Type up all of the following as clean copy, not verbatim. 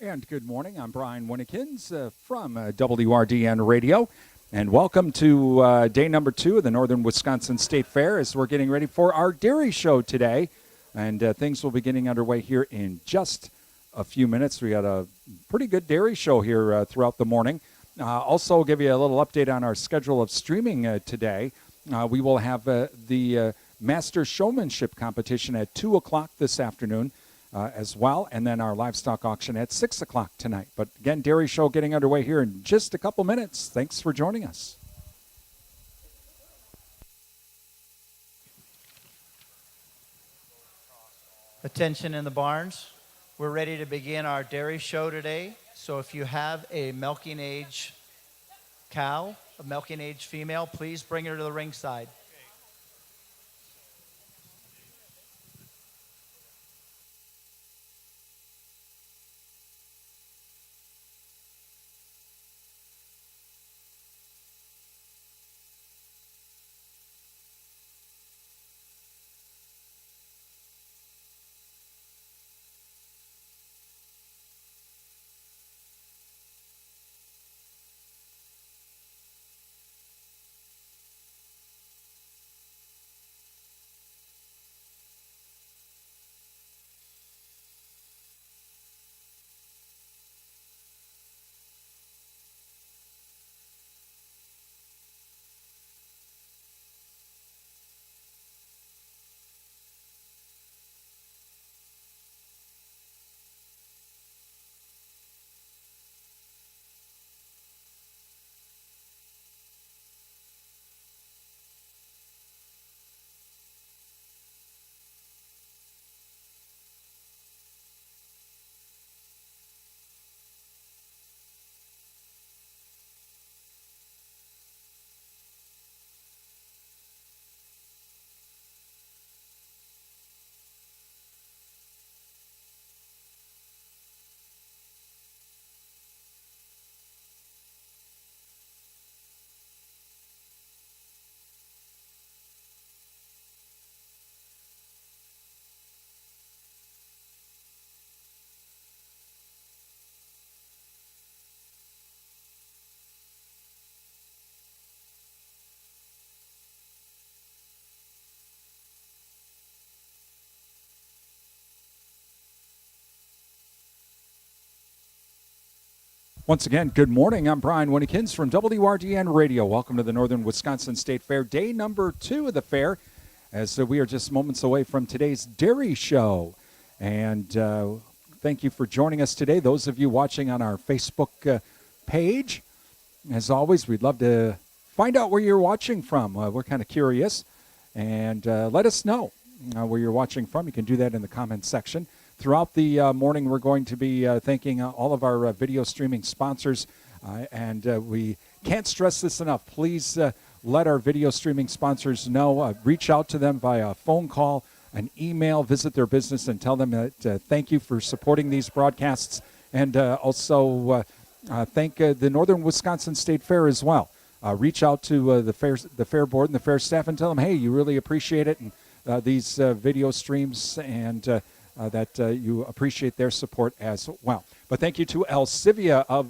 And good morning. I'm Brian Winnikins from WRDN Radio. And welcome to day number 2 of the Northern Wisconsin State Fair as we're getting ready for our dairy show today. And things will be getting underway here in just a few minutes. We got a pretty good dairy show here throughout the morning. Also, give you a little update on our schedule of streaming today. We will have the Master Showmanship competition at 2 o'clock this afternoon. As well, and then our livestock auction at 6 o'clock tonight. But again, dairy show getting underway here in just a couple minutes. Thanks for joining us. Attention in the barns. We're ready to begin our dairy show today. So if you have a milking age cow, a milking age female, please bring her to the ringside. Once again, good morning. I'm Brian Winnikins from WRDN Radio. Welcome to the Northern Wisconsin State Fair, day number 2 of the fair, as we are just moments away from today's dairy show. And thank you for joining us today, those of you watching on our Facebook page. As always, we'd love to find out where you're watching from. We're kind of curious. And let us know where you're watching from. You can do that in the comments section. Throughout the morning, we're going to be thanking all of our video streaming sponsors, and we can't stress this enough. Please let our video streaming sponsors know. Reach out to them via phone call, an email, visit their business, and tell them that thank you for supporting these broadcasts, and also thank the Northern Wisconsin State Fair as well. Reach out to the fair board and the fair staff and tell them, hey, you really appreciate it, and these video streams, and that you appreciate their support as well. But thank you to Alcivia of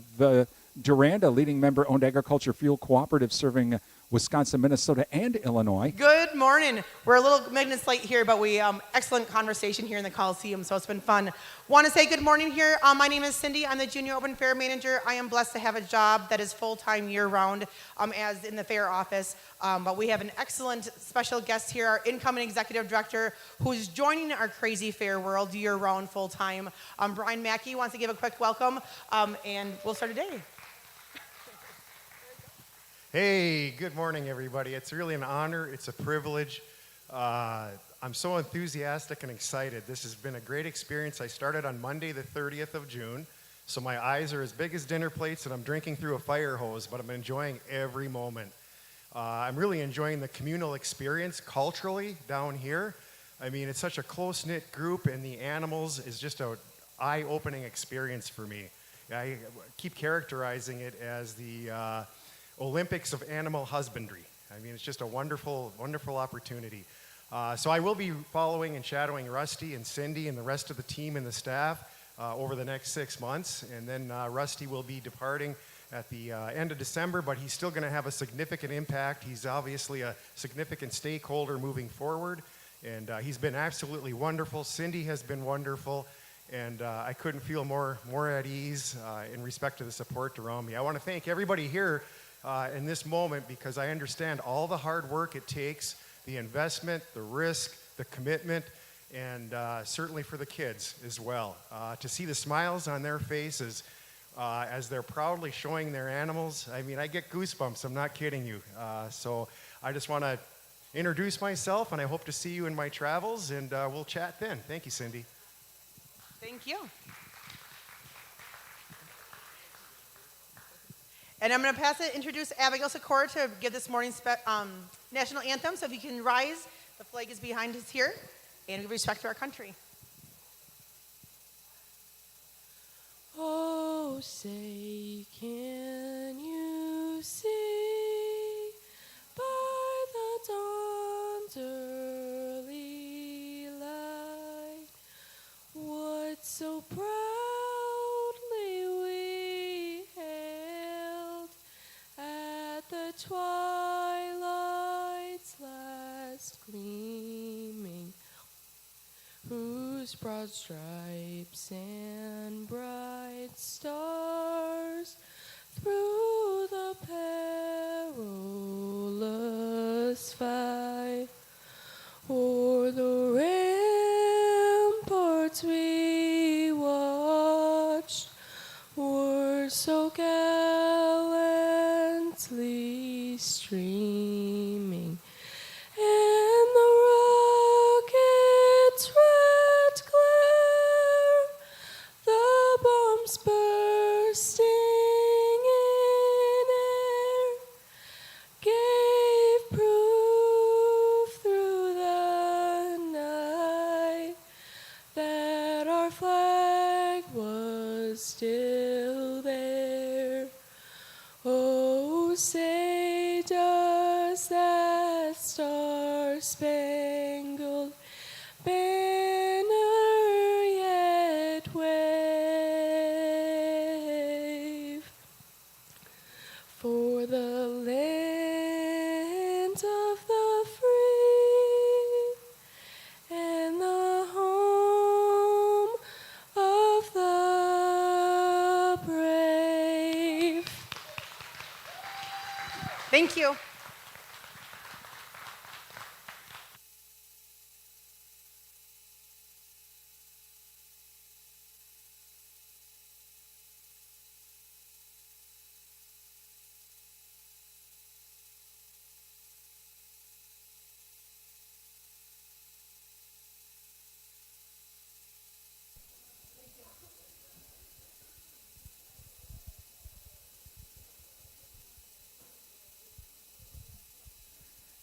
Duranda, leading member-owned agriculture fuel cooperative serving Wisconsin, Minnesota, and Illinois. Good morning. We're a little minutes late here, but we excellent conversation here in the Coliseum, so it's been fun. Want to say good morning here. My name is Cindy. I'm the Junior Open Fair Manager. I am blessed to have a job that is full-time year-round as in the fair office. But we have an excellent special guest here, our incoming executive director, who's joining our crazy fair world year-round full-time. Brian Mackey wants to give a quick welcome, and we'll start today. Hey, good morning, everybody. It's really an honor. It's a privilege. I'm so enthusiastic and excited. This has been a great experience. I started on Monday, the 30th of June, so my eyes are as big as dinner plates, and I'm drinking through a fire hose, but I'm enjoying every moment. I'm really enjoying the communal experience culturally down here. I mean, it's such a close-knit group, and the animals is just an eye-opening experience for me. I keep characterizing it as the Olympics of animal husbandry. I mean, it's just a wonderful, wonderful opportunity. So I will be following and shadowing Rusty and Cindy and the rest of the team and the staff. over the next 6 months. And then Rusty will be departing at the end of December, but he's still going to have a significant impact. He's obviously a significant stakeholder moving forward, and he's been absolutely wonderful. Cindy has been wonderful, and I couldn't feel more at ease in respect to the support around me. I want to thank everybody here in this moment, because I understand all the hard work it takes, the investment, the risk, the commitment, and certainly for the kids as well. To see the smiles on their faces as they're proudly showing their animals, I mean, I get goosebumps, I'm not kidding you. So I just want to introduce myself, and I hope to see you in my travels, and we'll chat then. Thank you, Cindy. Thank you. And I'm going to introduce Abigail Sikora to give this morning's national anthem. So if you can rise, the flag is behind us here, and give respect to our country. Oh, say, can you see by the dawn's early light what so proudly we hailed at the twilight's last gleaming, whose broad stripes and bright stars through the perilous fight o'er the ramparts we watched were so gallantly streaming, and the rocket's red glare, the bombs bursting in air, gave proof through the night that our flag was still there. Oh, say does that star-spangled banner yet wave for the land of the free and the home of the brave? Thank you.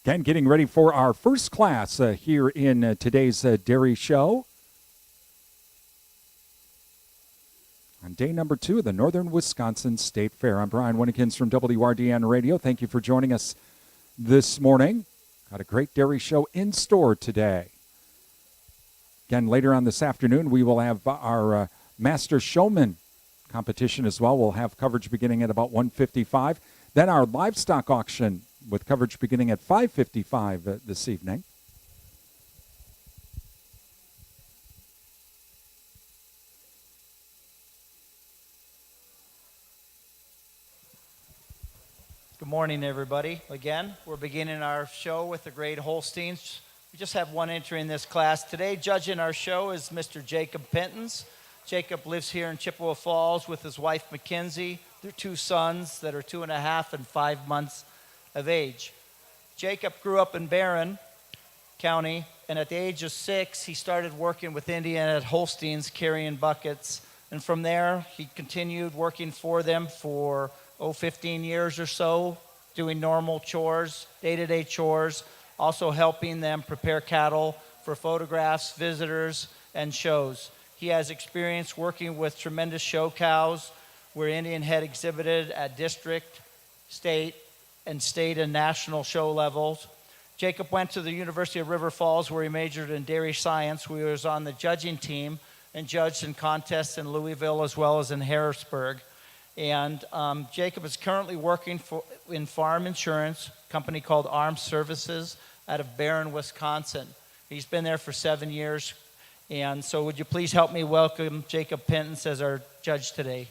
Again, getting ready for our first class here in today's Dairy Show. On day number 2 of the Northern Wisconsin State Fair. I'm Brian Winnikins from WRDN Radio. Thank you for joining us this morning. Got a great dairy show in store today. Again, later on this afternoon, we will have our Master Showman competition as well. We'll have coverage beginning at about 1:55. Then our livestock auction with coverage beginning at 5:55 this evening. Good morning, everybody. Again, we're beginning our show with the Great Holsteins. We just have one entry in this class. Today, judging our show is Mr. Jacob Pentons. Jacob lives here in Chippewa Falls with his wife, Mackenzie, their 2 sons that are 2.5 and 5 months of age. Jacob grew up in Barron County, and at the age of 6, he started working with Indiana at Holsteins, carrying buckets. And from there, he continued working for them for 15 years or so, doing normal chores, day-to-day chores, also helping them prepare cattle for photographs, visitors, and shows. He has experience working with tremendous show cows, where Indian had exhibited at district, state, and national show levels. Jacob went to the University of River Falls, where he majored in dairy science. We was on the judging team and judged in contests in Louisville as well as in Harrisburg. And Jacob is currently working in farm insurance, a company called Armed Services out of Barron, Wisconsin. He's been there for 7 years. And so would you please help me welcome Jacob Pentance as our judge today.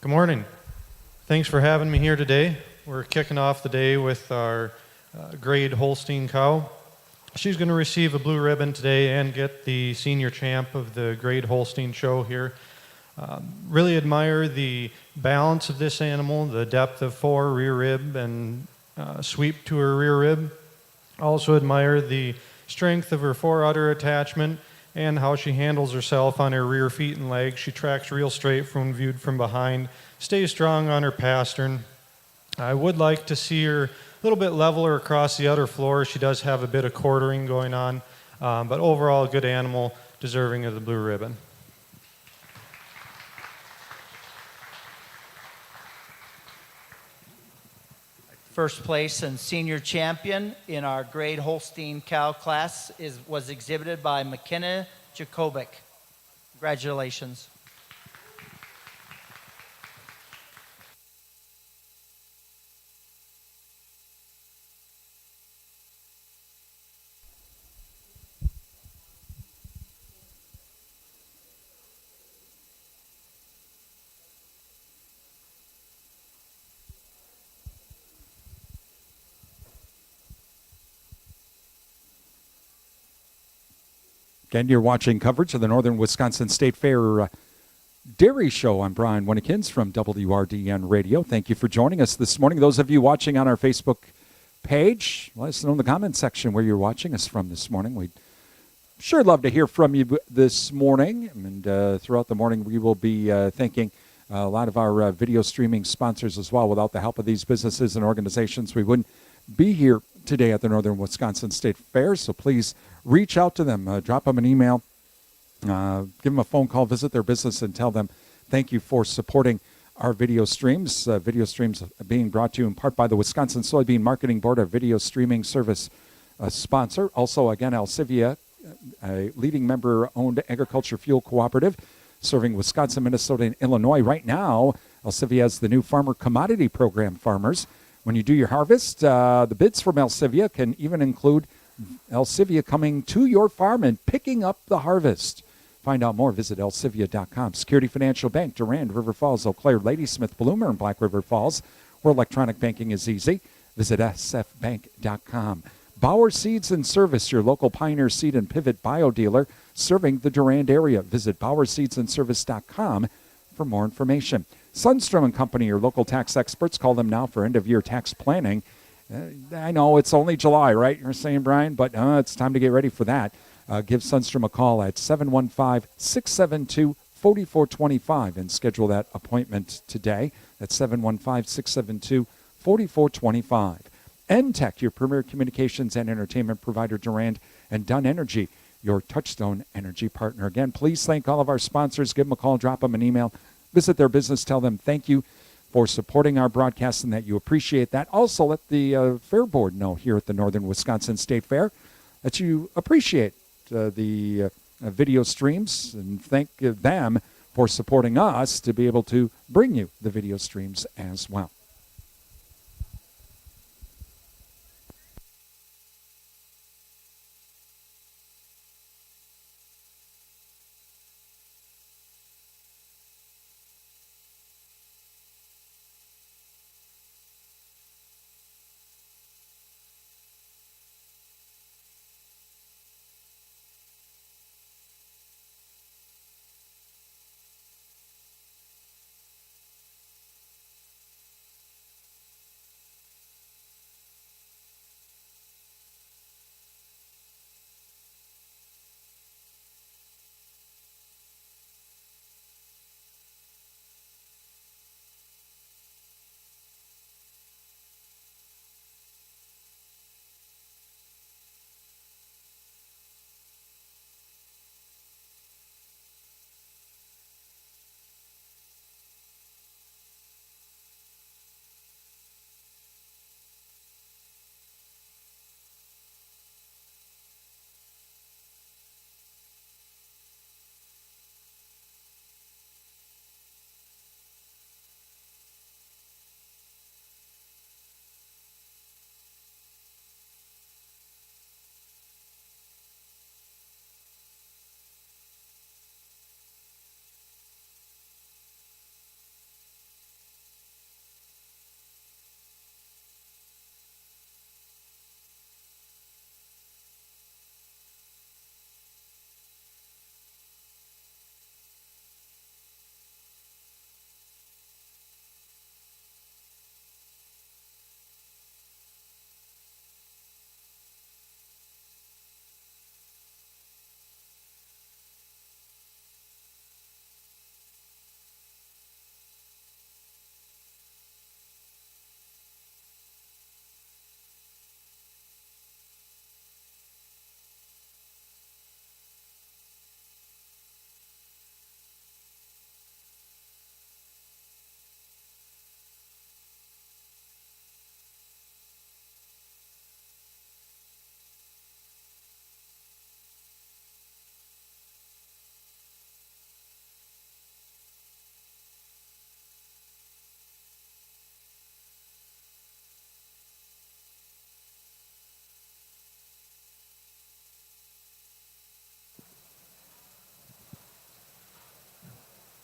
Good morning. Thanks for having me here today. We're kicking off the day with our grade Holstein cow. She's going to receive a blue ribbon today and get the senior champ of the grade Holstein show here. Really admire the balance of this animal, the depth of fore, rear rib, and sweep to her rear rib. Also admire the strength of her fore udder attachment and how she handles herself on her rear feet and legs. She tracks real straight from viewed from behind, stays strong on her pastern. I would like to see her a little bit leveler across the udder floor. She does have a bit of quartering going on, but overall a good animal, deserving of the blue ribbon. First place and senior champion in our grade Holstein cow class was exhibited by McKenna Jakobic. Congratulations. Again, you're watching coverage of the Northern Wisconsin State Fair Dairy Show. I'm Brian Winnikins from WRDN Radio. Thank you for joining us this morning. Those of you watching on our Facebook page. Let us know in the comment section where you're watching us from this morning. We'd sure love to hear from you this morning. And throughout the morning, we will be thanking a lot of our video streaming sponsors as well. Without the help of these businesses and organizations, we wouldn't be here today at the Northern Wisconsin State Fair. So please reach out to them, drop them an email, give them a phone call, visit their business, and tell them thank you for supporting our video streams. Video streams being brought to you in part by the Wisconsin Soybean Marketing Board, our video streaming service sponsor. Also, again, Alcivia, a leading member-owned agriculture fuel cooperative serving Wisconsin, Minnesota, and Illinois. Right now, Alcivia has the new Farmer Commodity Program, farmers. When you do your harvest, the bids from Alcivia can even include Alcivia coming to your farm and picking up the harvest. Find out more, visit alcivia.com. Security Financial Bank, Durand, River Falls, Eau Claire, Ladysmith, Bloomer, and Black River Falls, where electronic banking is easy. Visit sfbank.com. Bauer Seeds and Service, your local Pioneer Seed and Pivot bio dealer serving the Durand area. Visit BauerSeedsandService.com for more information. Sunstrom and Company, your local tax experts. Call them now for end-of-year tax planning. I know it's only July, right? You're saying, Brian, but it's time to get ready for that. Give Sunstrom a call at 715-672-4425 and schedule that appointment today. That's 715-672-4425. NTech, your premier communications and entertainment provider, Durand, and Dunn Energy, your Touchstone energy partner. Again, please thank all of our sponsors. Give them a call, drop them an email, visit their business, tell them thank you for supporting our broadcast and that you appreciate that. Also, let the Fair Board know here at the Northern Wisconsin State Fair that you appreciate the video streams and thank them for supporting us to be able to bring you the video streams as well.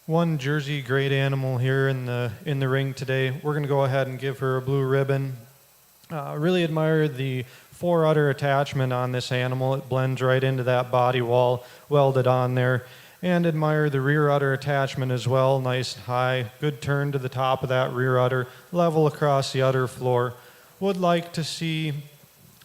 One Jersey grade animal here in the ring today. We're going to go ahead and give her a blue ribbon. Really admire the four-udder attachment on this animal. It blends right into that body wall welded on there. And admire the rear udder attachment as well. Nice and high. Good turn to the top of that rear udder. Level across the udder floor. would like to see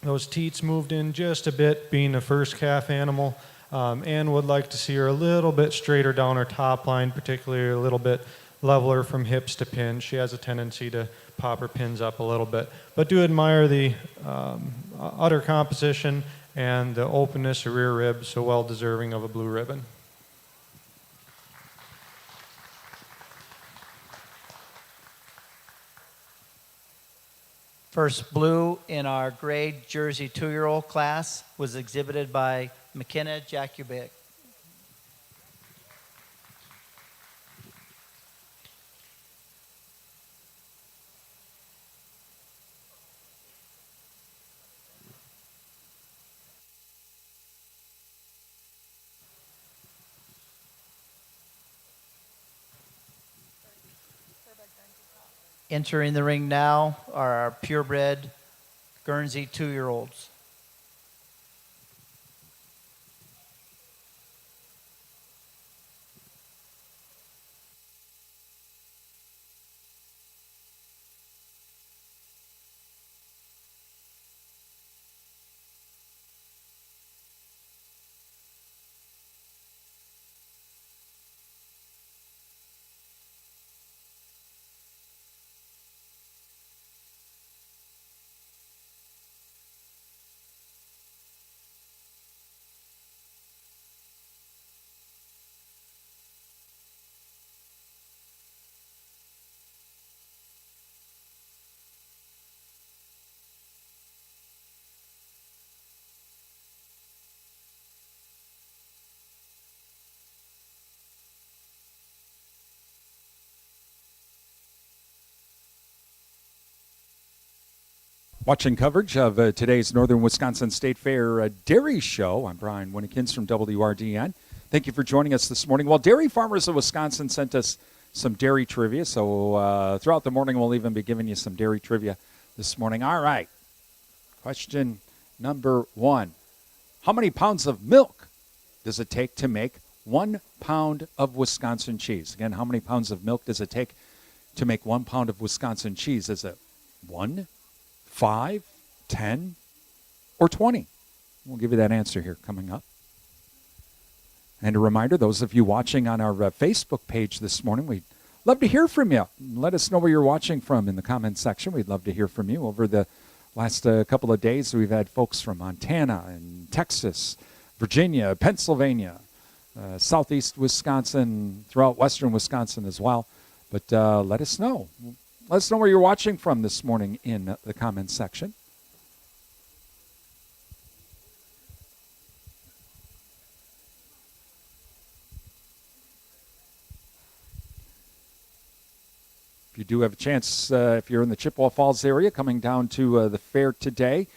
those teats moved in just a bit, being the first calf animal, and would like to see her a little bit straighter down her top line, particularly a little bit leveler from hips to pins. She has a tendency to pop her pins up a little bit, but do admire the udder composition and the openness of rear ribs, so well deserving of a blue ribbon. First blue in our grade Jersey 2-year-old class was exhibited by McKenna Jakubik. Entering the ring now are our purebred Guernsey 2-year-olds. Watching coverage of today's Northern Wisconsin State Fair Dairy Show. I'm Brian Winnikins from WRDN. Thank you for joining us this morning. Well, Dairy Farmers of Wisconsin sent us some dairy trivia, so throughout the morning we'll even be giving you some dairy trivia this morning. All right. Question number 1. How many pounds of milk does it take to make 1 pound of Wisconsin cheese? Again, how many pounds of milk does it take to make 1 pound of Wisconsin cheese? Is it 1, 5, 10, or 20? We'll give you that answer here coming up. And a reminder, those of you watching on our Facebook page this morning, we'd love to hear from you. Let us know where you're watching from in the comments section. We'd love to hear from you. Over the last couple of days, we've had folks from Montana and Texas, Virginia, Pennsylvania, southeast Wisconsin, throughout western Wisconsin as well. But let us know. Let us know where you're watching from this morning in the comments section. If you do have a chance, if you're in the Chippewa Falls area, coming down to the fair today,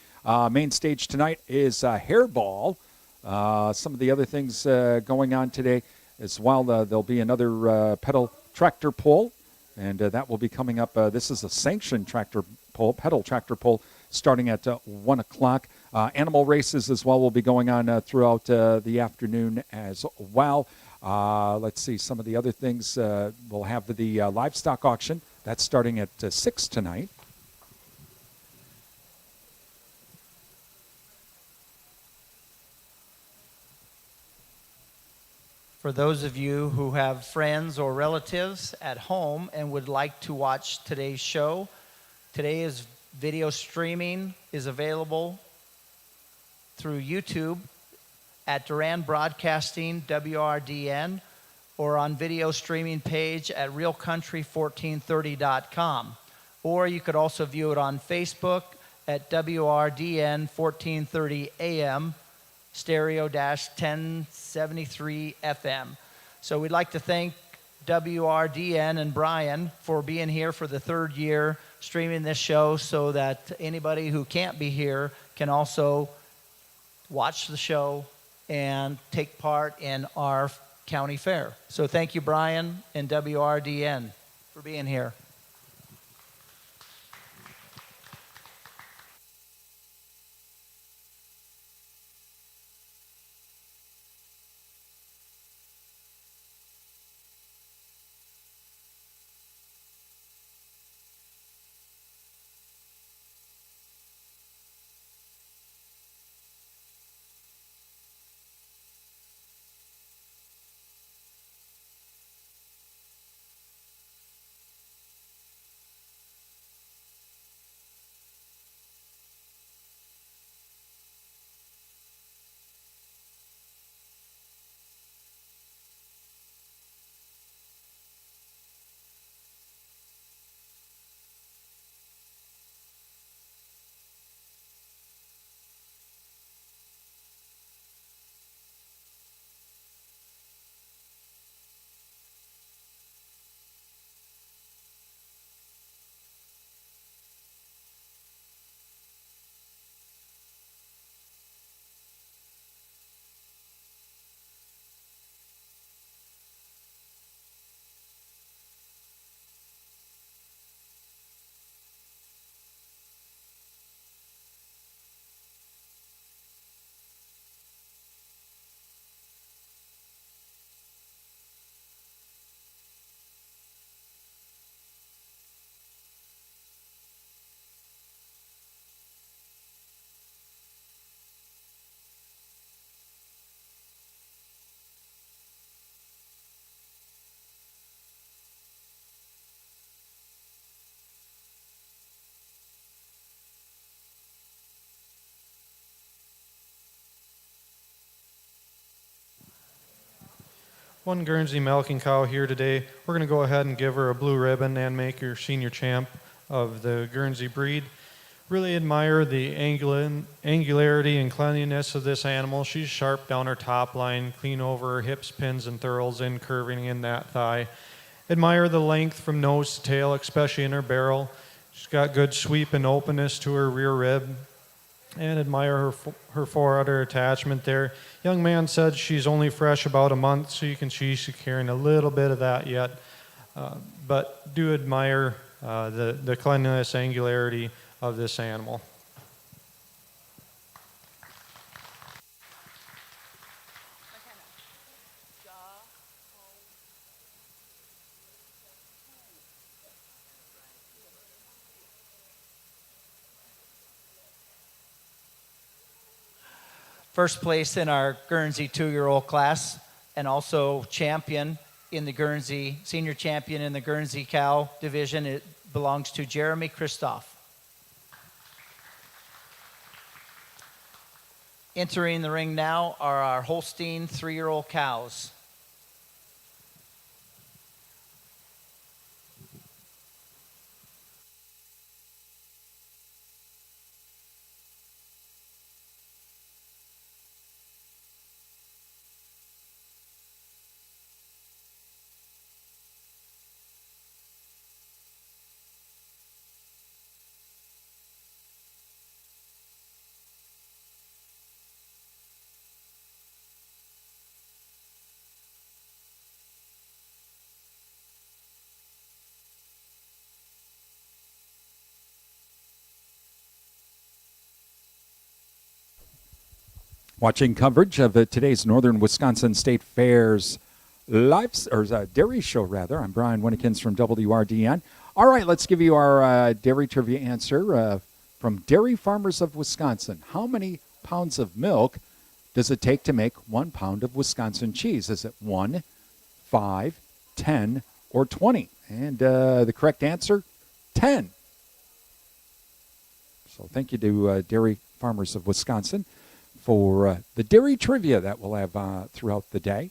main stage tonight is hairball. Some of the other things going on today as well, there'll be another pedal tractor pull. And that will be coming up. This is a sanctioned tractor pull, pedal tractor pull, starting at 1 o'clock. Animal races as well will be going on throughout the afternoon as well. Let's see, some of the other things. We'll have the livestock auction. That's starting at 6 tonight. For those of you who have friends or relatives at home and would like to watch today's show, today's video streaming is available through YouTube at Duran Broadcasting, WRDN, or on video streaming page at realcountry1430.com. Or you could also view it on Facebook at WRDN 1430 AM. stereo-1073 FM. So we'd like to thank WRDN and Brian for being here for the 3rd year streaming this show so that anybody who can't be here can also watch the show and take part in our county fair. So thank you, Brian and WRDN, for being here. one Guernsey milking cow here today. We're going to go ahead and give her a blue ribbon and make her senior champ of the Guernsey breed. Really admire the angularity and cleanliness of this animal. She's sharp down her top line, clean over her hips, pins, and thurls, and curving in that thigh. Admire the length from nose to tail, especially in her barrel. She's got good sweep and openness to her rear rib. And admire her foreudder attachment there. Young man said she's only fresh about a month, so you can see she's carrying a little bit of that yet. But do admire the cleanliness, angularity of this animal. First place in our Guernsey 2-year-old class, and also champion in the Guernsey, senior champion in the Guernsey cow division. It belongs to Jeremy Christoph. Entering the ring now are our Holstein 3-year-old cows. Watching coverage of today's Northern Wisconsin State Fair's dairy show, rather. I'm Brian Winnikins from WRDN. All right, let's give you our dairy trivia answer from Dairy Farmers of Wisconsin. How many pounds of milk does it take to make 1 pound of Wisconsin cheese? Is it 1, 5, 10, or 20? And the correct answer, 10. So thank you to Dairy Farmers of Wisconsin for the dairy trivia that we'll have throughout the day.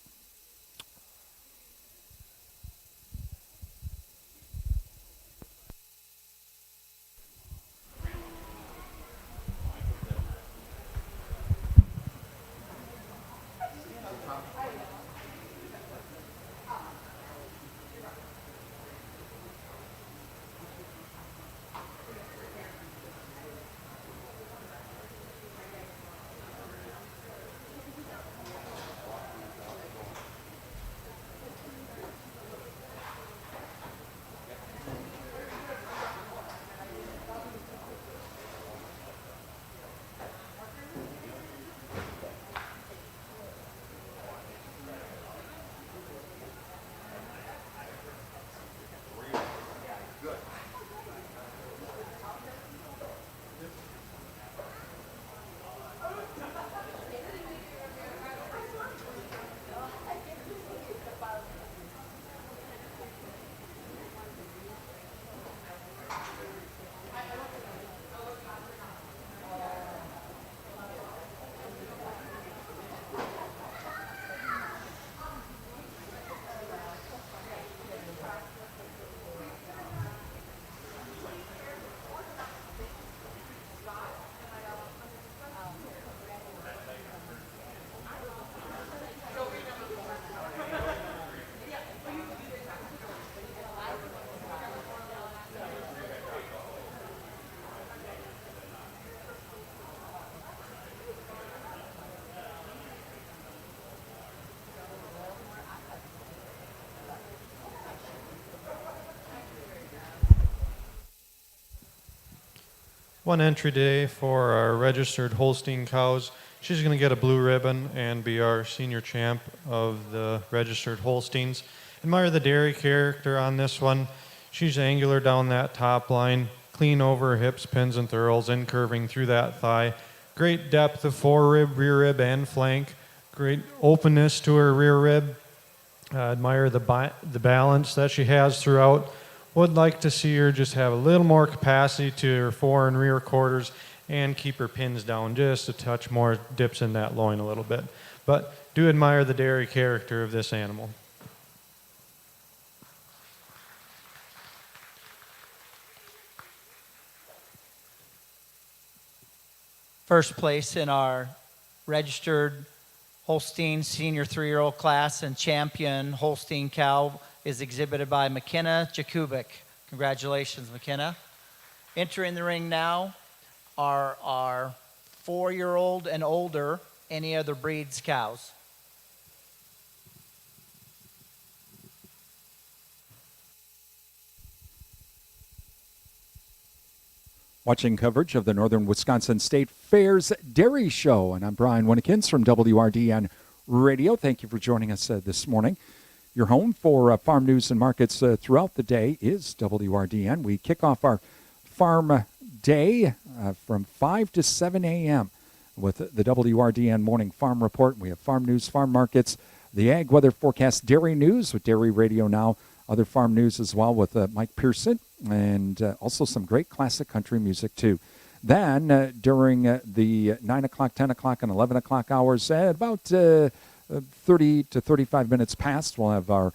One entry today for our registered Holstein cows. She's going to get a blue ribbon and be our senior champ of the registered Holsteins. Admire the dairy character on this one. She's angular down that top line, clean over her hips, pins, and thurls, and curving through that thigh. Great depth of forerib, rear rib, and flank. Great openness to her rear rib. Admire the balance that she has throughout. Would like to see her just have a little more capacity to her fore and rear quarters and keep her pins down just a touch more, dips in that loin a little bit. But do admire the dairy character of this animal. First place in our registered Holstein senior 3-year-old class and champion Holstein cow is exhibited by McKenna Jakubik. Congratulations, McKenna. Entering the ring now are our 4-year-old and older any other breeds cows. Watching coverage of the Northern Wisconsin State Fair's Dairy Show. And I'm Brian Winnikins from WRDN Radio. Thank you for joining us this morning. Your home for farm news and markets throughout the day is WRDN. We kick off our farm day from 5 to 7 a.m. with the WRDN Morning Farm Report. We have farm news, farm markets, the ag weather forecast, dairy news with Dairy Radio Now, other farm news as well with Mike Pearson, and also some great classic country music too. Then during the 9 o'clock, 10 o'clock, and 11 o'clock hours, about 30 to 35 minutes past, we'll have our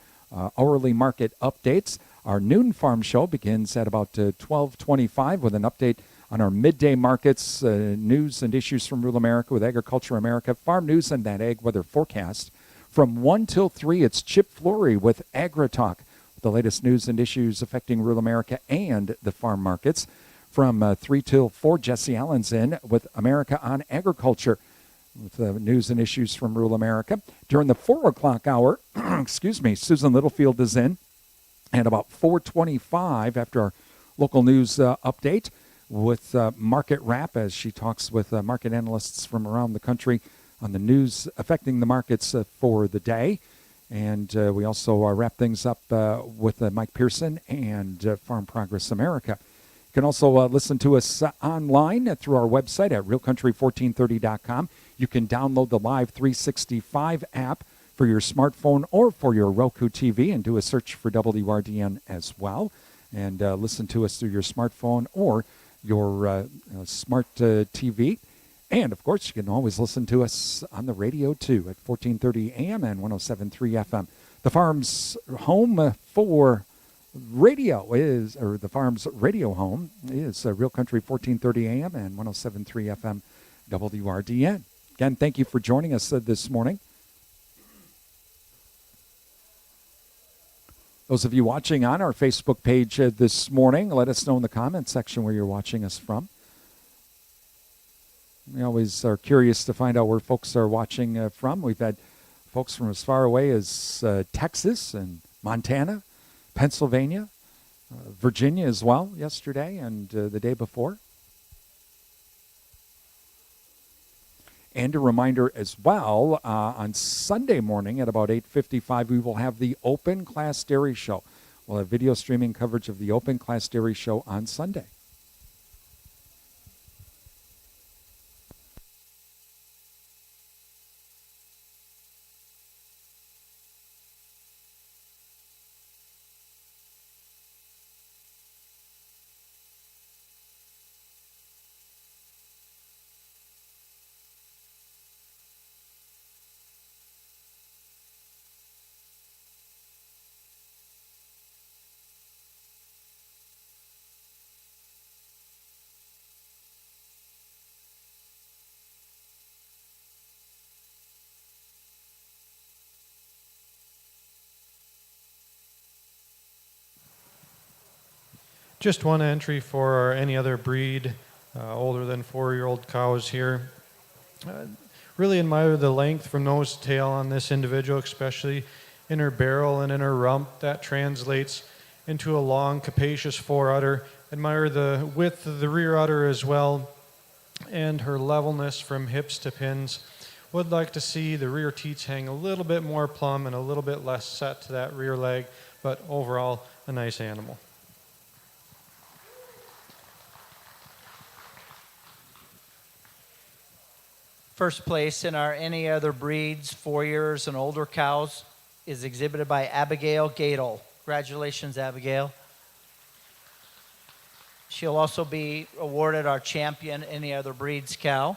hourly market updates. Our noon farm show begins at about 12:25 with an update on our midday markets, news and issues from rural America with Agriculture America, farm news, and that ag weather forecast. From 1 till 3, it's Chip Flory with AgriTalk, the latest news and issues affecting rural America and the farm markets. From 3 till 4, Jesse Allen's in with America on Agriculture, with news and issues from rural America. During the 4 o'clock hour, Susan Littlefield is in. And about 4:25, after our local news update, with Market Wrap, as she talks with market analysts from around the country on the news affecting the markets for the day. And we also wrap things up with Mike Pearson and Farm Progress America. You can also listen to us online through our website at realcountry1430.com. You can download the Live 365 app for your smartphone or for your Roku TV and do a search for WRDN as well. And listen to us through your smartphone or your smart TV. And, of course, you can always listen to us on the radio, too, at 1430 AM and 107.3 FM. The farm's home for radio is, or the farm's radio home is Real Country 1430 AM and 107.3 FM WRDN. Again, thank you for joining us this morning. Those of you watching on our Facebook page this morning, let us know in the comments section where you're watching us from. We always are curious to find out where folks are watching from. We've had folks from as far away as Texas and Montana, Pennsylvania, Virginia as well yesterday and the day before. And a reminder as well, on Sunday morning at about 8:55, we will have the Open Class Dairy Show. We'll have video streaming coverage of the Open Class Dairy Show on Sunday. Just one entry for our any other breed, older than 4-year-old cows here. Really admire the length from nose to tail on this individual, especially in her barrel and in her rump. That translates into a long, capacious foreudder. Admire the width of the rear udder as well, and her levelness from hips to pins. Would like to see the rear teats hang a little bit more plumb and a little bit less set to that rear leg, but overall, a nice animal. First place in our any other breeds, 4 years and older cows, is exhibited by Abigail Gadel. Congratulations, Abigail. She'll also be awarded our champion any other breeds cow.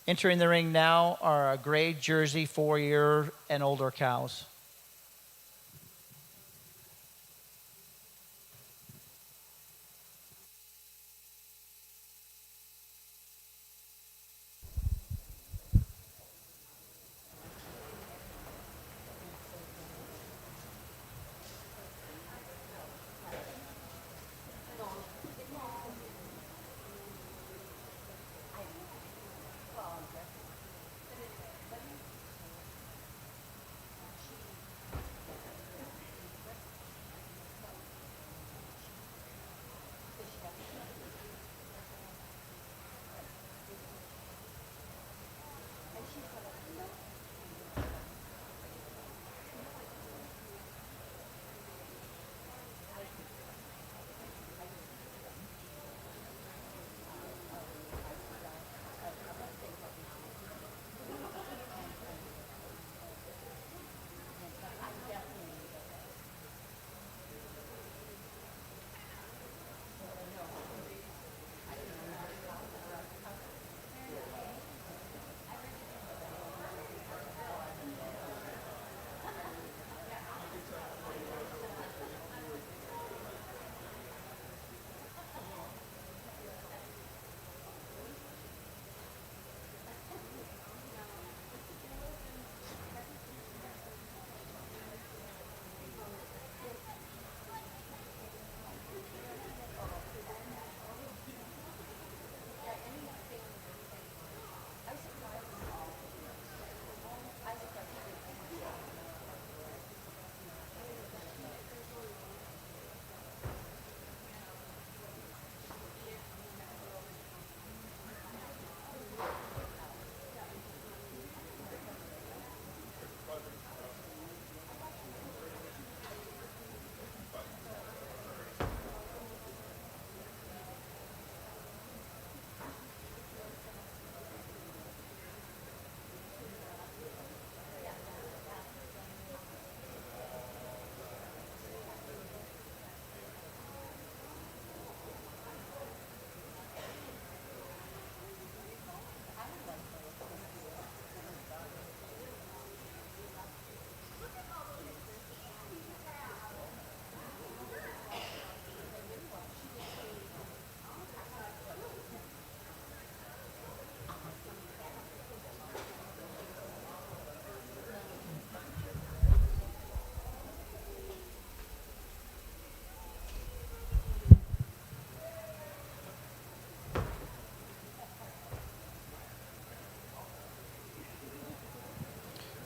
Entering the ring now are our gray Jersey 4-year and older cows.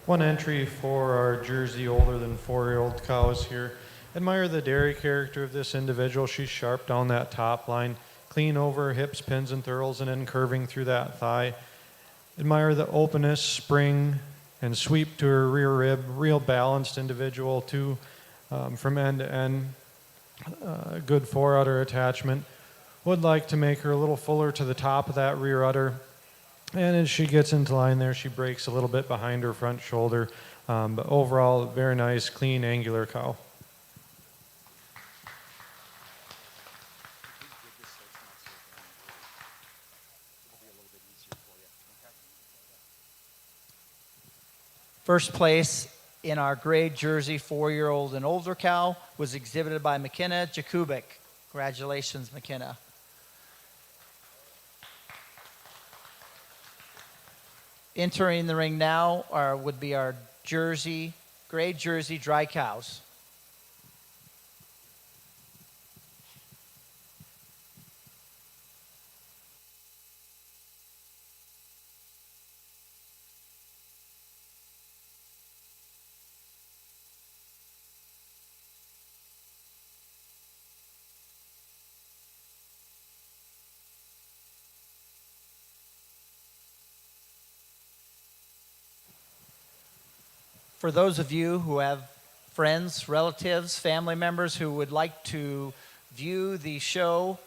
One entry for our Jersey older than 4-year-old cows here. Admire the dairy character of this individual. She's sharp down that top line, clean over her hips, pins and thurls, and then curving through that thigh. Admire the openness, spring, and sweep to her rear rib. Real balanced individual too, from end to end. Good fore udder attachment. Would like to make her a little fuller to the top of that rear udder. And as she gets into line there, she breaks a little bit behind her front shoulder. But overall, very nice, clean, angular cow. First place in our grade Jersey 4-year-old and older cow was exhibited by McKenna Jakubik. Congratulations, McKenna. Entering the ring now would be our grade Jersey dry cows. For those of you who have friends, relatives, family members who would like to view the show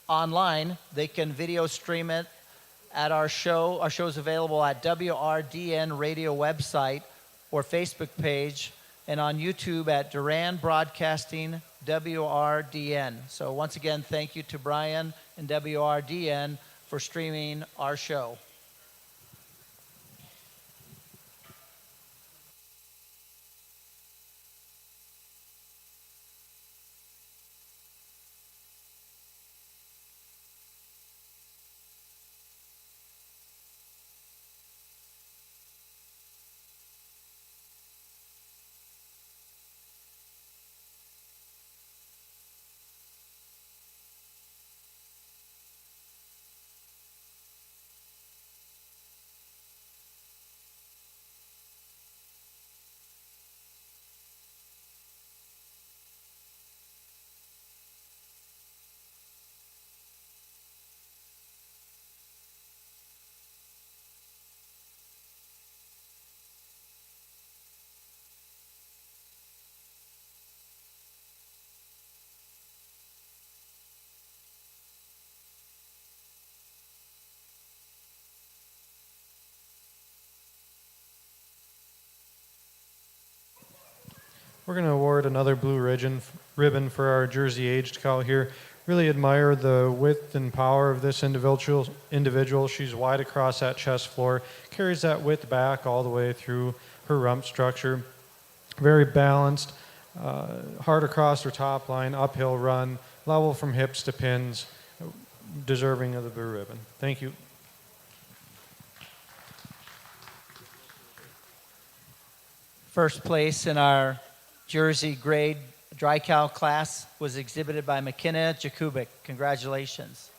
online, they can video stream it at our show. Our show is available at WRDN radio website or Facebook page, and on YouTube at Duran Broadcasting WRDN. So once again, thank you to Brian and WRDN for streaming our show. We're going to award another blue ribbon for our Jersey aged cow here. Really admire the width and power of this individual. She's wide across that chest floor, carries that width back all the way through her rump structure. Very balanced, hard across her top line, uphill run, level from hips to pins, deserving of the blue ribbon. Thank you. First place in our Jersey grade dry cow class was exhibited by McKenna Jakubik. Congratulations.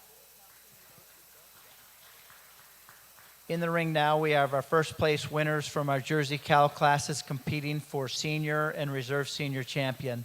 In the ring now, we have our first place winners from our Jersey cow classes competing for senior and reserve senior champion.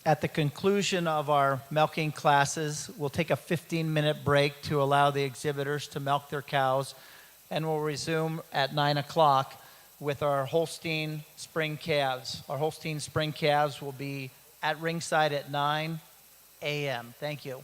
At the conclusion of our milking classes, we'll take a 15-minute break to allow the exhibitors to milk their cows, and we'll resume at 9 o'clock with our Holstein spring calves. Our Holstein spring calves will be at ringside at 9 a.m. Thank you.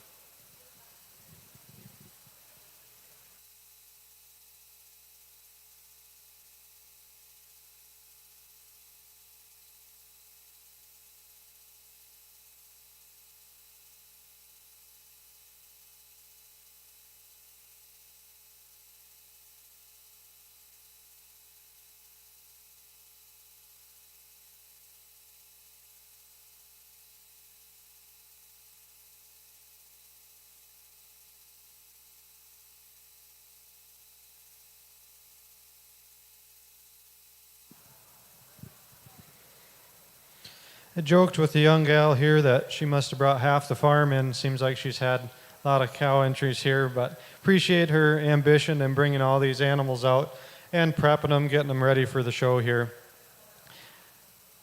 I joked with the young gal here that she must have brought half the farm in. Seems like she's had a lot of cow entries here, but appreciate her ambition in bringing all these animals out and prepping them, getting them ready for the show here.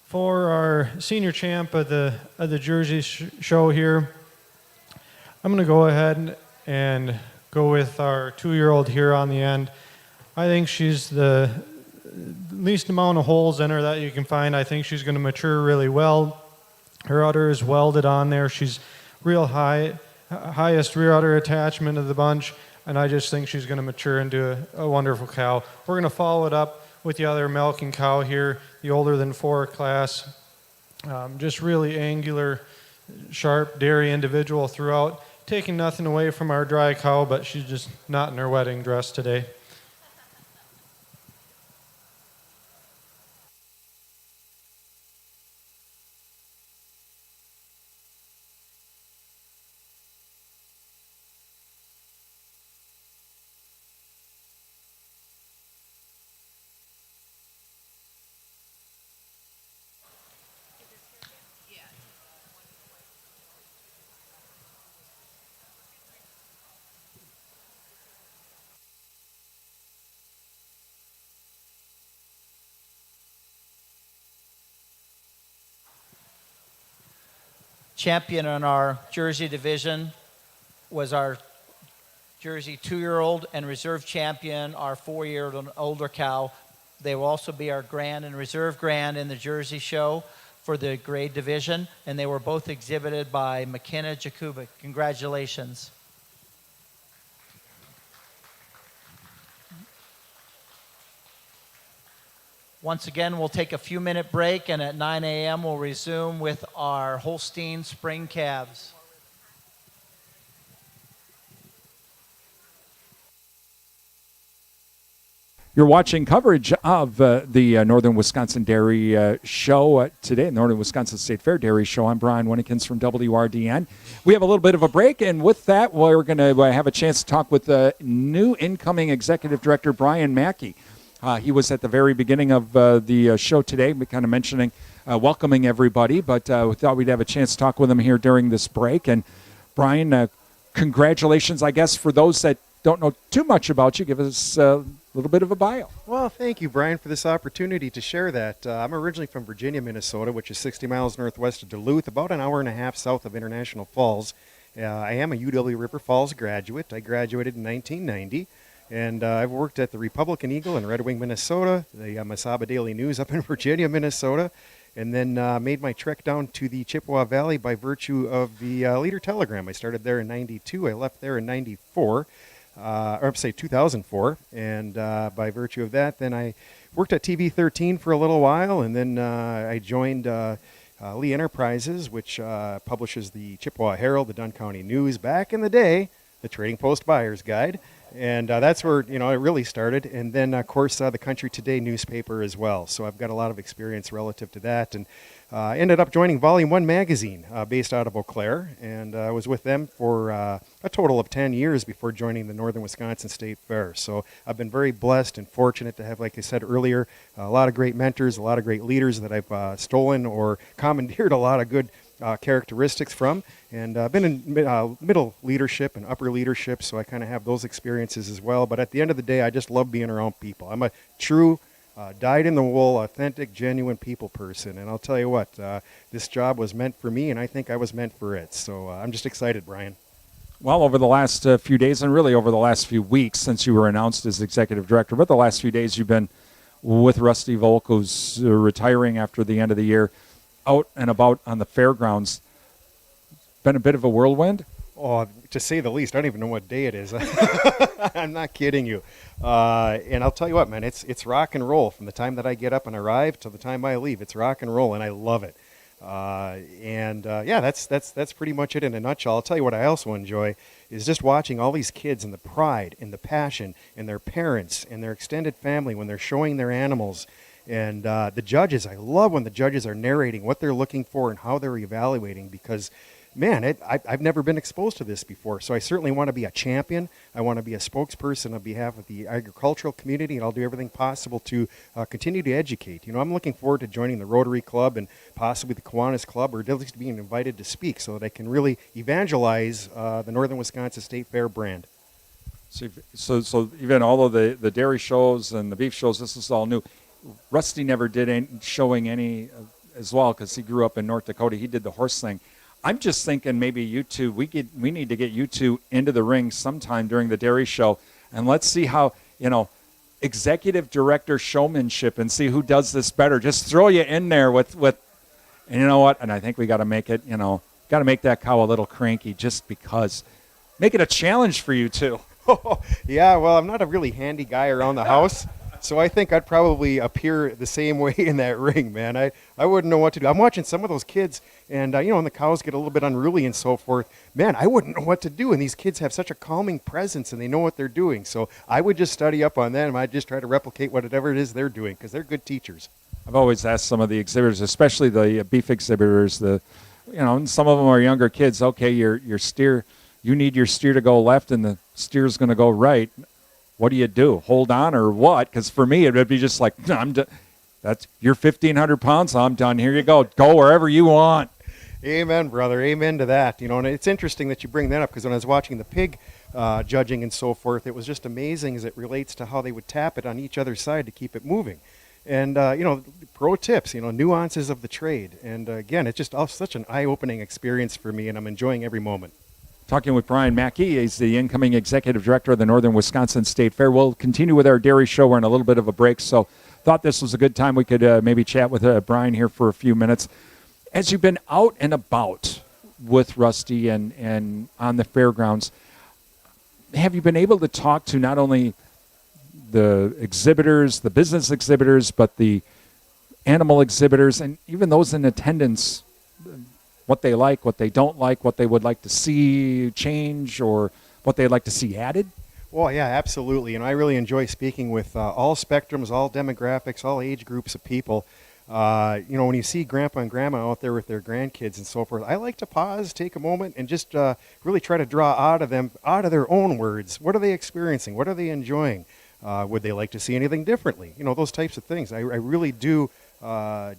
For our senior champ of the Jersey show here, I'm going to go ahead and go with our 2-year-old here on the end. I think she's the least amount of holes in her that you can find. I think she's going to mature really well. Her udder is welded on there. She's real highest rear udder attachment of the bunch, and I just think she's going to mature into a wonderful cow. We're going to follow it up with the other milking cow here, the older than 4 class. Just really angular, sharp dairy individual throughout, taking nothing away from our dry cow, but she's just not in her wedding dress today. Champion in our Jersey division was our Jersey 2-year-old, and reserve champion, our 4-year-old and older cow. They will also be our grand and reserve grand in the Jersey show for the grade division, and they were both exhibited by McKenna Jakubic. Congratulations. Once again, we'll take a few-minute break, and at 9 a.m. we'll resume with our Holstein spring calves. You're watching coverage of the Northern Wisconsin Dairy Show today, Northern Wisconsin State Fair Dairy Show. I'm Brian Winnekins from WRDN. We have a little bit of a break, and with that, we're going to have a chance to talk with the new incoming Executive Director, Brian Mackey. He was at the very beginning of the show today, kind of mentioning, welcoming everybody, but we thought we'd have a chance to talk with him here during this break. And Brian, congratulations, I guess, for those that don't know too much about you. Give us a little bit of a bio. Well, thank you, Brian, for this opportunity to share that. I'm originally from Virginia, Minnesota, which is 60 miles northwest of Duluth, about an hour and a half south of International Falls. I am a UW River Falls graduate. I graduated in 1990. And I've worked at the Republican Eagle in Red Wing, Minnesota, the Mesaba Daily News up in Virginia, Minnesota, and then made my trek down to the Chippewa Valley by virtue of the Leader Telegram. I started there in 92. I left there in 94, or say 2004. And by virtue of that, then I worked at TV 13 for a little while, and then I joined Lee Enterprises, which publishes the Chippewa Herald, the Dunn County News, back in the day, the Trading Post Buyer's Guide. And that's where, it really started. And then, of course, the Country Today newspaper as well. So I've got a lot of experience relative to that. And ended up joining Volume 1 magazine based out of Eau Claire. And I was with them for a total of 10 years before joining the Northern Wisconsin State Fair. So I've been very blessed and fortunate to have, like I said earlier, a lot of great mentors, a lot of great leaders that I've stolen or commandeered a lot of good characteristics from, and I've been in middle leadership and upper leadership, so I kind of have those experiences as well. But at the end of the day, I just love being around people. I'm a true Dyed in the wool, authentic, genuine people person. And I'll tell you what, this job was meant for me, and I think I was meant for it. So I'm just excited, Brian. Well, over the last few days, and really over the last few weeks since you were announced as executive director, but the last few days you've been with Rusty Volk, who's retiring after the end of the year, out and about on the fairgrounds. Been a bit of a whirlwind? Oh, to say the least. I don't even know what day it is. I'm not kidding you. And I'll tell you what, man, it's rock and roll from the time that I get up and arrive to the time I leave. It's rock and roll, and I love it. Yeah, that's pretty much it in a nutshell. I'll tell you what I also enjoy is just watching all these kids and the pride and the passion and their parents and their extended family when they're showing their animals. And the judges, I love when the judges are narrating what they're looking for and how they're evaluating because, man, I've never been exposed to this before. So I certainly want to be a champion. I want to be a spokesperson on behalf of the agricultural community, and I'll do everything possible to continue to educate. You know, I'm looking forward to joining the Rotary Club and possibly the Kiwanis Club, or at least being invited to speak so that I can really evangelize the Northern Wisconsin State Fair brand. So even all of the dairy shows and the beef shows, this is all new. Rusty never did showing any as well because he grew up in North Dakota. He did the horse thing. I'm just thinking maybe you two, we need to get you two into the ring sometime during the dairy show, and let's see how, executive director showmanship and see who does this better. Just throw you in there with and you know what? And I think we got to make it, got to make that cow a little cranky just because. Make it a challenge for you two. Yeah, well, I'm not a really handy guy around the house. So I think I'd probably appear the same way in that ring, man. I wouldn't know what to do. I'm watching some of those kids, and, and the cows get a little bit unruly and so forth. Man, I wouldn't know what to do, and these kids have such a calming presence, and they know what they're doing. So I would just study up on them. I'd just try to replicate whatever it is they're doing because they're good teachers. I've always asked some of the exhibitors, especially the beef exhibitors, and some of them are younger kids. Okay, your steer, you need your steer to go left, and the steer's going to go right. What do you do? Hold on or what? Because for me, it would be just like, you're 1,500 pounds. I'm done. Here you go. Go wherever you want. Amen, brother. Amen to that. And it's interesting that you bring that up because when I was watching the pig judging and so forth, it was just amazing as it relates to how they would tap it on each other's side to keep it moving. And, pro tips, nuances of the trade. And, again, it's just such an eye-opening experience for me, and I'm enjoying every moment. Talking with Brian Mackey. He's the incoming executive director of the Northern Wisconsin State Fair. We'll continue with our dairy show. We're in a little bit of a break, so thought this was a good time we could maybe chat with Brian here for a few minutes. As you've been out and about with Rusty and on the fairgrounds, have you been able to talk to not only the exhibitors, the business exhibitors, but the animal exhibitors, and even those in attendance, what they like, what they don't like, what they would like to see change, or what they'd like to see added? Well, yeah, absolutely. And I really enjoy speaking with all spectrums, all demographics, all age groups of people. When you see grandpa and grandma out there with their grandkids and so forth, I like to pause, take a moment, and just really try to draw out of their own words. What are they experiencing? What are they enjoying? Would they like to see anything differently? Those types of things. I really do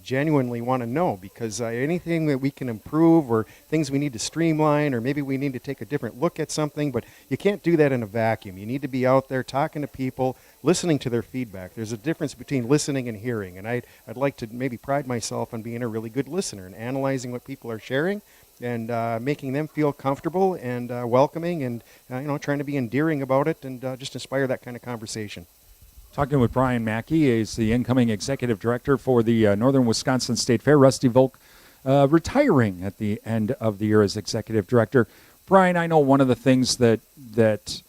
genuinely want to know because anything that we can improve or things we need to streamline or maybe we need to take a different look at something, but you can't do that in a vacuum. You need to be out there talking to people, listening to their feedback. There's a difference between listening and hearing, and I'd like to maybe pride myself on being a really good listener and analyzing what people are sharing and making them feel comfortable and welcoming and trying to be endearing about it and just inspire that kind of conversation. Talking with Brian Mackey, he's the incoming executive director for the Northern Wisconsin State Fair. Rusty Volk retiring at the end of the year as executive director. Brian, I know one of the things that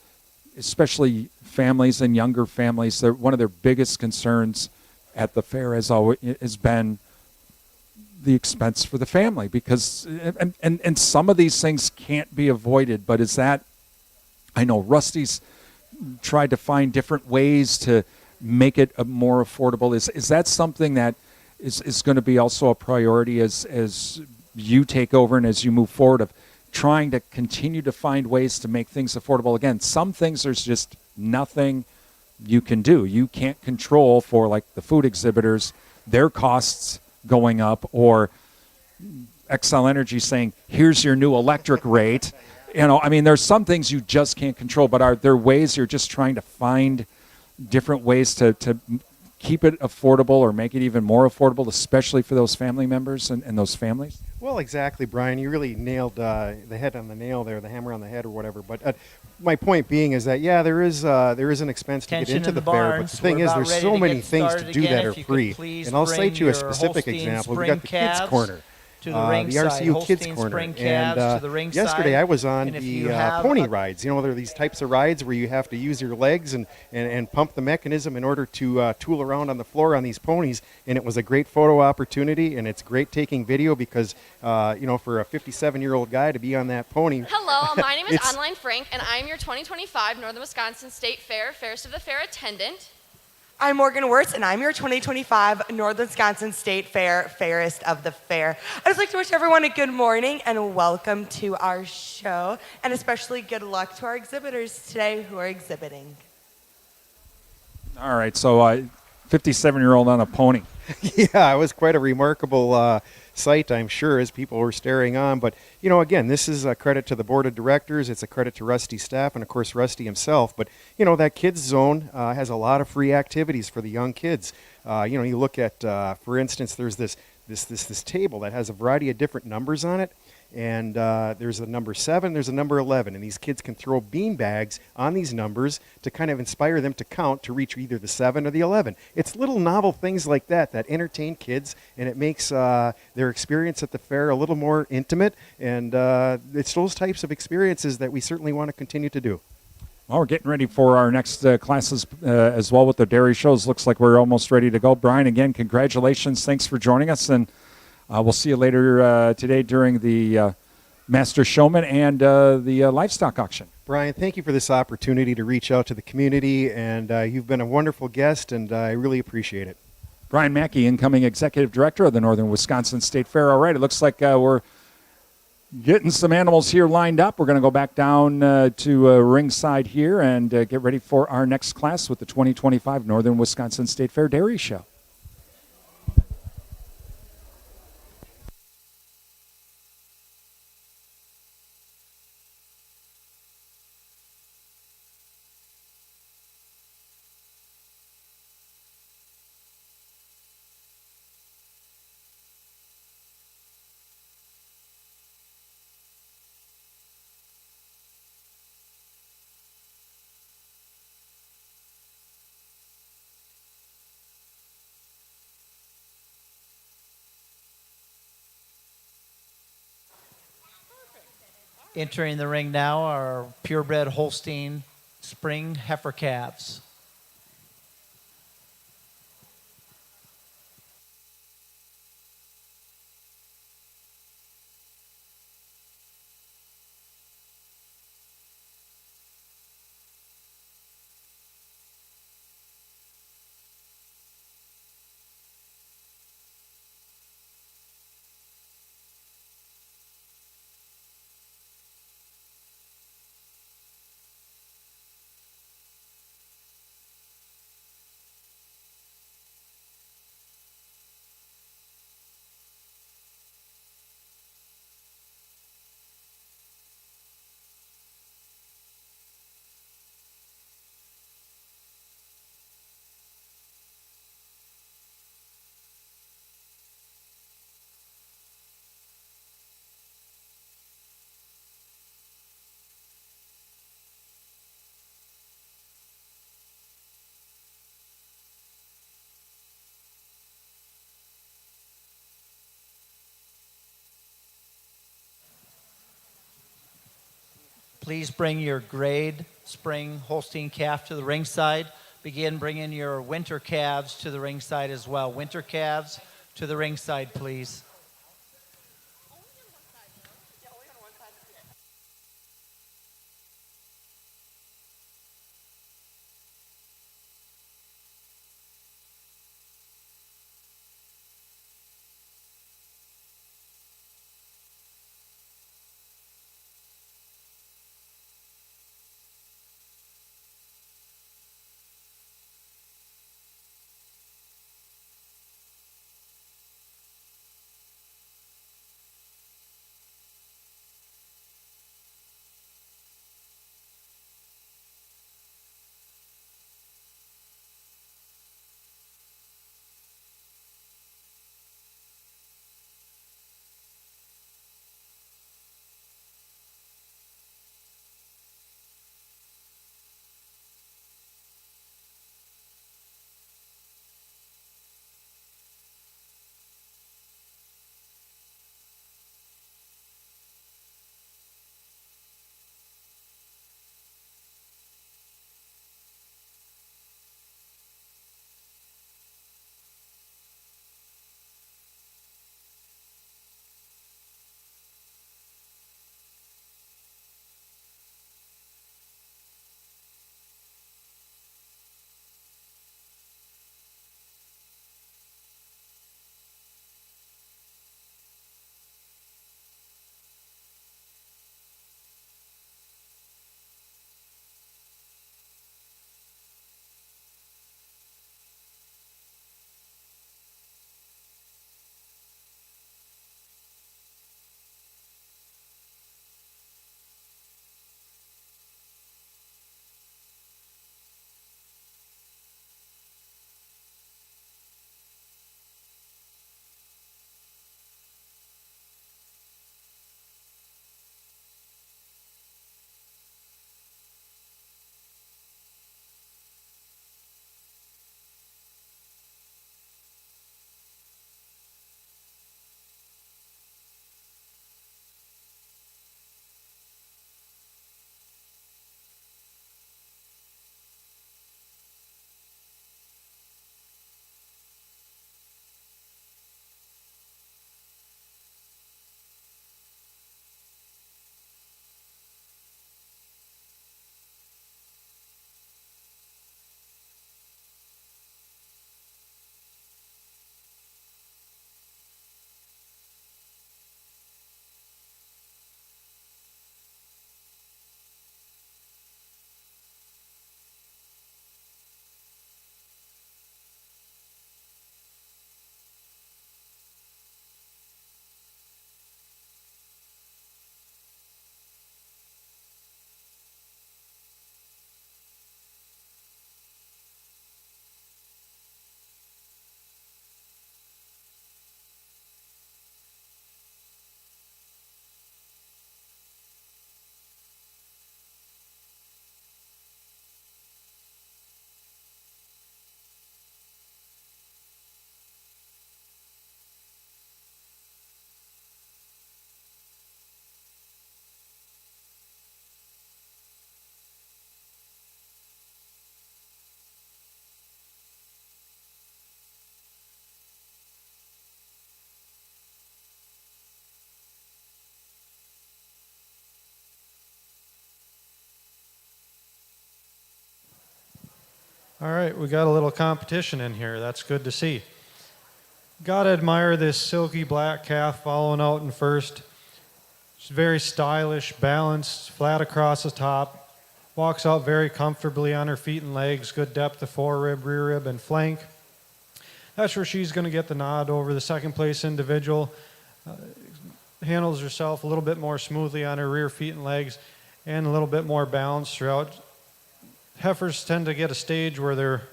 especially families and younger families, one of their biggest concerns at the fair has been the expense for the family because and some of these things can't be avoided. But I know Rusty's tried to find different ways to make it more affordable. Is that something that is going to be also a priority as you take over and as you move forward of trying to continue to find ways to make things affordable? Again, some things there's just nothing you can do. You can't control for like the food exhibitors, their costs going up, or Xcel Energy saying, here's your new electric rate. There's some things you just can't control, but are there ways you're just trying to find different ways to keep it affordable or make it even more affordable, especially for those family members and those families? Well, exactly, Brian. You really nailed the head on the nail there, the hammer on the head or whatever. But my point being is that, yeah, there is an expense to get Attention into in the the fair, but barns. the thing We're is, about there's ready so to many get things to started do again. that are If you could free. please And I'll bring cite you a your specific Holstein example. We spring got the kids' calves corner. to the The ringside. RCU Kids Holstein Corner. spring And calves to the ringside. yesterday I was on And if the you have pony a- rides. You know, there are these types of rides where you have to use your legs and pump the mechanism in order to tool around on the floor on these ponies. And it was a great photo opportunity, and it's great taking video because, for a 57-year-old guy to be on that pony. Hello, my name is It's- Online Frank, and I'm your 2025 Northern Wisconsin State Fair Fairest of the Fair attendant. I'm Morgan Wirtz, and I'm your 2025 Northern Wisconsin State Fair Fairest of the Fair. I'd just like to wish everyone a good morning and welcome to our show, and especially good luck to our exhibitors today who are exhibiting. All right, so 57-year-old on a pony. Yeah, it was quite a remarkable sight, I'm sure, as people were staring on. But, again, this is a credit to the board of directors. It's a credit to Rusty's staff and, of course, Rusty himself. But, that kids zone has a lot of free activities for the young kids. You look at, for instance, there's this table that has a variety of different numbers on it. And there's a number 7, there's a number 11, and these kids can throw bean bags on these numbers to kind of inspire them to count to reach either the 7 or the 11. It's little novel things like that entertain kids, and it makes their experience at the fair a little more intimate, and it's those types of experiences that we certainly want to continue to do. Well, we're getting ready for our next classes as well with the dairy shows. Looks like we're almost ready to go. Brian, again, congratulations. Thanks for joining us, and we'll see you later today during the Master Showman and the livestock auction. Brian, thank you for this opportunity to reach out to the community, and you've been a wonderful guest, and I really appreciate it. Brian Mackey, incoming Executive Director of the Northern Wisconsin State Fair. All right, it looks like we're getting some animals here lined up. We're going to go back down to ringside here and get ready for our next class with the 2025 Northern Wisconsin State Fair Dairy Show. Entering the ring now are purebred Holstein spring heifer calves. Please bring your grade spring Holstein calf to the ringside. Begin bringing your winter calves to the ringside as well. Winter calves to the ringside, please. All right, we got a little competition in here. That's good to see. Gotta admire this silky black calf following out in first. She's very stylish, balanced, flat across the top. Walks out very comfortably on her feet and legs. Good depth of forerib, rear rib, and flank. That's where she's going to get the nod over the second place individual. Handles herself a little bit more smoothly on her rear feet and legs, and a little bit more balanced throughout. Heifers tend to get a stage where their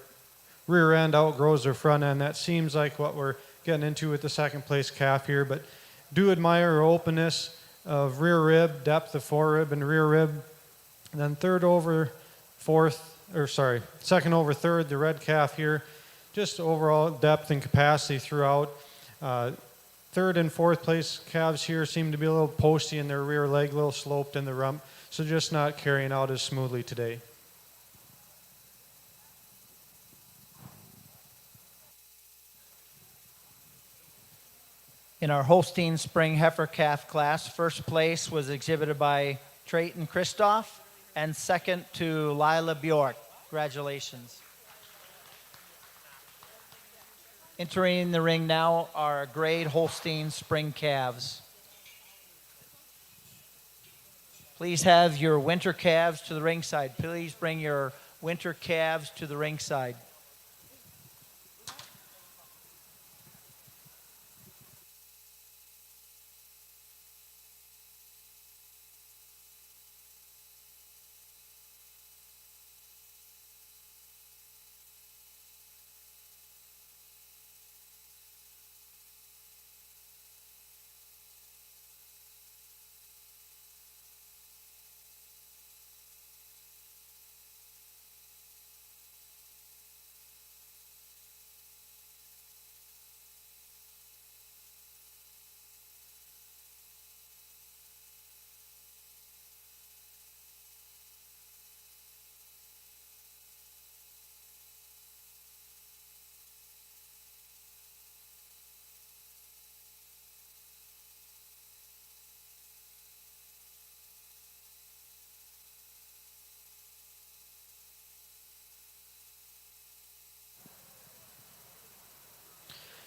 rear end outgrows their front end. That seems like what we're getting into with the second place calf here, but do admire her openness of rear rib, depth of forerib and rear rib. And then second over third, the red calf here. Just overall depth and capacity throughout. Third and fourth place calves here seem to be a little posty in their rear leg, a little sloped in the rump, so just not carrying out as smoothly today. In our Holstein Spring Heifer Calf class, first place was exhibited by Trayton Christoph, and second to Lila Bjork. Congratulations. Entering the ring now are grade Holstein Spring Calves. Please have your winter calves to the ringside. Please bring your winter calves to the ringside.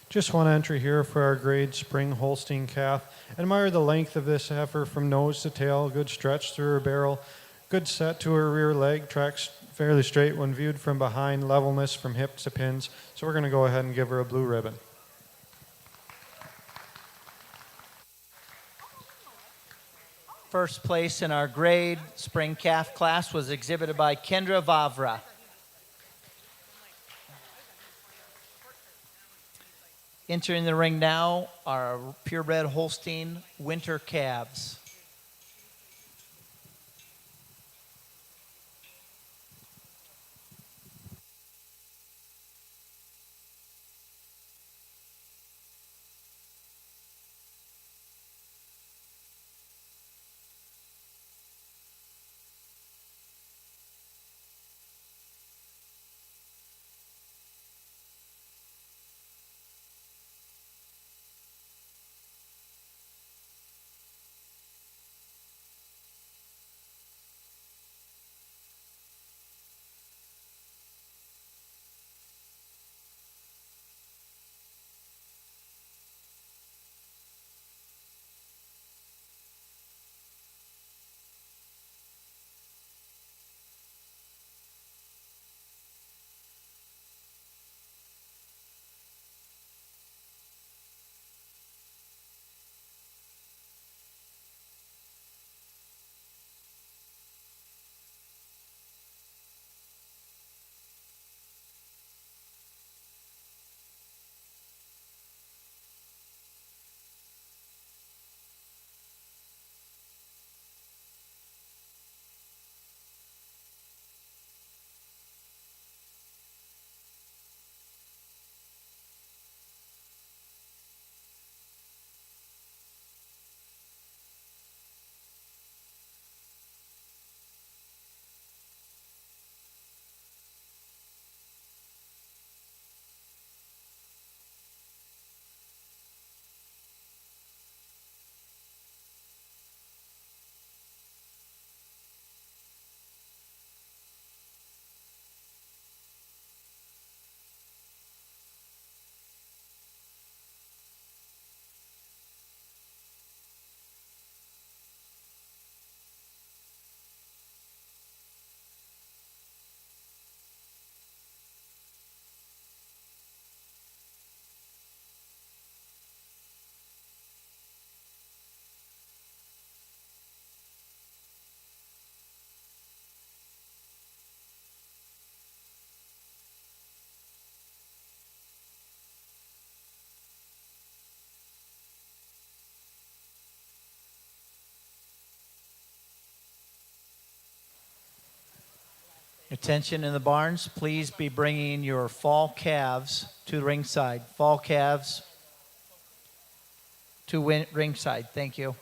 Just one entry here for our grade spring Holstein calf. Admire the length of this heifer from nose to tail, good stretch through her barrel, good set to her rear leg, tracks fairly straight when viewed from behind, levelness from hips to pins. So we're going to go ahead and give her a blue ribbon. First place in our grade spring calf class was exhibited by Kendra Vavra. Entering the ring now are purebred Holstein winter calves. Attention in the barns, please be bringing your fall calves to ringside. Fall calves to ringside. Thank you.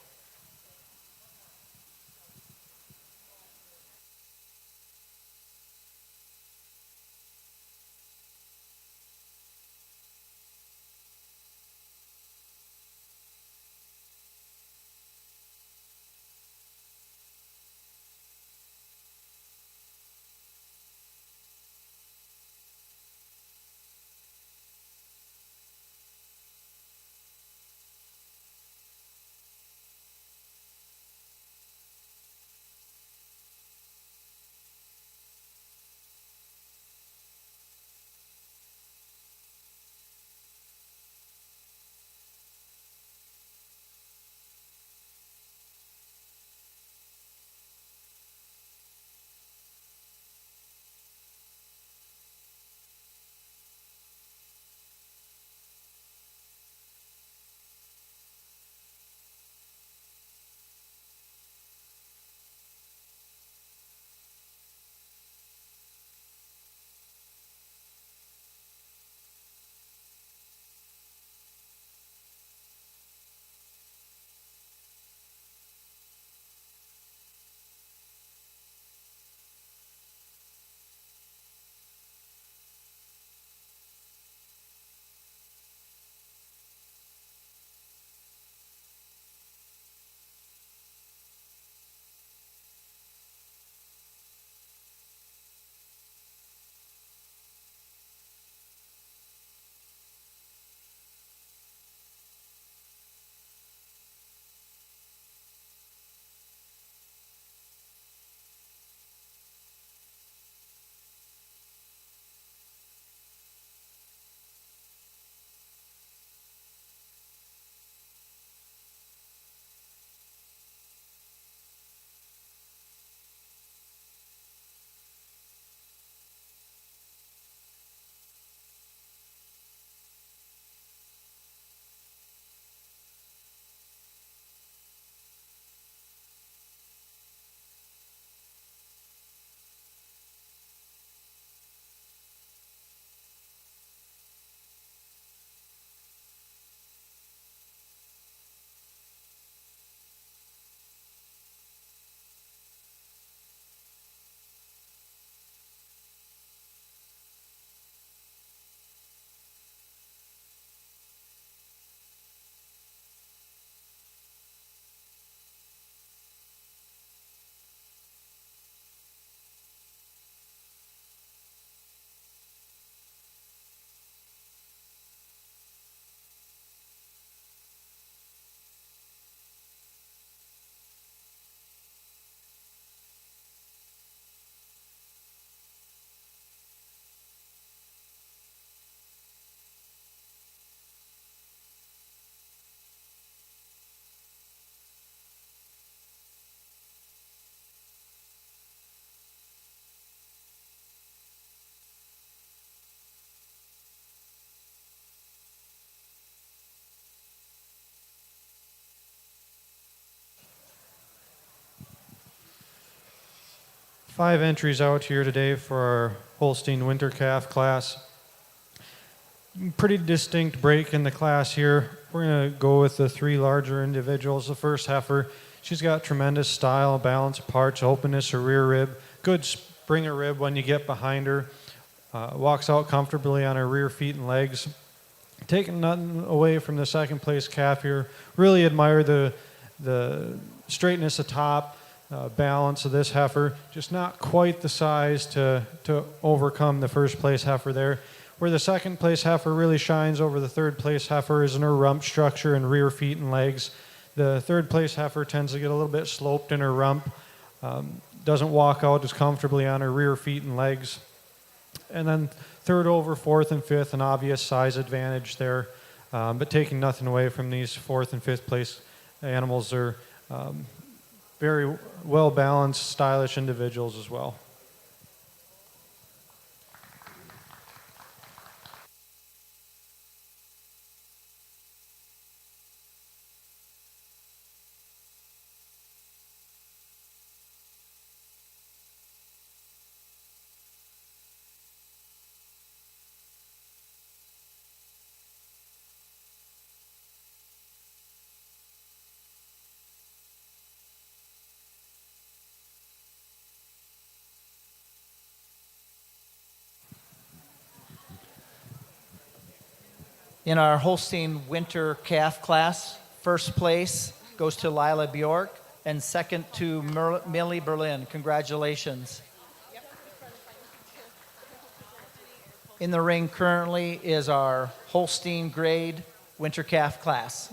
Five entries out here today for our Holstein Winter Calf class. Pretty distinct break in the class here. We're going to go with the three larger individuals. The first heifer, she's got tremendous style, balance, parts, openness, her rear rib. Good springer rib when you get behind her. Walks out comfortably on her rear feet and legs. Taking nothing away from the second place calf here. Really admire the straightness of top. Balance of this heifer, just not quite the size to overcome the first place heifer there. Where the second place heifer really shines over the third place heifer is in her rump structure and rear feet and legs. The third place heifer tends to get a little bit sloped in her rump, doesn't walk out as comfortably on her rear feet and legs. And then third over fourth and fifth, an obvious size advantage there, but taking nothing away from these fourth and fifth place animals. They're very well-balanced, stylish individuals as well. In our Holstein Winter Calf class, first place goes to Lila Bjork and second to Millie Berlin. Congratulations. In the ring currently is our Holstein grade Winter Calf class.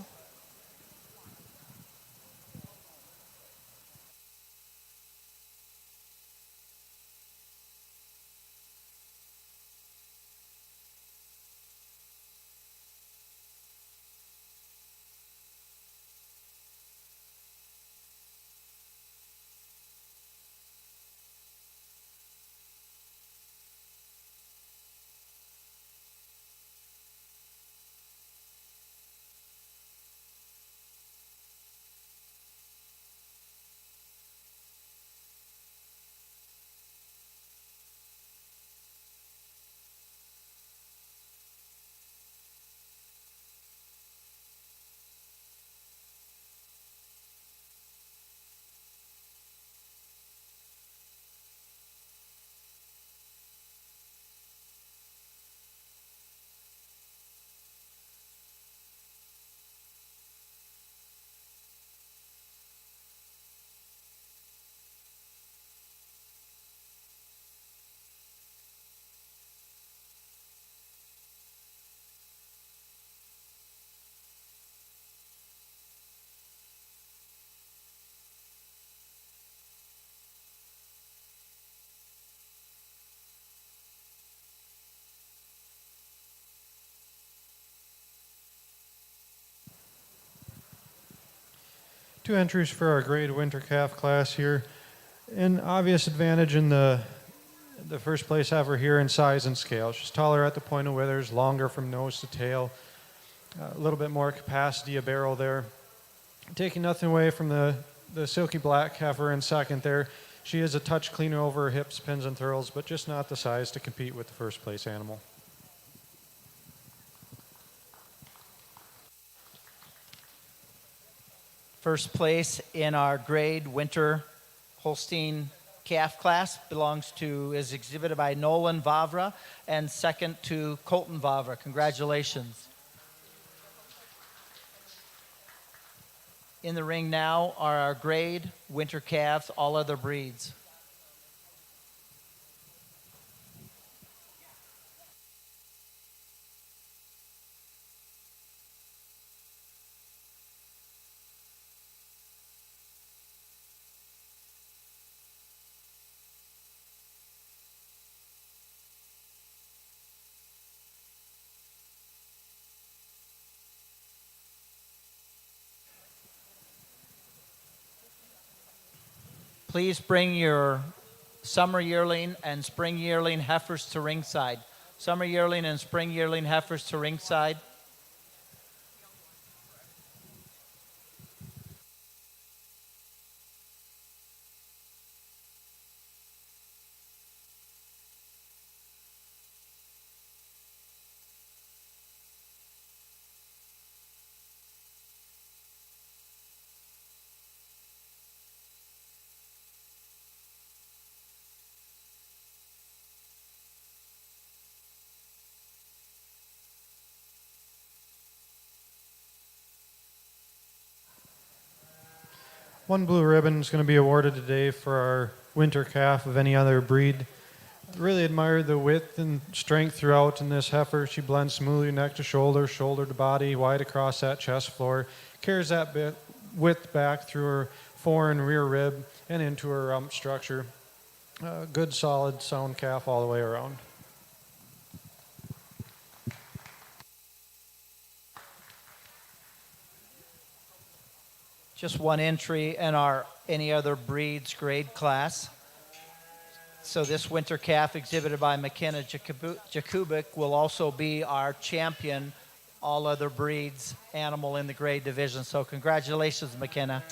Two entries for our grade winter calf class here. An obvious advantage in the first place heifer here in size and scale. She's taller at the point of withers, longer from nose to tail, a little bit more capacity of barrel there. Taking nothing away from the silky black heifer in second there. She is a touch cleaner over her hips, pins, and thurls, but just not the size to compete with the first place animal. First place in our grade winter Holstein calf class is exhibited by Nolan Vavra, and second to Colton Vavra. Congratulations. In the ring now are our grade winter calves, all other breeds. Please bring your summer yearling and spring yearling heifers to ringside. Summer yearling and spring yearling heifers to ringside. One blue ribbon is going to be awarded today for our winter calf of any other breed. Really admire the width and strength throughout in this heifer. She blends smoothly neck to shoulder, shoulder to body, wide across that chest floor. Carries that bit width back through her fore and rear rib and into her rump structure. Good, solid, sound calf all the way around. Just one entry in our any other breeds grade class. So this winter calf exhibited by McKenna Jakubik will also be our champion all other breeds animal in the grade division. So congratulations, McKenna.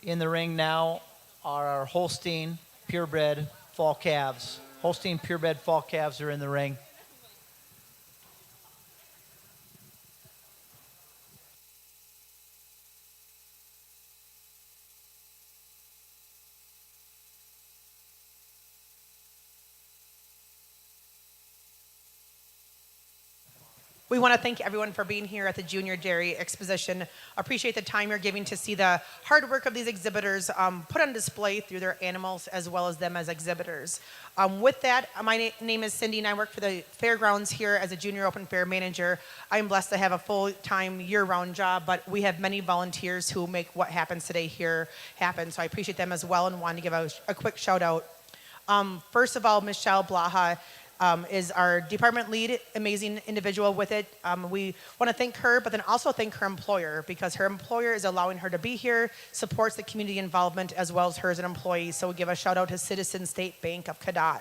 In the ring now are our Holstein purebred fall calves. Holstein purebred fall calves are in the ring. We want to thank everyone for being here at the Junior Dairy Exposition. Appreciate the time you're giving to see the hard work of these exhibitors put on display through their animals as well as them as exhibitors. With that, my name is Cindy and I work for the fairgrounds here as a Junior Open Fair manager. I'm blessed to have a full-time year-round job, but we have many volunteers who make what happens today here happen. So I appreciate them as well and wanted to give a quick shout out. First of all, Michelle Blaha is our department lead, amazing individual with it. We want to thank her, but then also thank her employer because her employer is allowing her to be here, supports the community involvement as well as her as an employee. So we give a shout out to Citizen State Bank of Cadott.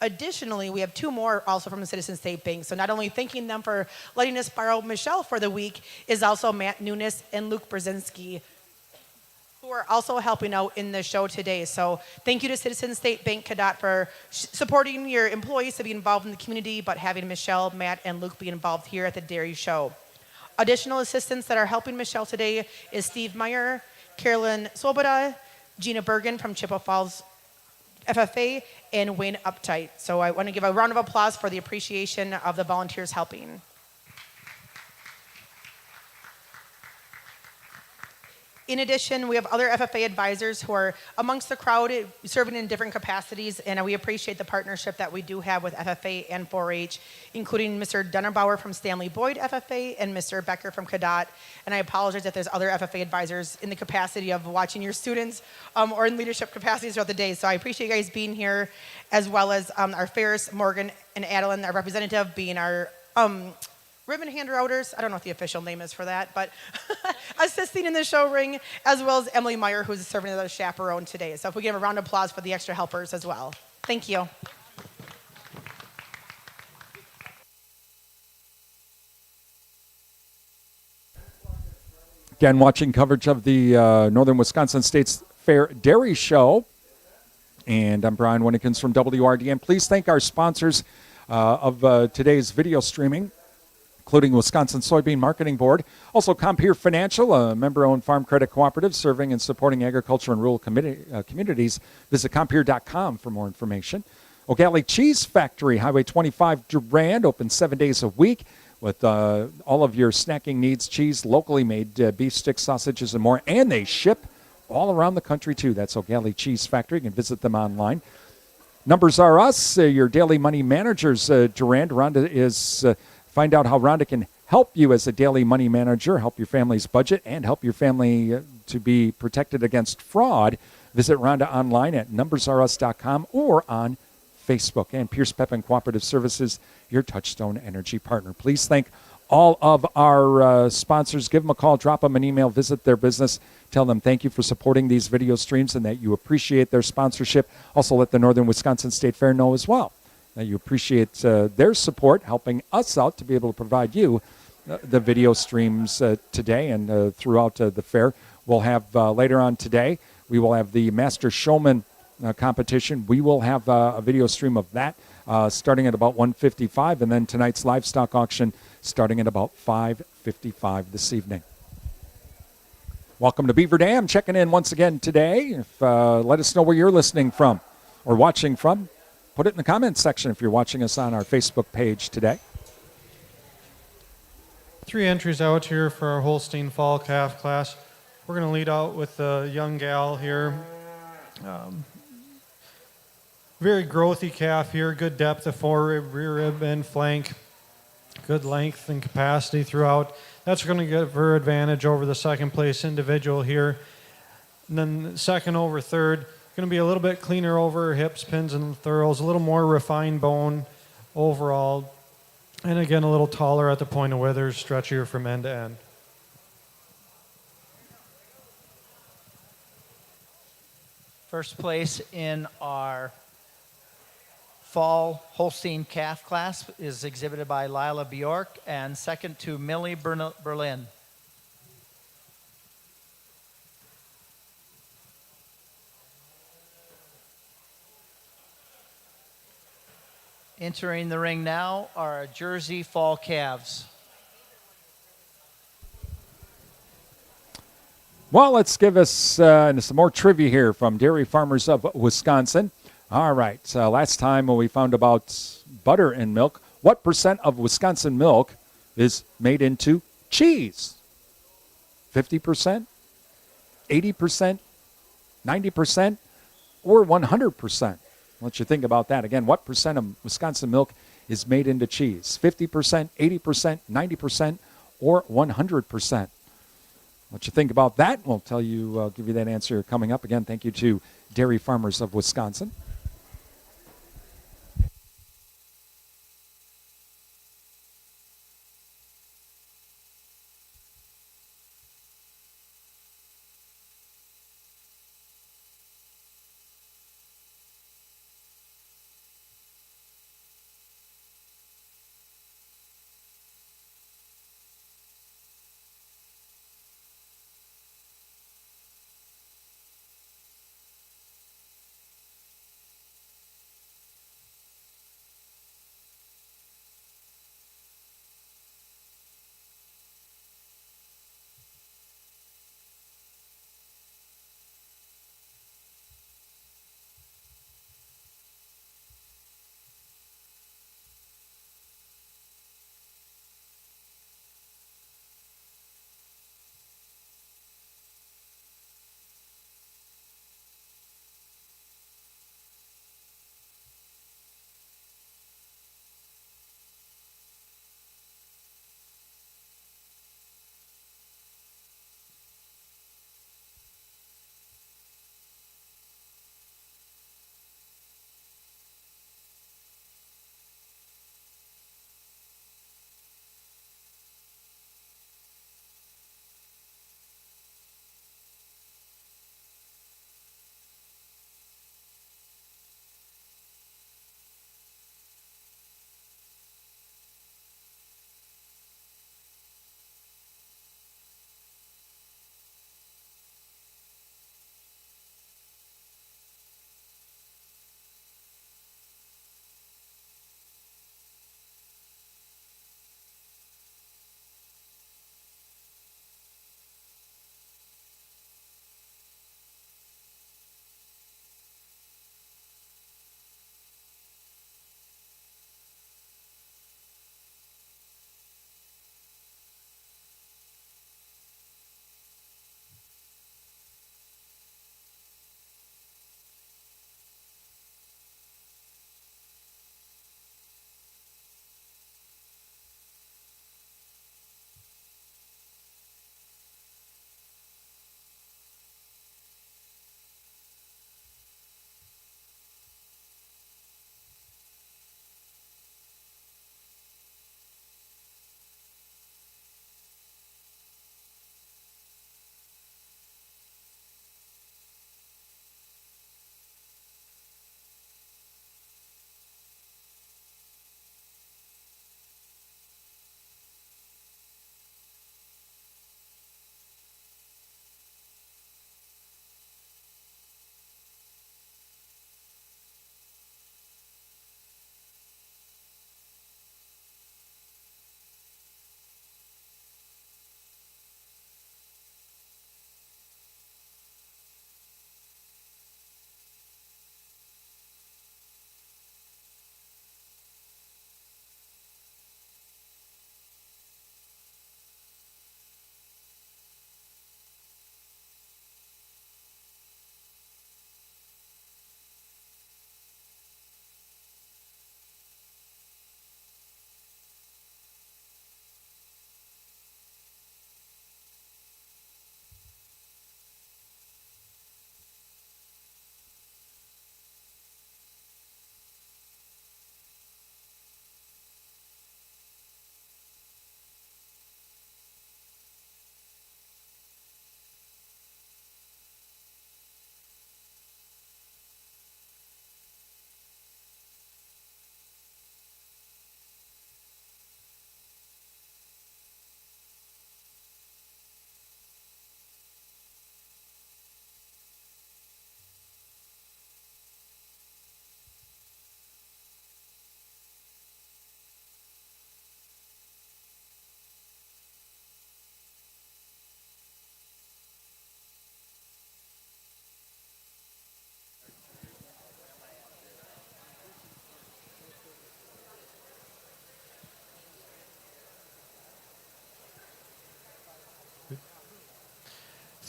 Additionally, we have two more also from the Citizen State Bank. So not only thanking them for letting us borrow Michelle for the week is also Matt Nunes and Luke Brzezinski, who are also helping out in the show today. So thank you to Citizen State Bank Cadott for supporting your employees to be involved in the community, but having Michelle, Matt, and Luke be involved here at the Dairy Show. Additional assistants that are helping Michelle today is Steve Meyer, Carolyn Swoboda, Gina Bergen from Chippewa Falls FFA, and Wayne Uptight. So I want to give a round of applause for the appreciation of the volunteers helping. In addition, we have other FFA advisors who are amongst the crowd serving in different capacities, and we appreciate the partnership that we do have with FFA and 4-H, including Mr. Dunnerbauer from Stanley Boyd FFA and Mr. Becker from Cadott. And I apologize if there's other FFA advisors in the capacity of watching your students or in leadership capacities throughout the day. So I appreciate you guys being here, as well as our Ferris, Morgan, and Adeline, our representative, being our ribbon hand-outers, I don't know what the official name is for that, but assisting in the show ring, as well as Emily Meyer, who's serving as a chaperone today. So if we give a round of applause for the extra helpers as well. Thank you. Again, watching coverage of the Northern Wisconsin State's Fair Dairy Show. And I'm Brian Winnikins from WRDN. Please thank our sponsors of today's video streaming, including Wisconsin Soybean Marketing Board. Also, Compeer Financial, a member-owned farm credit cooperative serving and supporting agriculture and rural communities. Visit Compeer.com for more information. O'Galley Cheese Factory, Highway 25, Durand, open 7 days a week with all of your snacking needs, cheese, locally made beef sticks, sausages, and more. And they ship all around the country, too. That's O'Galley Cheese Factory. You can visit them online. Numbers Are Us, your daily money managers, Durand. Rhonda is... Find out how Rhonda can help you as a daily money manager, help your family's budget, and help your family to be protected against fraud. Visit Rhonda online at numbersareus.com or on Facebook. And Pierce Pepin Cooperative Services, your Touchstone Energy partner. Please thank all of our sponsors. Give them a call, drop them an email, visit their business. Tell them thank you for supporting these video streams and that you appreciate their sponsorship. Also let the Northern Wisconsin State Fair know as well that you appreciate their support, helping us out to be able to provide you the video streams today and throughout the fair. We'll have later on today, we will have the Master Showman competition. We will have a video stream of that starting at about 1:55, and then tonight's livestock auction starting at about 5:55 this evening. Welcome to Beaver Dam, checking in once again today. Let us know where you're listening from or watching from. Put it in the comments section if you're watching us on our Facebook page today. 3 entries out here for our Holstein Fall Calf class. We're going to lead out with a young gal here. Very growthy calf here, good depth of forerib, rear rib, and flank. Good length and capacity throughout. That's going to give her advantage over the second place individual here. And then second over third. Going to be a little bit cleaner over her hips, pins, and thurls, a little more refined bone overall, and again a little taller at the point of withers, stretchier from end to end. First place in our fall Holstein calf class is exhibited by Lila Bjork, and second to Millie Berlin. Entering the ring now are our Jersey fall calves. Well, let's give us some more trivia here from Dairy Farmers of Wisconsin. All right, last time when we found about butter in milk, what % of Wisconsin milk is made into cheese? 50%, 80%, 90%, or 100%? Let you think about that. Again, what percent of Wisconsin milk is made into cheese? 50%, 80%, 90%, or 100%? Let you think about that. We'll tell you, give you that answer coming up. Again, thank you to Dairy Farmers of Wisconsin.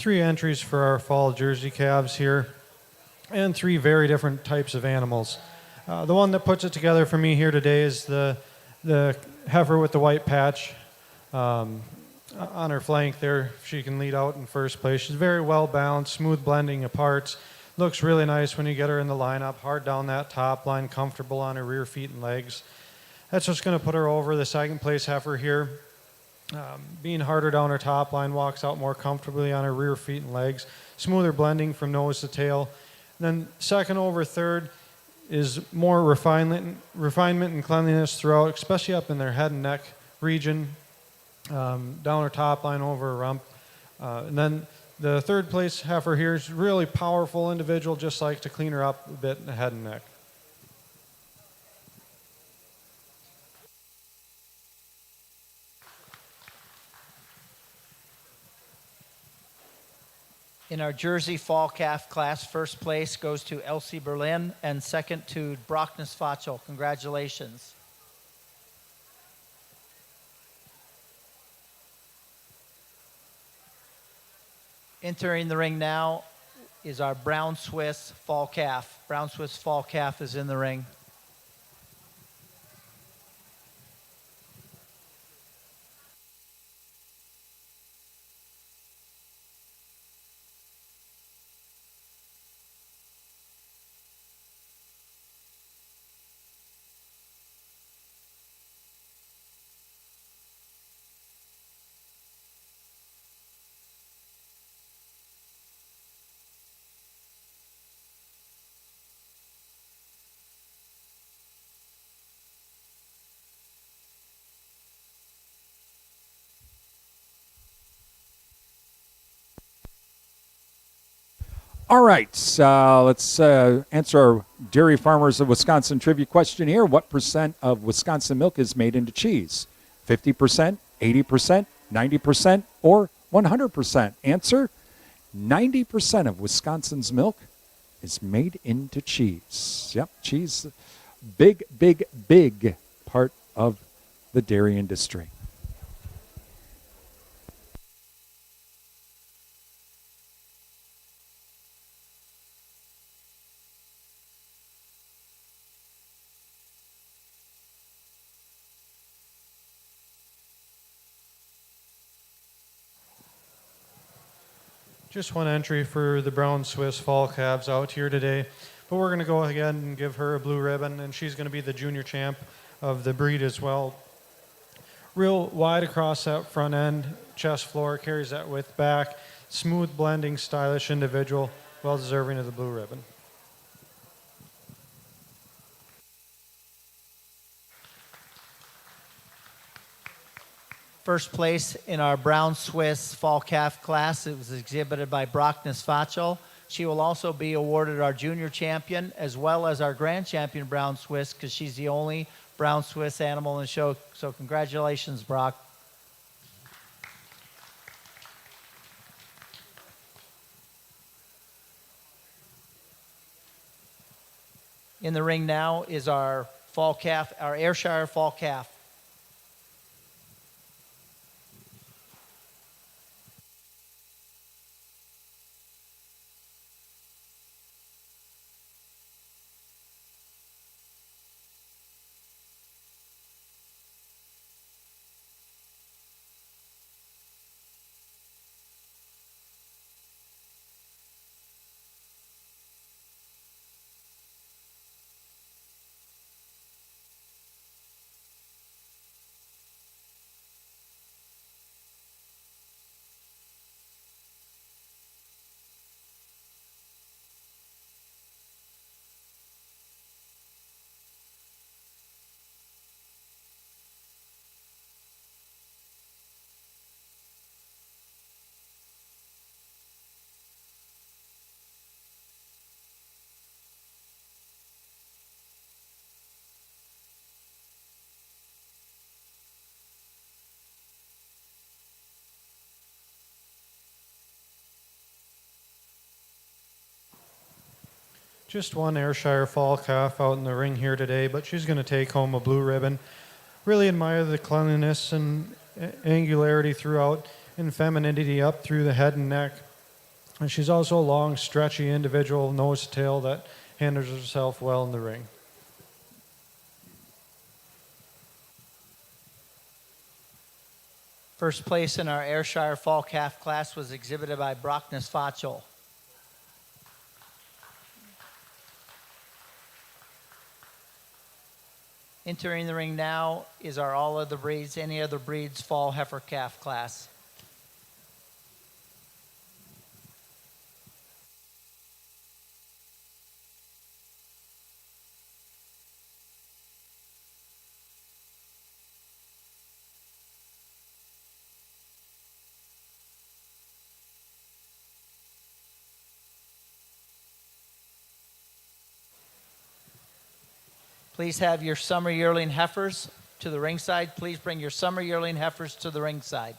3 entries for our fall Jersey calves here, and 3 very different types of animals. The one that puts it together for me here today is the heifer with the white patch on her flank there. She can lead out in first place. She's very well balanced, smooth blending of parts. Looks really nice when you get her in the lineup, hard down that top line, comfortable on her rear feet and legs. That's what's going to put her over the second place heifer here. Being harder down her top line, walks out more comfortably on her rear feet and legs. Smoother blending from nose to tail. And then second over third is more refinement and cleanliness throughout, especially up in their head and neck region, down her top line over her rump. And then the third place heifer here is really powerful individual, just like to clean her up a bit in the head and neck. In our Jersey Fall Calf class, first place goes to Elsie Berlin and second to Brockness Fachel. Congratulations. Entering the ring now is our Brown Swiss Fall Calf. Brown Swiss Fall Calf is in the ring. All right, let's answer our Dairy Farmers of Wisconsin trivia question here. What % of Wisconsin milk is made into cheese? 50%, 80%, 90%, or 100%? Answer, 90% of Wisconsin's milk is made into cheese. Yep, cheese, big, big, big part of the dairy industry. Just one entry for the Brown Swiss Fall calves out here today, but we're going to go ahead and give her a blue ribbon, and she's going to be the junior champ of the breed as well. Real wide across that front end, chest floor, carries that width back, smooth blending, stylish individual, well deserving of the blue ribbon. First place in our Brown Swiss Fall Calf class. It was exhibited by Brockness Fachel. She will also be awarded our junior champion as well as our grand champion Brown Swiss because she's the only Brown Swiss animal in the show. So congratulations, Brock. In the ring now is our fall calf, our Ayrshire Fall Calf. Just one Ayrshire Fall calf out in the ring here today, but she's going to take home a blue ribbon. Really admire the cleanliness and angularity throughout and femininity up through the head and neck. And she's also a long, stretchy individual, nose to tail, that handles herself well in the ring. First place in our Ayrshire Fall Calf class was exhibited by Brockness Fachel. Entering the ring now is our All Other Breeds, Any Other Breeds Fall Heifer Calf class. Please have your summer yearling heifers to the ringside. Please bring your summer yearling heifers to the ringside.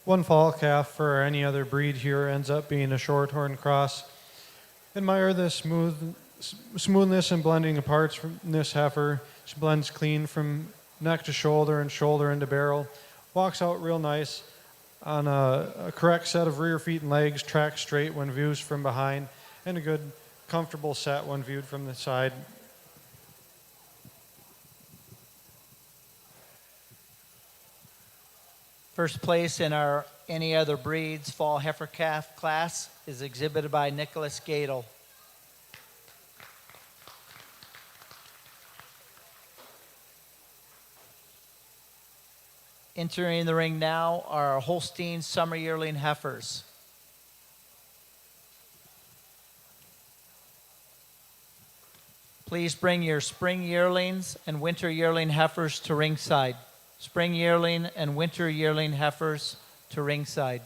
One fall calf for any other breed here ends up being a shorthorn cross. Admire the smoothness and blending of parts from this heifer. She blends clean from neck to shoulder and shoulder into barrel. Walks out real nice on a correct set of rear feet and legs, tracks straight when viewed from behind, and a good comfortable set when viewed from the side. First place in our Any Other Breeds Fall Heifer Calf class is exhibited by Nicholas Gadel. Entering the ring now are our Holstein Summer Yearling Heifers. Please bring your spring yearlings and winter yearling heifers to ringside. Spring yearling and winter yearling heifers to ringside.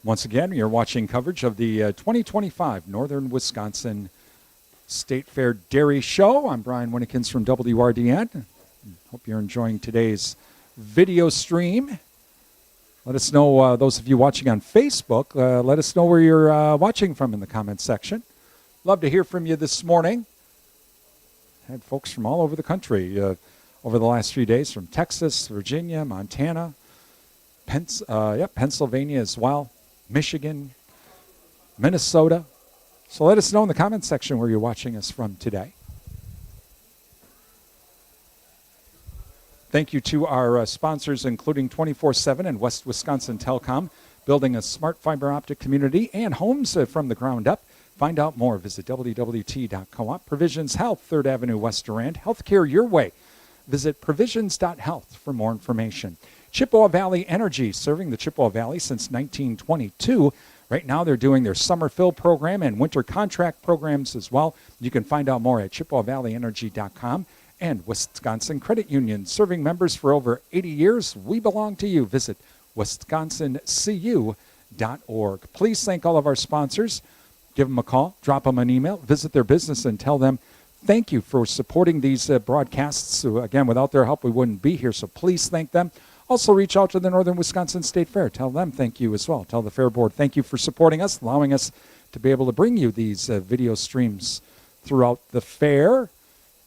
Once again, you're watching coverage of the 2025 Northern Wisconsin State Fair Dairy Show. I'm Brian Winnikins from WRDN. Hope you're enjoying today's video stream. Let us know, those of you watching on Facebook, let us know where you're watching from in the comments section. Love to hear from you this morning. Had folks from all over the country over the last few days, from Texas, Virginia, Montana, Pennsylvania as well, Michigan, Minnesota. So let us know in the comments section where you're watching us from today. Thank you to our sponsors, including 24/7 and West Wisconsin Telecom, building a smart fiber optic community and homes from the ground up. Find out more. Visit wwt.coop. Provisions Health, 3rd Avenue West Durand. Healthcare your way. Visit provisions.health for more information. Chippewa Valley Energy, serving the Chippewa Valley since 1922. Right now they're doing their summer fill program and winter contract programs as well. You can find out more at ChippewaValleyEnergy.com. And Wisconsin Credit Union, serving members for over 80 years. We belong to you. Visit wisconsincu.org. Please thank all of our sponsors. Give them a call, drop them an email, visit their business, and tell them thank you for supporting these broadcasts. So again, without their help, we wouldn't be here, so please thank them. Also, reach out to the Northern Wisconsin State Fair. Tell them thank you as well. Tell the Fair Board thank you for supporting us, allowing us to be able to bring you these video streams throughout the fair.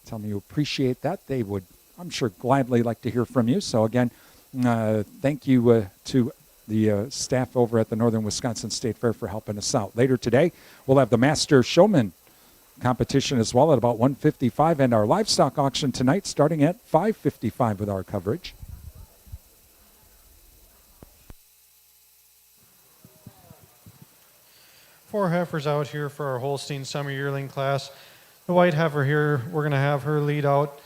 Tell them you appreciate that. They would, I'm sure, gladly like to hear from you. So again, thank you to the staff over at the Northern Wisconsin State Fair for helping us out. Later today, we'll have the Master Showman competition as well at about 1:55, and our livestock auction tonight starting at 5:55 with our coverage. Four heifers out here for our Holstein Summer Yearling class. The white heifer here, we're going to have her lead out.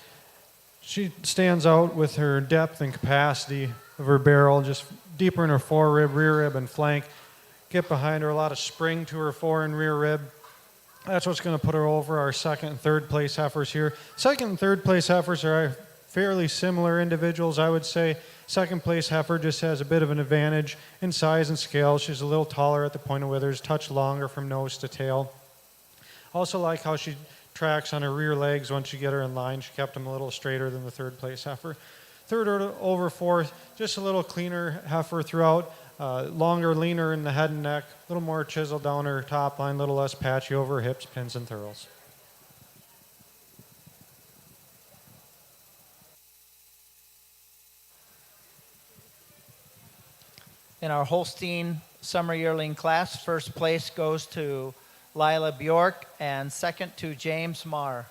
She stands out with her depth and capacity of her barrel, just deeper in her forerib, rear rib, and flank. Get behind her, a lot of spring to her fore and rear rib. That's what's going to put her over our second and third place heifers here. Second and third place heifers are fairly similar individuals, I would say. Second place heifer just has a bit of an advantage in size and scale. She's a little taller at the point of withers, touch longer from nose to tail. Also like how she tracks on her rear legs once you get her in line. She kept them a little straighter than the third place heifer. Third over fourth, just a little cleaner heifer throughout. Longer, leaner in the head and neck, a little more chiseled down her top line, a little less patchy over her hips, pins, and thurls. In our Holstein Summer Yearling class, first place goes to Lila Bjork and second to James Marr.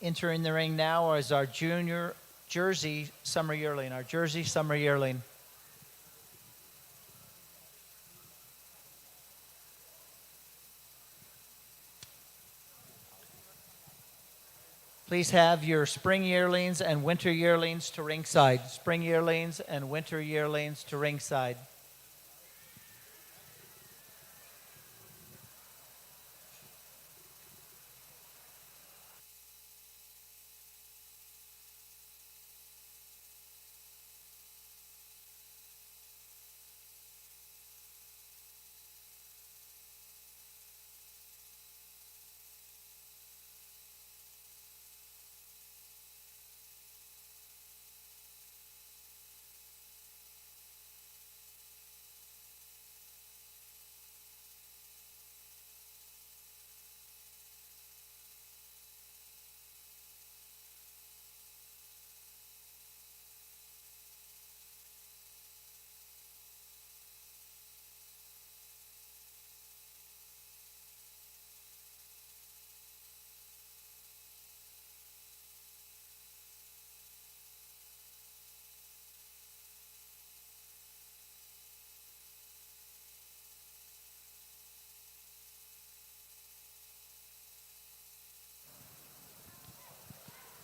Entering the ring now is our junior Jersey Summer Yearling, our Jersey Summer Yearling. Please have your spring yearlings and winter yearlings to ringside. Spring yearlings and winter yearlings to ringside.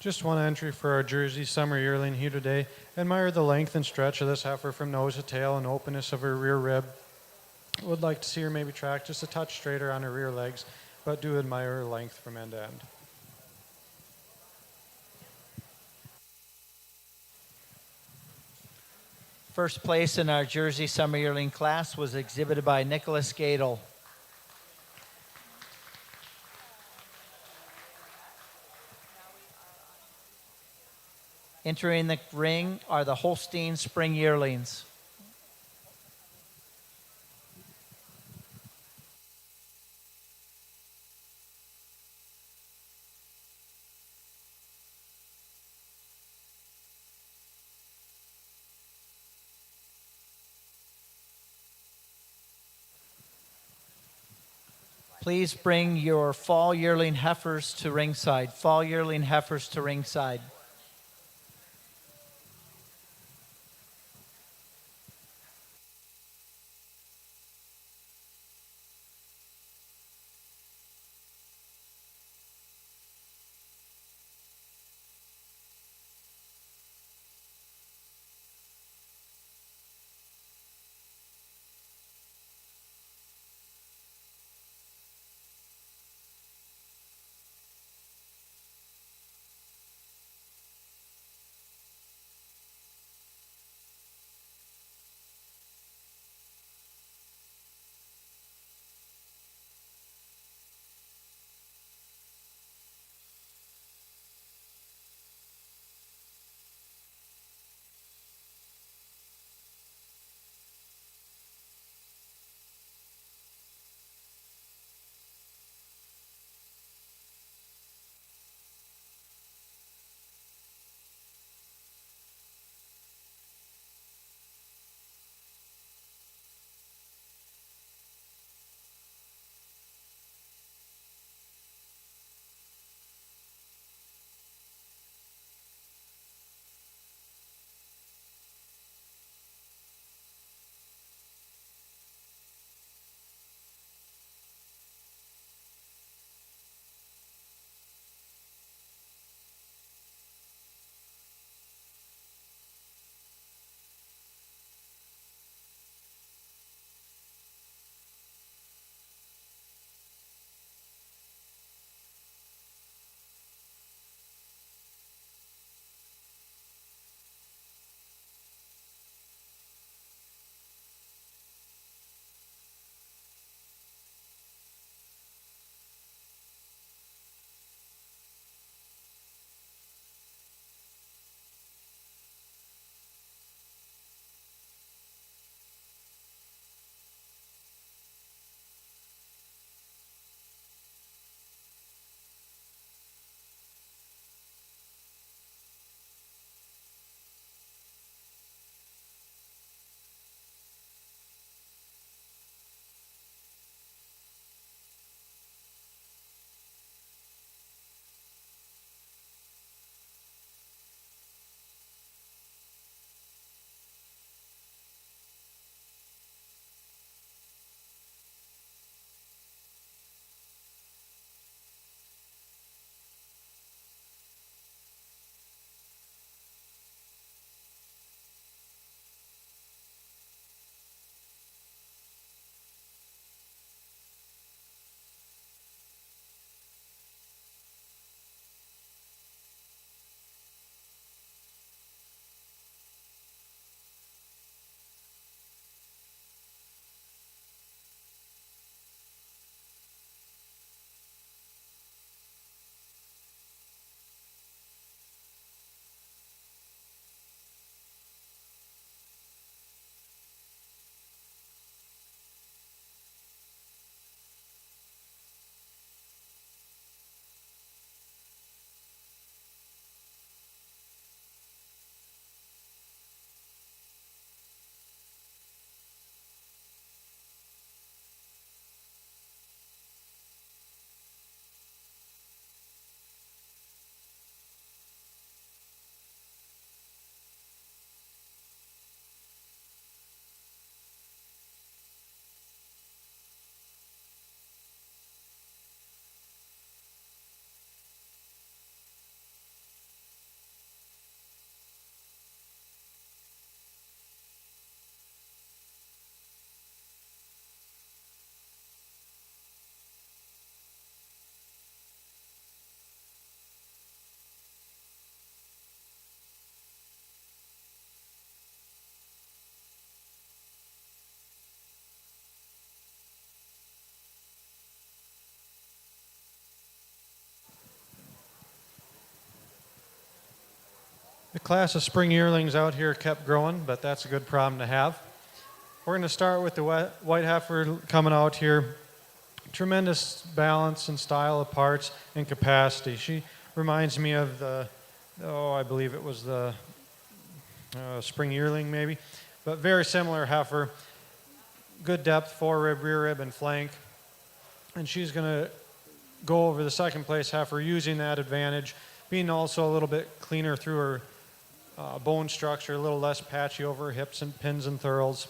Just one entry for our Jersey Summer Yearling here today. Admire the length and stretch of this heifer from nose to tail and openness of her rear rib. Would like to see her maybe track just a touch straighter on her rear legs, but do admire her length from end to end. First place in our Jersey Summer Yearling class was exhibited by Nicholas Gadel. Entering the ring are the Holstein Spring Yearlings. Please bring your fall yearling heifers to ringside. Fall yearling heifers to ringside. class of spring yearlings out here kept growing, but that's a good problem to have. We're going to start with the white heifer coming out here. Tremendous balance and style of parts and capacity. She reminds me of I believe it was the spring yearling maybe, but very similar heifer. Good depth, forerib, rear rib, and flank. And she's going to go over the second place heifer using that advantage, being also a little bit cleaner through her bone structure, a little less patchy over her hips and pins and thurls.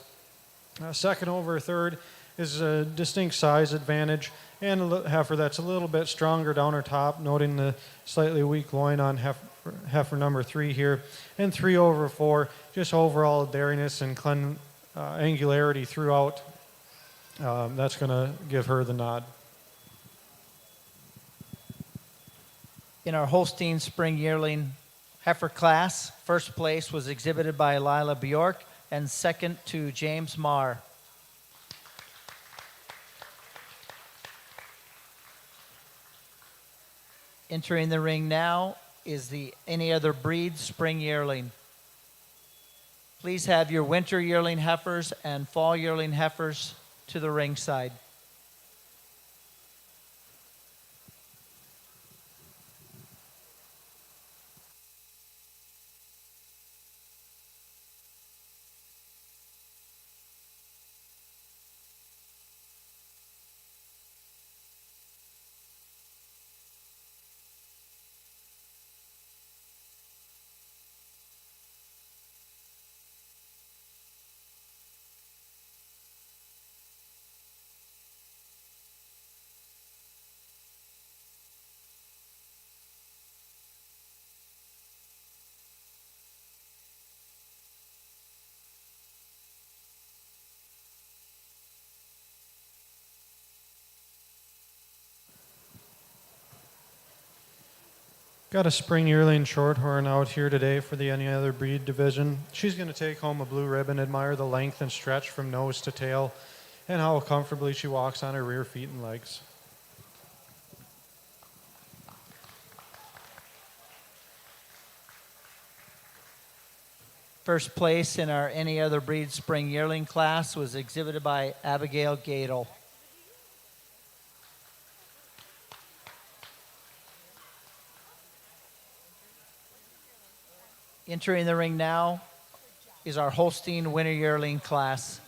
Second over third is a distinct size advantage, and a heifer that's a little bit stronger down her top, noting the slightly weak loin on heifer number 3 here. And 3 over 4, just overall dariness and angularity throughout. That's going to give her the nod. In our Holstein Spring Yearling heifer class, first place was exhibited by Lila Bjork and second to James Marr. Entering the ring now is the Any Other Breed Spring Yearling. Please have your winter yearling heifers and fall yearling heifers to the ringside. Got a spring yearling shorthorn out here today for the Any Other Breed division. She's going to take home a blue ribbon, admire the length and stretch from nose to tail, and how comfortably she walks on her rear feet and legs. First place in our Any Other Breed Spring Yearling class was exhibited by Abigail Gadel. Entering the ring now is our Holstein Winter Yearling class.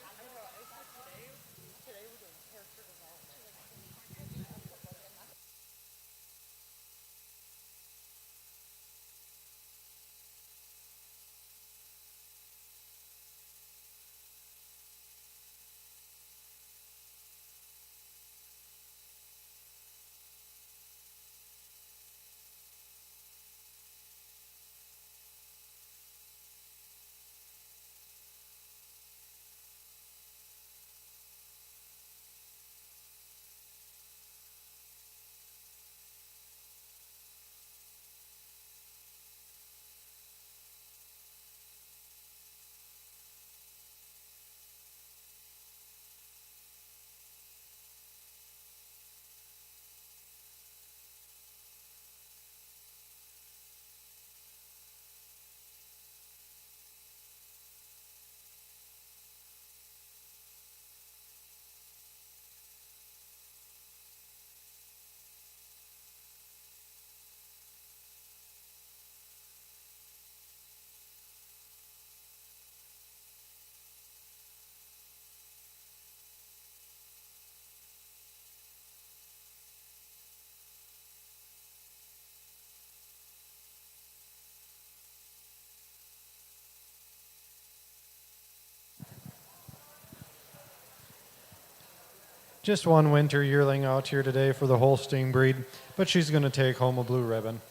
Just one winter yearling out here today for the Holstein breed, but she's going to take home a blue ribbon.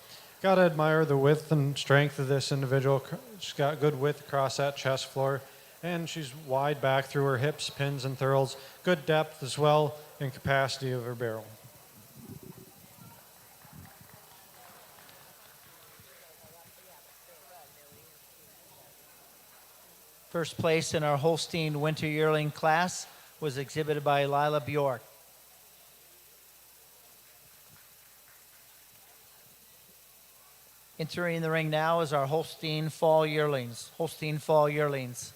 Got to admire the width and strength of this individual. She's got good width across that chest floor, and she's wide back through her hips, pins, and thurls. Good depth as well, and capacity of her barrel. First place in our Holstein Winter Yearling class was exhibited by Lila Bjork. Entering the ring now is our Holstein Fall Yearlings. Holstein Fall Yearlings.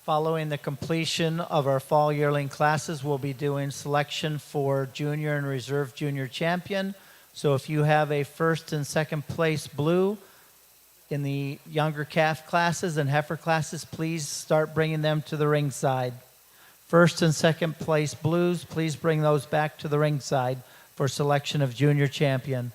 Following the completion of our fall yearling classes, we'll be doing selection for junior and reserve junior champion. So if you have a first and second place blue in the younger calf classes and heifer classes, please start bringing them to the ringside. First and second place blues, please bring those back to the ringside for selection of junior champion.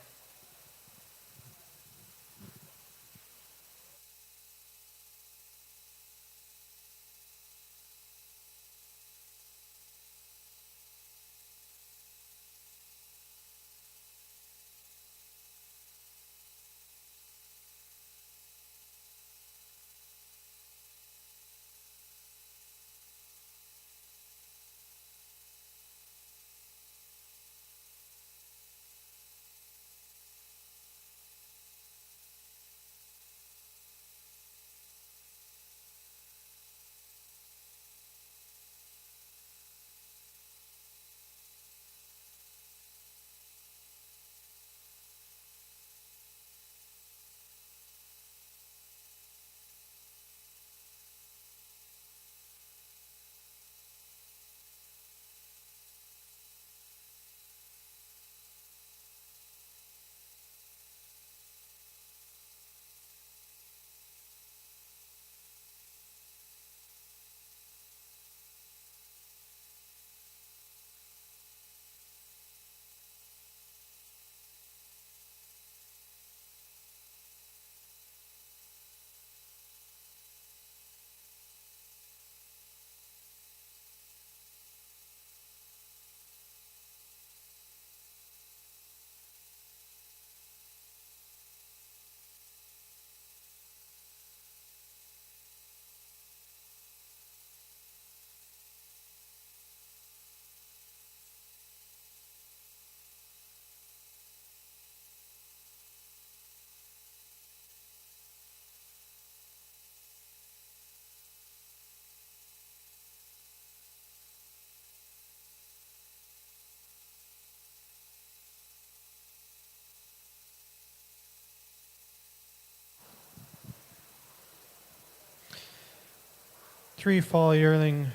Three fall yearling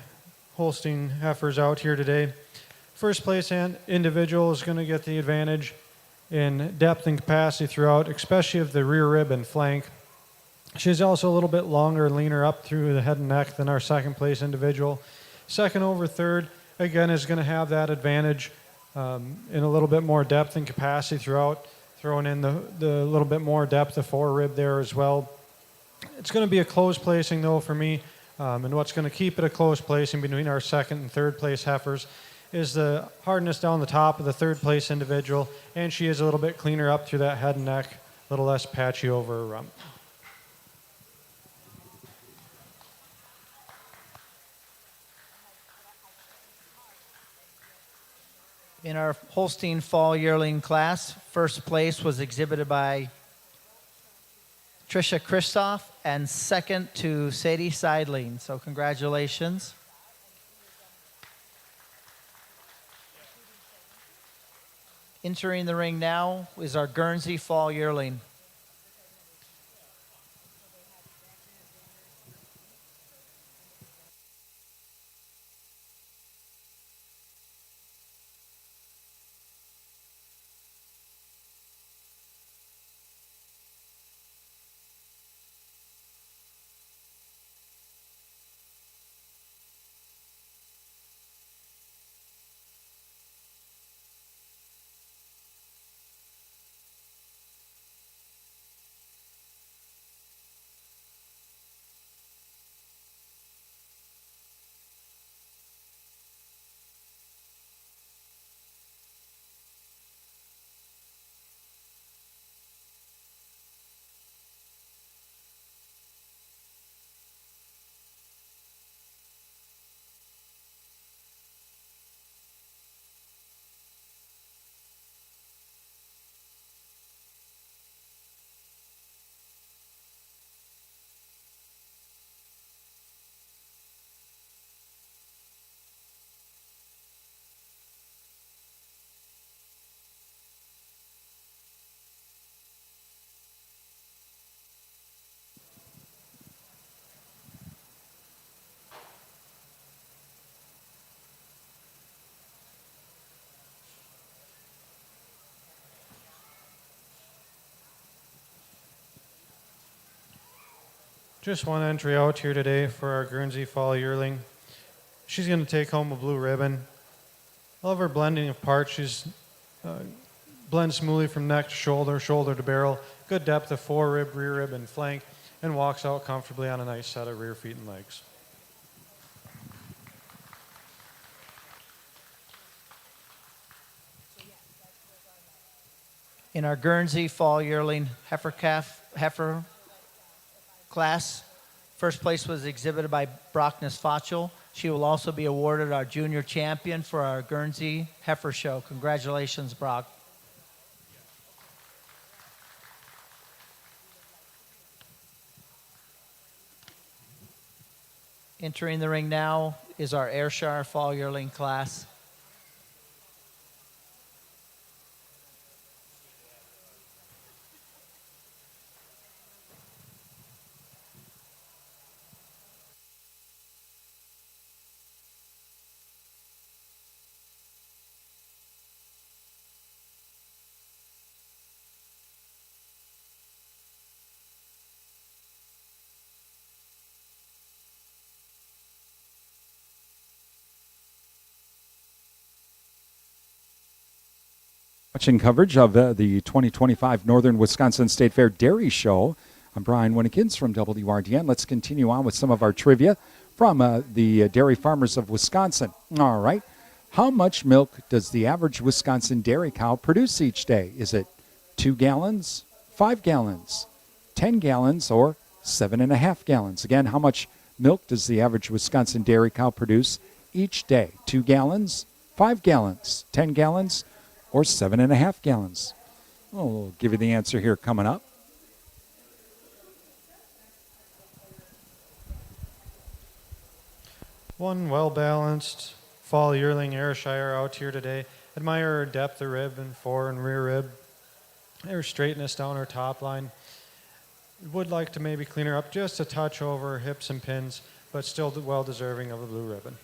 Holstein heifers out here today. First place individual is going to get the advantage in depth and capacity throughout, especially of the rear rib and flank. She's also a little bit longer, leaner up through the head and neck than our second place individual. Second over third, again, is going to have that advantage in a little bit more depth and capacity throughout throwing in the little bit more depth of forerib there as well. It's going to be a close placing though for me, and what's going to keep it a close placing between our second and third place heifers is the hardness down the top of the third place individual, and she is a little bit cleaner up through that head and neck, a little less patchy over her rump. In our Holstein Fall Yearling class, first place was exhibited by Trisha Kristoff and second to Sadie Seidling. So congratulations. Entering the ring now is our Guernsey Fall Yearling. Just one entry out here today for our Guernsey Fall Yearling. She's going to take home a blue ribbon. I love her blending of parts. She's blends smoothly from neck to shoulder, shoulder to barrel. Good depth of forerib, rear rib, and flank, and walks out comfortably on a nice set of rear feet and legs. In our Guernsey Fall Yearling heifer class, first place was exhibited by Brockness Fachel. She will also be awarded our junior champion for our Guernsey Heifer Show. Congratulations, Brock. Entering the ring now is our Ayrshire Fall Yearling class. Watching coverage of the 2025 Northern Wisconsin State Fair Dairy Show. I'm Brian Winnekins from WRDN. Let's continue on with some of our trivia from the dairy farmers of Wisconsin. All right. How much milk does the average Wisconsin dairy cow produce each day? Is it 2 gallons, 5 gallons, 10 gallons, or 7.5 gallons? Again, how much milk does the average Wisconsin dairy cow produce each day? 2 gallons, 5 gallons, 10 gallons, or 7.5 gallons? We'll give you the answer here coming up. One well-balanced fall yearling Ayrshire out here today. Admire her depth of rib and fore and rear rib. Her straightness down her top line. Would like to maybe clean her up just a touch over her hips and pins, but still well deserving of a blue ribbon.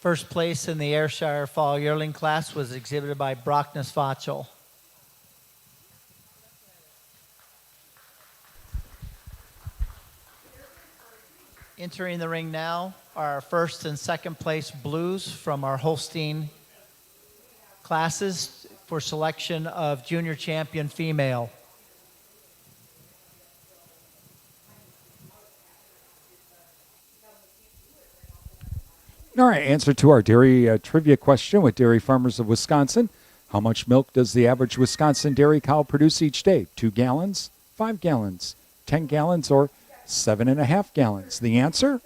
First place in the Ayrshire Fall Yearling class was exhibited by Brockness Fachel. Entering the ring now are our first and second place blues from our Holstein classes for selection of junior champion female. All right, answer to our dairy trivia question with Dairy Farmers of Wisconsin. How much milk does the average Wisconsin dairy cow produce each day? 2 gallons, 5 gallons, 10 gallons, or 7.5 gallons? The answer,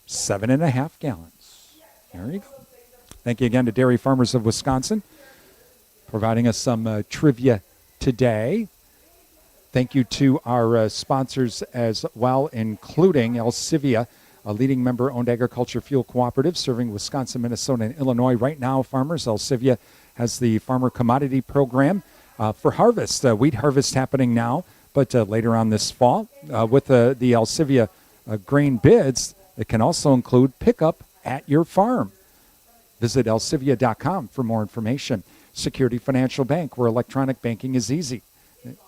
7.5 gallons. There you go. Thank you again to Dairy Farmers of Wisconsin providing us some trivia today. Thank you to our sponsors as well, including Alcivia, a leading member-owned agriculture fuel cooperative serving Wisconsin, Minnesota, and Illinois. Right now, farmers, Alcivia has the Farmer Commodity Program for harvest, wheat harvest happening now, but later on this fall. With the Alcivia grain bids, it can also include pickup at your farm. Visit alcivia.com for more information. Security Financial Bank, where electronic banking is easy.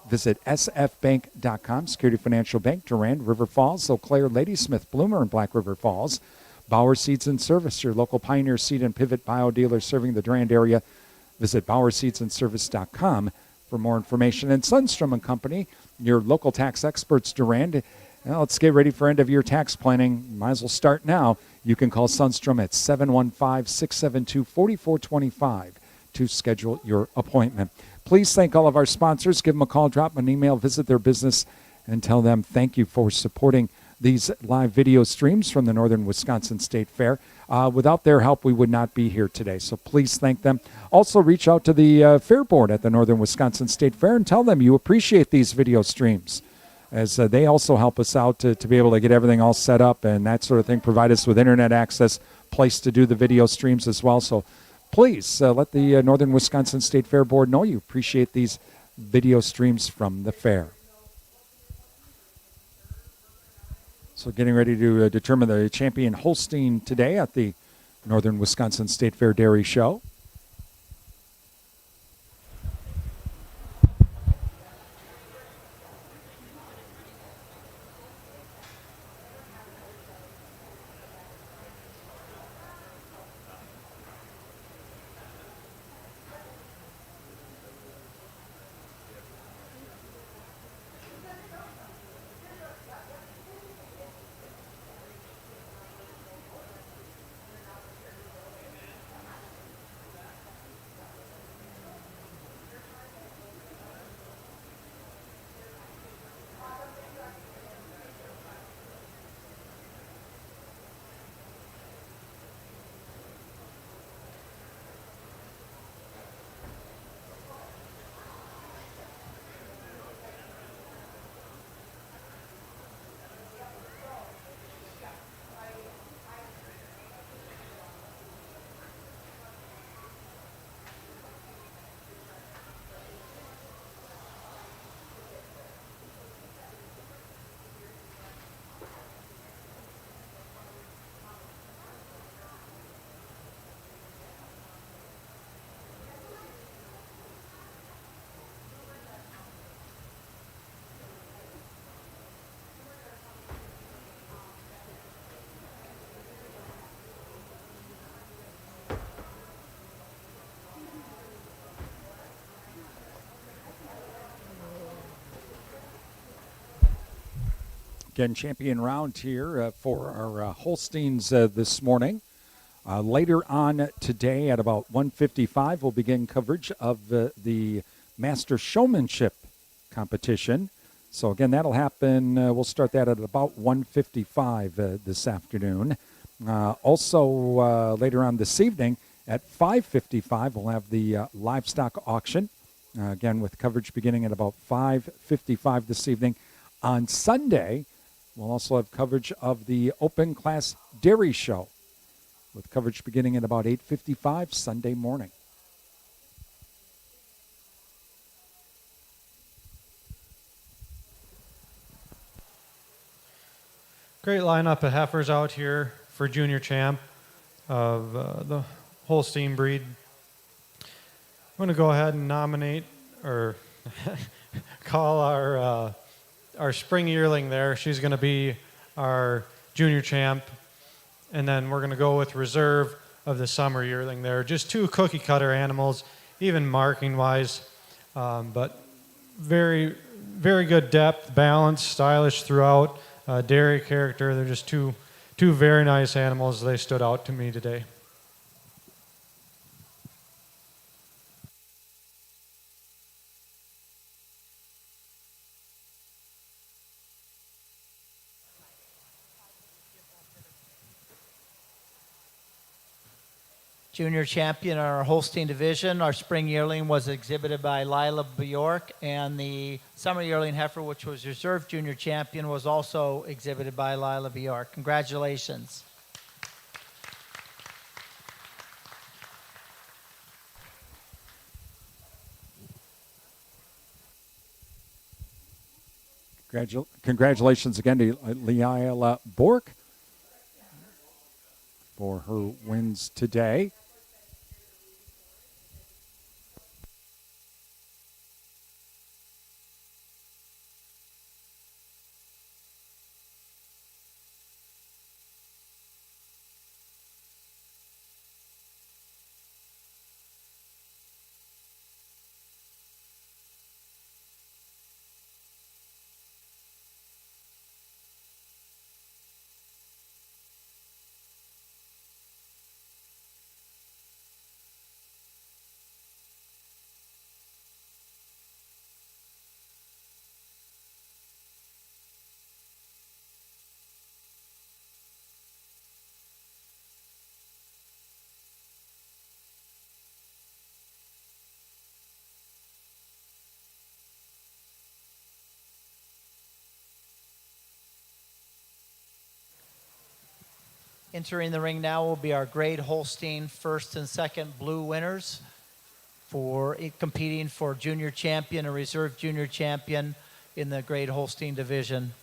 Visit sfbank.com. Security Financial Bank, Durand, River Falls, Eau Claire, Ladysmith, Bloomer, and Black River Falls. Bauer Seeds and Service, your local Pioneer Seed and Pivot Bio dealer serving the Durand area. Visit BauerSeedsandService.com for more information. And Sundstrom and Company, your local tax experts, Durand. Well, let's get ready for end-of-year tax planning. Might as well start now. You can call Sundstrom at 715-672-4425 to schedule your appointment. Please thank all of our sponsors. Give them a call, drop them an email, visit their business, and tell them thank you for supporting these live video streams from the Northern Wisconsin State Fair. Without their help, we would not be here today, so please thank them. Also, reach out to the Fair Board at the Northern Wisconsin State Fair and tell them you appreciate these video streams, as they also help us out to be able to get everything all set up and that sort of thing, provide us with internet access, place to do the video streams as well. So please let the Northern Wisconsin State Fair Board know you appreciate these video streams from the fair. So getting ready to determine the champion Holstein today at the Northern Wisconsin State Fair Dairy Show. Again, champion round here for our Holsteins this morning. Later on today at about 1:55, we'll begin coverage of the Master Showmanship competition. So again, that'll happen. We'll start that at about 1:55 this afternoon. Also, later on this evening at 5:55, we'll have the livestock auction. Again, with coverage beginning at about 5:55 this evening. On Sunday, we'll also have coverage of the Open Class Dairy Show, with coverage beginning at about 8:55 Sunday morning. Great lineup of heifers out here for junior champ of the Holstein breed. I'm going to go ahead and nominate or call our spring yearling there. She's going to be our junior champ, and then we're going to go with reserve of the summer yearling there. Just two cookie cutter animals, even marking wise, but very, very good depth, balance, stylish throughout, dairy character. They're just two very nice animals. They stood out to me today. Junior champion in our Holstein division. Our spring yearling was exhibited by Lila Bjork, and the summer yearling heifer, which was reserve junior champion, was also exhibited by Lila Bjork. Congratulations. Congratulations again to Lila Bork for her wins today. Entering the ring now will be our grade Holstein first and second blue winners for competing for junior champion and reserve junior champion in the grade Holstein division.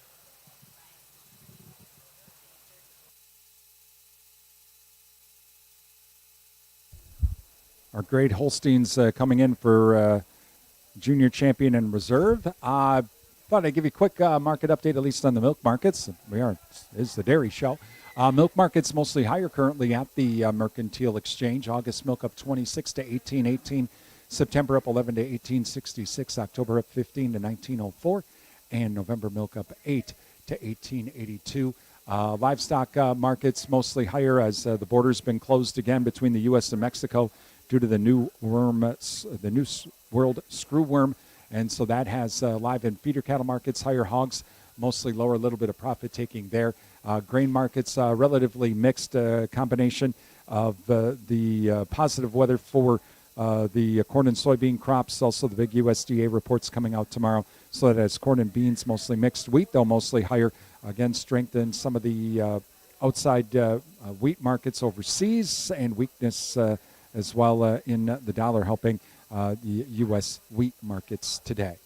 Our grade Holsteins coming in for junior champion and reserve. Thought I'd give you a quick market update, at least on the milk markets. It's the dairy show. Milk markets mostly higher currently at the Mercantile Exchange. August milk up 26 to 18.18. September up 11 to 18.66. October up 15 to 19.04. And November milk up 8 to 18.82. Livestock markets mostly higher as the border's been closed again between the U.S. and Mexico due to the new world screwworm. And so that has live and feeder cattle markets, higher hogs, mostly lower, a little bit of profit taking there. Grain markets, relatively mixed combination of the positive weather for the corn and soybean crops. Also, the big USDA reports coming out tomorrow. So that as corn and beans mostly mixed. Wheat, though, mostly higher. Again, strength in some of the outside wheat markets overseas, and weakness as well in the dollar helping the U.S. wheat markets today.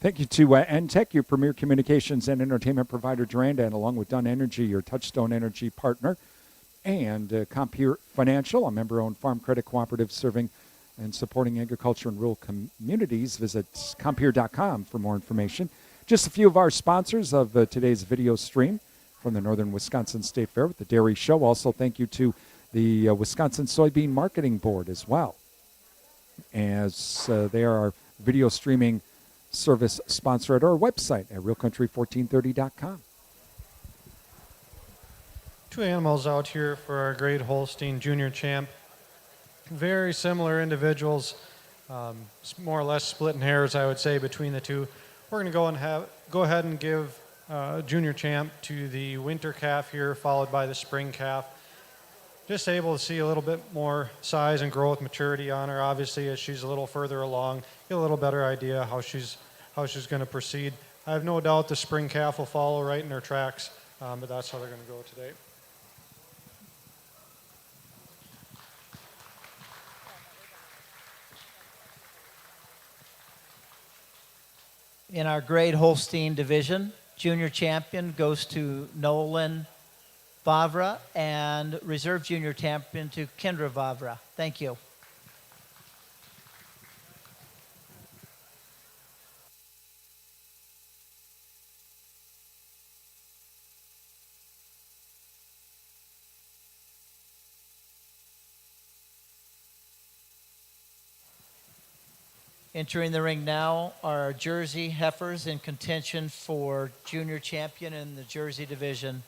Thank you to NTech, your premier communications and entertainment provider, Duranda, and along with Dunn Energy, your Touchstone Energy partner, and Compeer Financial, a member-owned farm credit cooperative serving and supporting agriculture and rural communities. Visit Compeer.com for more information. Just a few of our sponsors of today's video stream from the Northern Wisconsin State Fair with the Dairy Show. Also, thank you to the Wisconsin Soybean Marketing Board as well, as they are our video streaming service sponsor at our website at realcountry1430.com. Two animals out here for our grade Holstein junior champ. Very similar individuals, more or less splitting hairs, I would say, between the two. We're going to go ahead and give junior champ to the winter calf here, followed by the spring calf. Just able to see a little bit more size and growth maturity on her, obviously, as she's a little further along. Get a little better idea how she's going to proceed. I have no doubt the spring calf will follow right in her tracks, but that's how they're going to go today. In our grade Holstein division, junior champion goes to Nolan Vavra, and reserve junior champion to Kendra Vavra. Thank you. Entering the ring now are our Jersey Heifers in contention for junior champion in the Jersey division.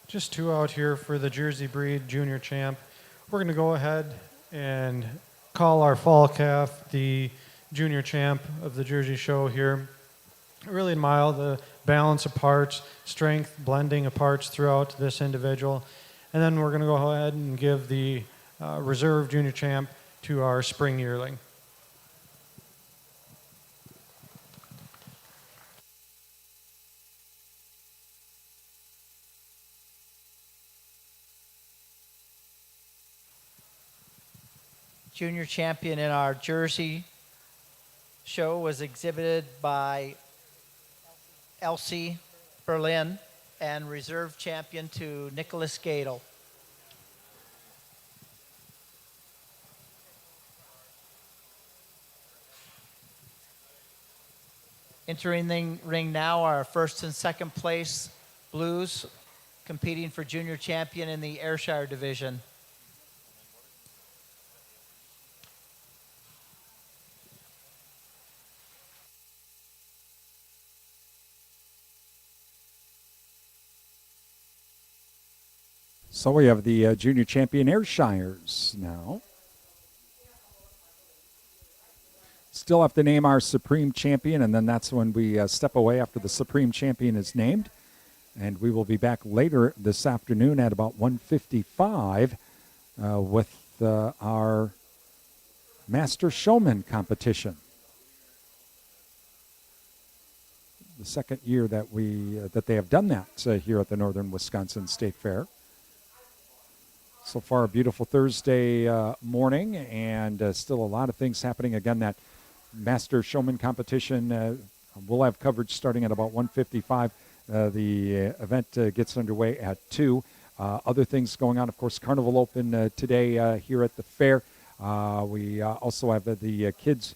Just two out here for the Jersey Breed Junior Champ. We're going to go ahead and call our fall calf the Junior Champ of the Jersey Show here. Really admire the balance of parts, strength, blending of parts throughout this individual. And then we're going to go ahead and give the Reserve Junior Champ to our spring yearling. Junior champion in our Jersey show was exhibited by Elsie Berlin, and reserve champion to Nicholas Gadel. Entering the ring now are first and second place Blues, competing for junior champion in the Ayrshire division. So we have the junior champion Ayrshires now. Still have to name our supreme champion, and then that's when we step away after the supreme champion is named. And we will be back later this afternoon at about 1:55 with our Master Showman competition. The second year that that they have done that here at the Northern Wisconsin State Fair. So far, a beautiful Thursday morning, and still a lot of things happening. Again, that Master Showman competition, we'll have coverage starting at about 1:55. The event gets underway at 2. Other things going on, of course, Carnival Open today here at the fair. We also have the kids'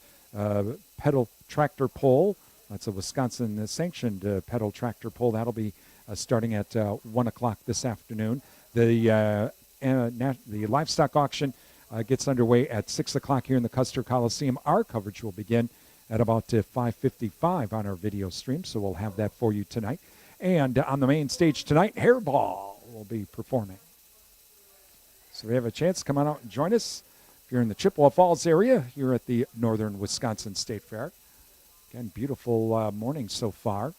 pedal tractor pull. That's a Wisconsin-sanctioned pedal tractor pull. That'll be starting at 1 o'clock this afternoon. The livestock auction gets underway at 6 o'clock here in the Custer Coliseum. Our coverage will begin at about 5:55 on our video stream, so we'll have that for you tonight. And on the main stage tonight, Hairball will be performing. So if you have a chance, come on out and join us. If you're in the Chippewa Falls area, here at the Northern Wisconsin State Fair. Again, beautiful morning so far.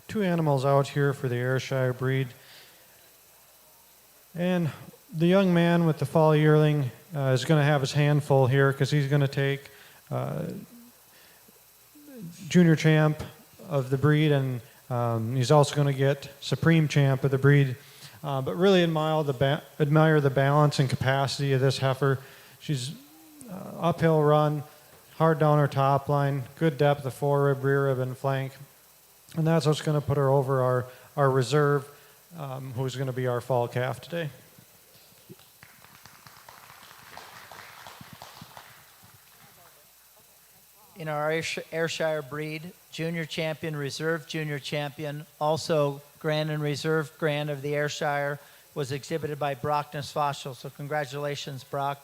two animals out here for the Ayrshire breed. And the young man with the fall yearling is going to have his hand full here because he's going to take junior champ of the breed, and he's also going to get supreme champ of the breed. But really admire the balance and capacity of this heifer. She's uphill run, hard down her top line, good depth of forerib, rear rib, and flank. And that's what's going to put her over our reserve, who's going to be our fall calf today. In our Ayrshire breed, junior champion, reserve junior champion, also grand and reserve grand of the Ayrshire was exhibited by Brock Nesfashel. So congratulations, Brock.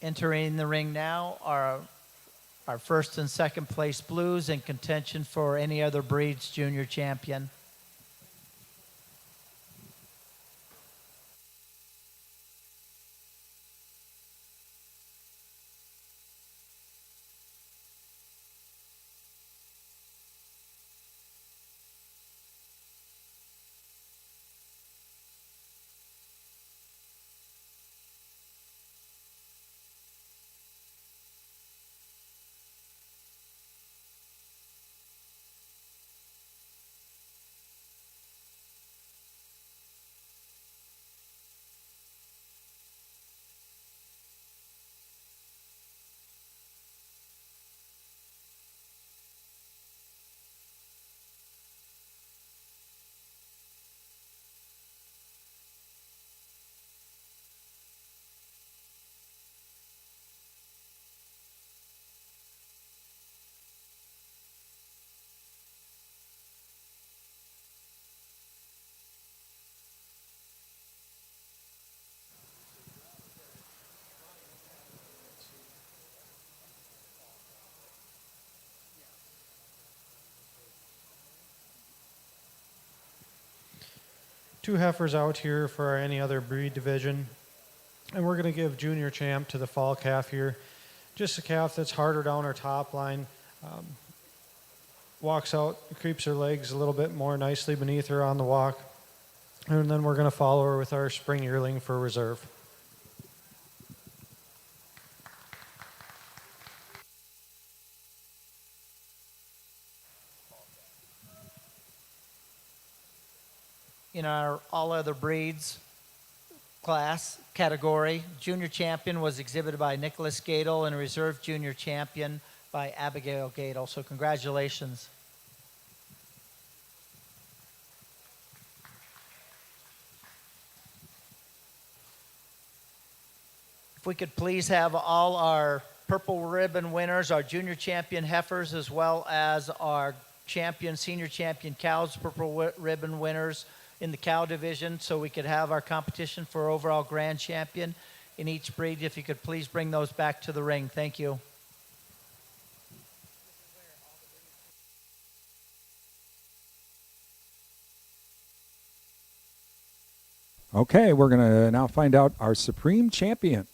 Entering the ring now are our first and second place blues in contention for any other breed's junior champion. Two heifers out here for our any other breed division. And we're going to give junior champ to the fall calf here. Just a calf that's harder down her top line. Walks out, creeps her legs a little bit more nicely beneath her on the walk. And then we're going to follow her with our spring yearling for reserve. In our all other breeds class category, junior champion was exhibited by Nicholas Gadel and reserve junior champion by Abigail Gadel. So congratulations. If we could please have all our purple ribbon winners, our junior champion heifers, as well as our champion, senior champion cows, purple ribbon winners in the cow division, so we could have our competition for overall grand champion in each breed. If you could please bring those back to the ring. Thank you. Okay, we're going to now find out our supreme champion.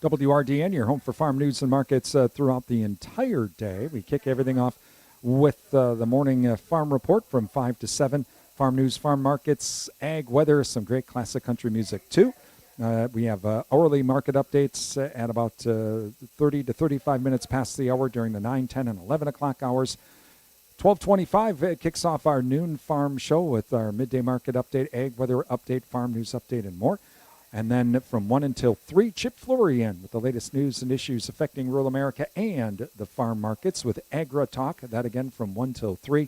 WRDN, your home for farm news and markets throughout the entire day. We kick everything off with the morning farm report from 5 to 7. Farm news, farm markets, ag weather, some great classic country music too. We have hourly market updates at about 30 to 35 minutes past the hour during the 9, 10, and 11 o'clock hours. 12:25 kicks off our noon farm show with our midday market update, ag weather update, farm news update, and more. And then from 1 until 3, Chip Florian with the latest news and issues affecting rural America and the farm markets with Agra Talk. That again from 1 till 3.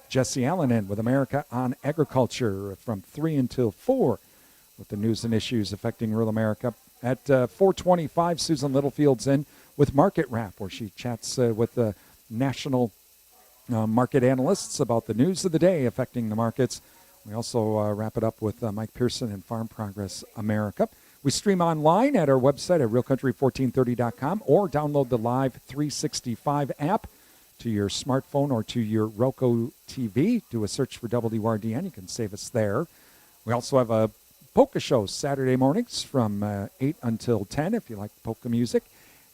Jesse Allen in with America on Agriculture from 3 until 4 with the news and issues affecting rural America. At 4:25, Susan Littlefield's in with Market Wrap, where she chats with the national market analysts about the news of the day affecting the markets. We also wrap it up with Mike Pearson and Farm Progress America. We stream online at our website at realcountry1430.com or download the Live 365 app to your smartphone or to your Roku TV. Do a search for WRDN. You can save us there. We also have a polka show Saturday mornings from 8 until 10 if you like polka music.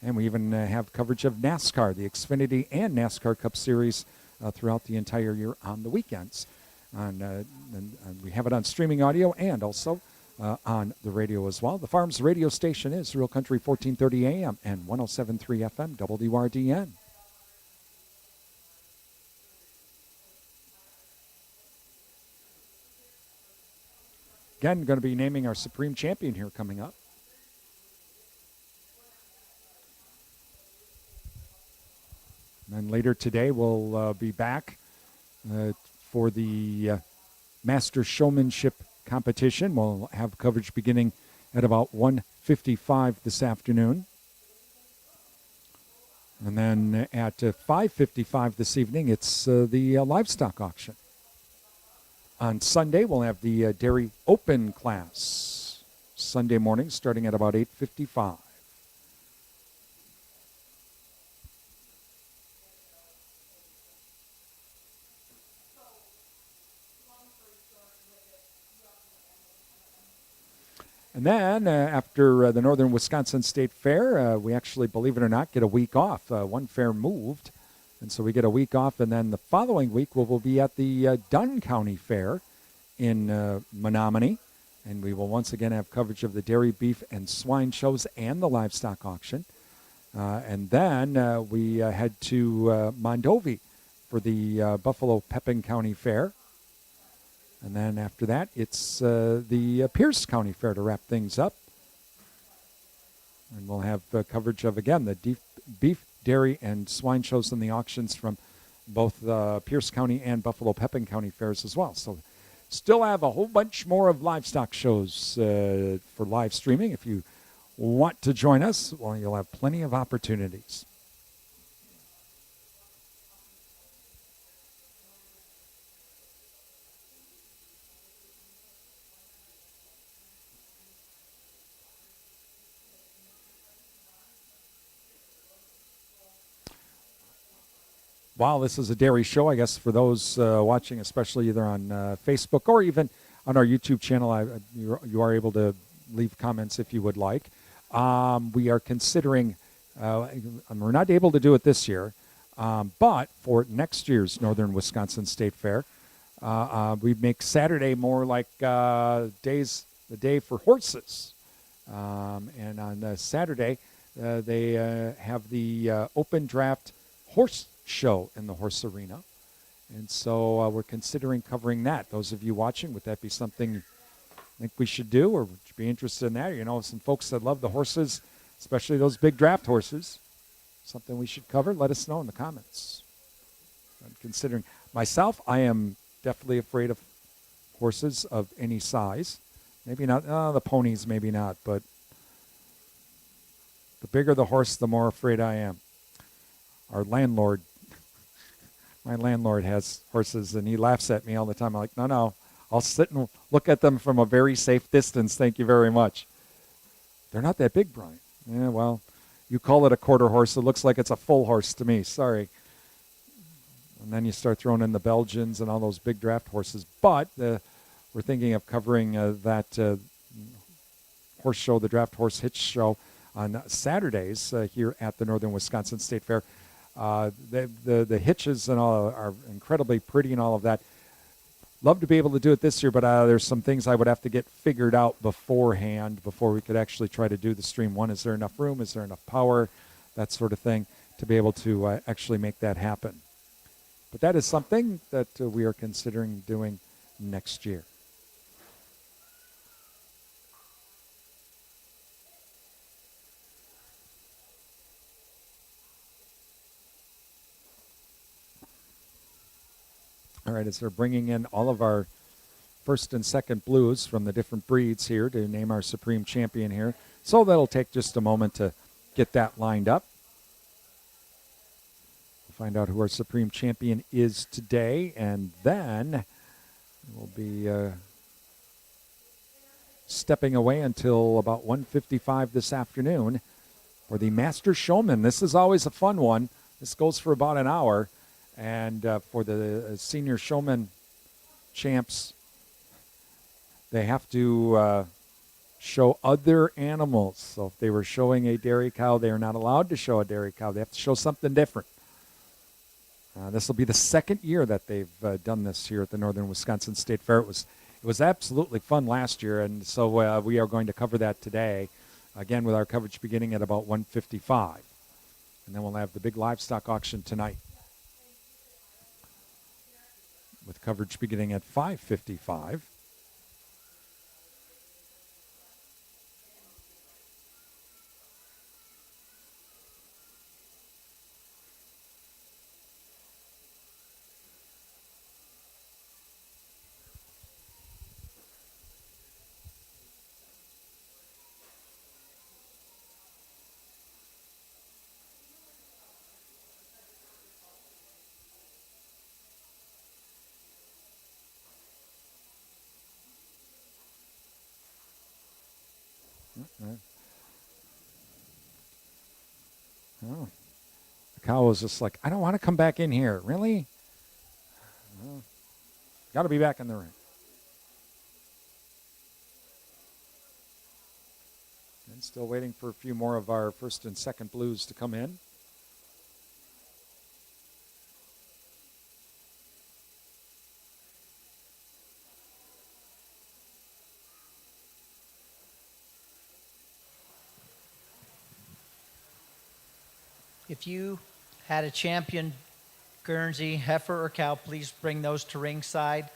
And we even have coverage of NASCAR, the Xfinity and NASCAR Cup Series throughout the entire year on the weekends. And we have it on streaming audio and also on the radio as well. The Farms radio station is Real Country 1430 AM and 107.3 FM WRDN. Again, going to be naming our Supreme Champion here coming up. And then later today, we'll be back for the Master Showmanship competition. We'll have coverage beginning at about 1:55 this afternoon. And then at 5:55 this evening, it's the livestock auction. On Sunday, we'll have the Dairy Open class. Sunday morning, starting at about 8:55. And then after the Northern Wisconsin State Fair, we actually, believe it or not, get a week off. One fair moved, and so we get a week off. And then the following week, we'll be at the Dunn County Fair in Menominee. And we will once again have coverage of the dairy, beef, and swine shows and the livestock auction. And then we head to Mondovi for the Buffalo Pepin County Fair. And then after that, it's the Pierce County Fair to wrap things up. And we'll have coverage of, again, the beef, dairy, and swine shows and the auctions from both Pierce County and Buffalo Pepin County fairs as well. So still have a whole bunch more of livestock shows for live streaming. If you want to join us, well, you'll have plenty of opportunities. Wow, this is a dairy show, I guess, for those watching, especially either on Facebook or even on our YouTube channel. You are able to leave comments if you would like. We are considering, we're not able to do it this year, but for next year's Northern Wisconsin State Fair, we make Saturday more like the day for horses. And on Saturday, they have the open draft horse show in the horse arena. And so we're considering covering that. Those of you watching, would that be something you think we should do, or would you be interested in that? You know, some folks that love the horses, especially those big draft horses, something we should cover? Let us know in the comments. I'm considering myself, I am definitely afraid of horses of any size. Maybe not, the ponies, maybe not, but the bigger the horse, the more afraid I am. Our landlord, my landlord has horses, and he laughs at me all the time. I'm like, no, I'll sit and look at them from a very safe distance. Thank you very much. They're not that big, Brian. Yeah, well, you call it a quarter horse. It looks like it's a full horse to me. Sorry. And then you start throwing in the Belgians and all those big draft horses. But we're thinking of covering that horse show, the Draft Horse Hitch Show, on Saturdays here at the Northern Wisconsin State Fair. The hitches and all are incredibly pretty and all of that. Love to be able to do it this year, but there's some things I would have to get figured out beforehand before we could actually try to do the stream. One, is there enough room? Is there enough power? That sort of thing to be able to actually make that happen. But that is something that we are considering doing next year. All right, as they're bringing in all of our first and second blues from the different breeds here to name our Supreme Champion here. So that'll take just a moment to get that lined up. We'll find out who our Supreme Champion is today, and then we'll be stepping away until about 1:55 this afternoon for the Master Showman. This is always a fun one. This goes for about an hour. And for the Senior Showman champs, they have to show other animals. So if they were showing a dairy cow, they are not allowed to show a dairy cow. They have to show something different. This will be the second year that they've done this here at the Northern Wisconsin State Fair. It was absolutely fun last year, and so we are going to cover that today, again with our coverage beginning at about 1:55. And then we'll have the big livestock auction tonight with coverage beginning at 5:55. Oh. The cow was just like, I don't want to come back in here. Really? Got to be back in the ring. And still waiting for a few more of our first and second blues to come in. If you had a champion Guernsey, heifer, or cow, please bring those to ringside,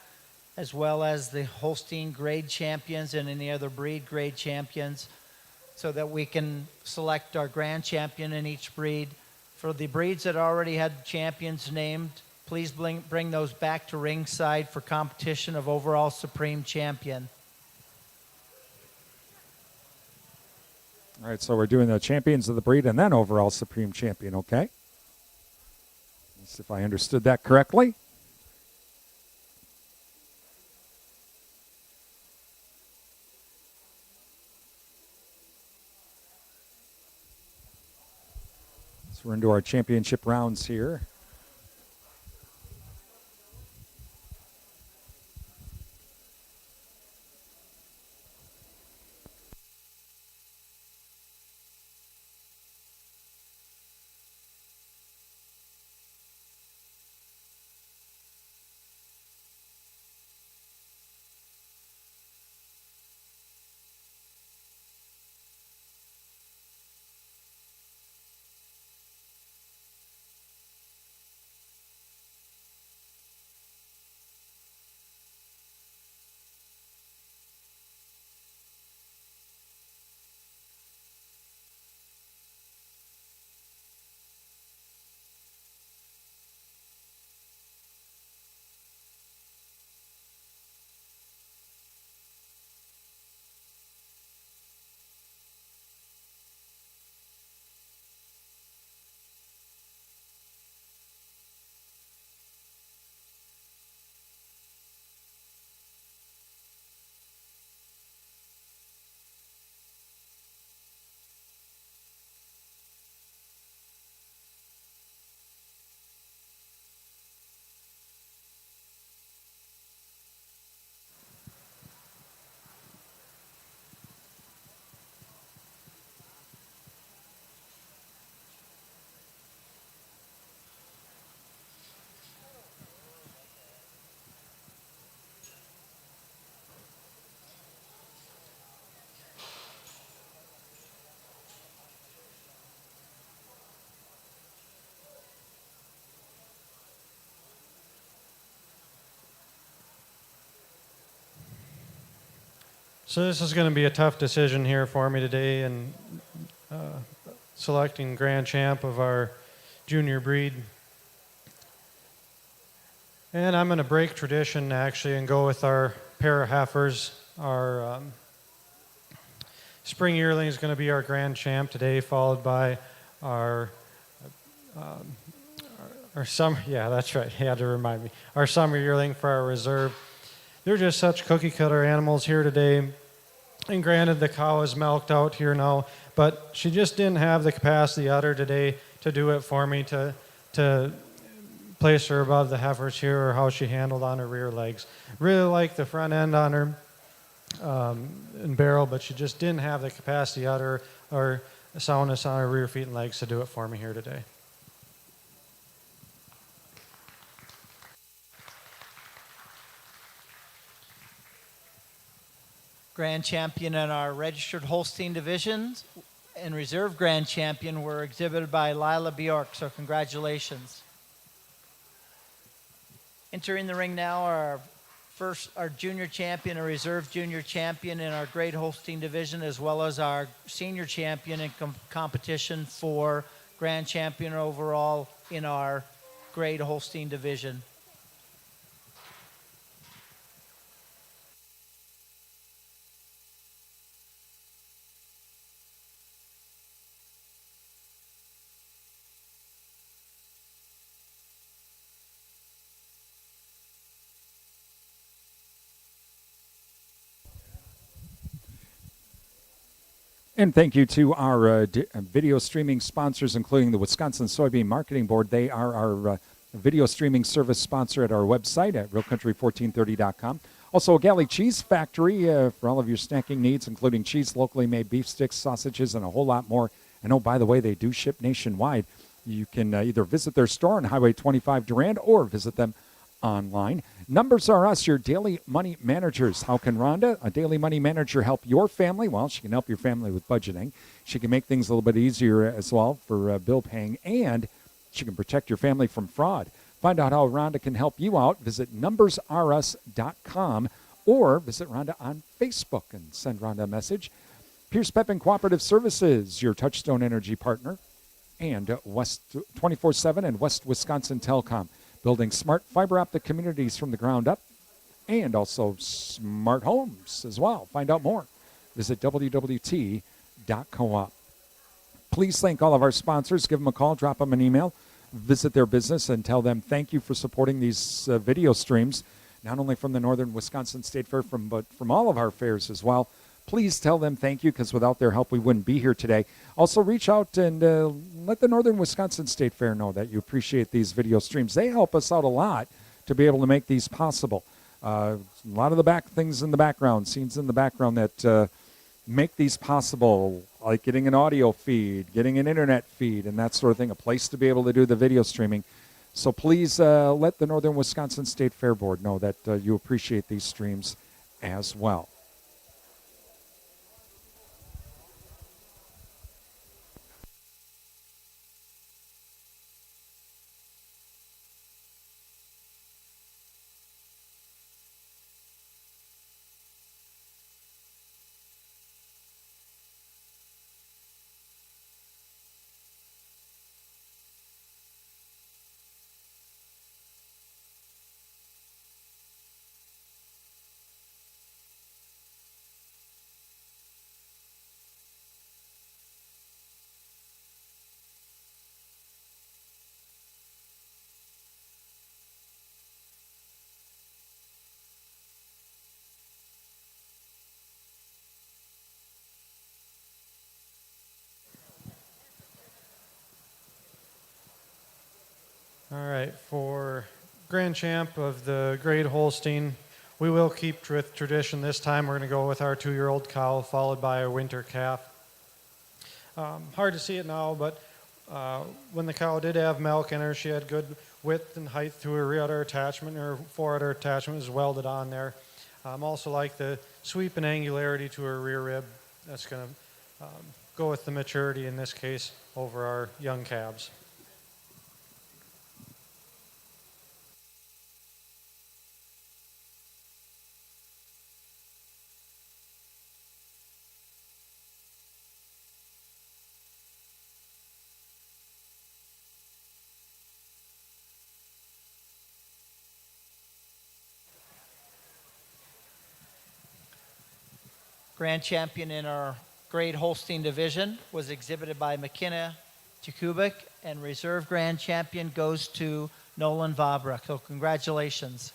as well as the Holstein grade champions and any other breed grade champions, so that we can select our grand champion in each breed. For the breeds that already had champions named, please bring those back to ringside for competition of overall supreme champion. All right, so we're doing the champions of the breed and then overall supreme champion, okay? Let's see if I understood that correctly. So we're into our championship rounds here. So this is going to be a tough decision here for me today in selecting grand champ of our junior breed. And I'm going to break tradition actually and go with our pair of heifers. Our spring yearling is going to be our grand champ today, followed by our summer, yeah, that's right, he had to remind me. Our summer yearling for our reserve. They're just such cookie cutter animals here today. And granted, the cow is milked out here now, but she just didn't have the capacity udder today to do it for me, to place her above the heifers here, or how she handled on her rear legs. Really like the front end on her and barrel, but she just didn't have the capacity udder or soundness on her rear feet and legs to do it for me here today. Grand champion in our registered Holstein divisions and reserve grand champion were exhibited by Lila Bjork, so congratulations. Entering the ring now are our junior champion and reserve junior champion in our grade Holstein division, as well as our senior champion in competition for grand champion overall in our grade Holstein division. And thank you to our video streaming sponsors, including the Wisconsin Soybean Marketing Board. They are our video streaming service sponsor at our website at realcountry1430.com. Also, a Galley Cheese Factory for all of your snacking needs, including cheese, locally made beef sticks, sausages, and a whole lot more. And oh, by the way, they do ship nationwide. You can either visit their store on Highway 25 Durand or visit them online. Numbers Are Us, your daily money managers. How can Rhonda, a daily money manager, help your family? Well, she can help your family with budgeting. She can make things a little bit easier as well for bill paying, and she can protect your family from fraud. Find out how Rhonda can help you out. Visit numbersareus.com or visit Rhonda on Facebook and send Rhonda a message. Pierce Pepin Cooperative Services, your Touchstone Energy partner, and West 24/7 and West Wisconsin Telecom, building smart fiber optic communities from the ground up, and also smart homes as well. Find out more. Visit www.t.coop. Please thank all of our sponsors. Give them a call, drop them an email, visit their business, and tell them thank you for supporting these video streams, not only from the Northern Wisconsin State Fair, but from all of our fairs as well. Please tell them thank you, because without their help, we wouldn't be here today. Also, reach out and let the Northern Wisconsin State Fair know that you appreciate these video streams. They help us out a lot to be able to make these possible. A lot of the things in the background, scenes in the background that make these possible, like getting an audio feed, getting an internet feed, and that sort of thing, a place to be able to do the video streaming. So please let the Northern Wisconsin State Fair Board know that you appreciate these streams as well. All right, for Grand Champ of the Grade Holstein, we will keep with tradition. This time we're going to go with our 2-year-old cow, followed by a winter calf. Hard to see it now, but when the cow did have milk in her, she had good width and height to her rear udder attachment. Her fore udder attachment was welded on there. Also like the sweep and angularity to her rear rib. That's going to go with the maturity in this case over our young calves. Grand champion in our grade Holstein division was exhibited by McKenna Jakubik, and reserve grand champion goes to Nolan Vabra. So congratulations.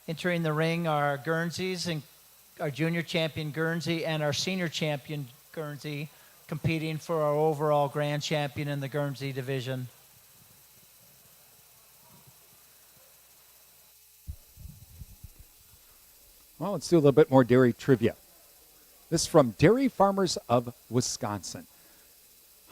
Entering the ring are Guernseys and our junior champion Guernsey and our senior champion Guernsey competing for our overall grand champion in the Guernsey division. Well, let's do a little bit more dairy trivia. This is from Dairy Farmers of Wisconsin.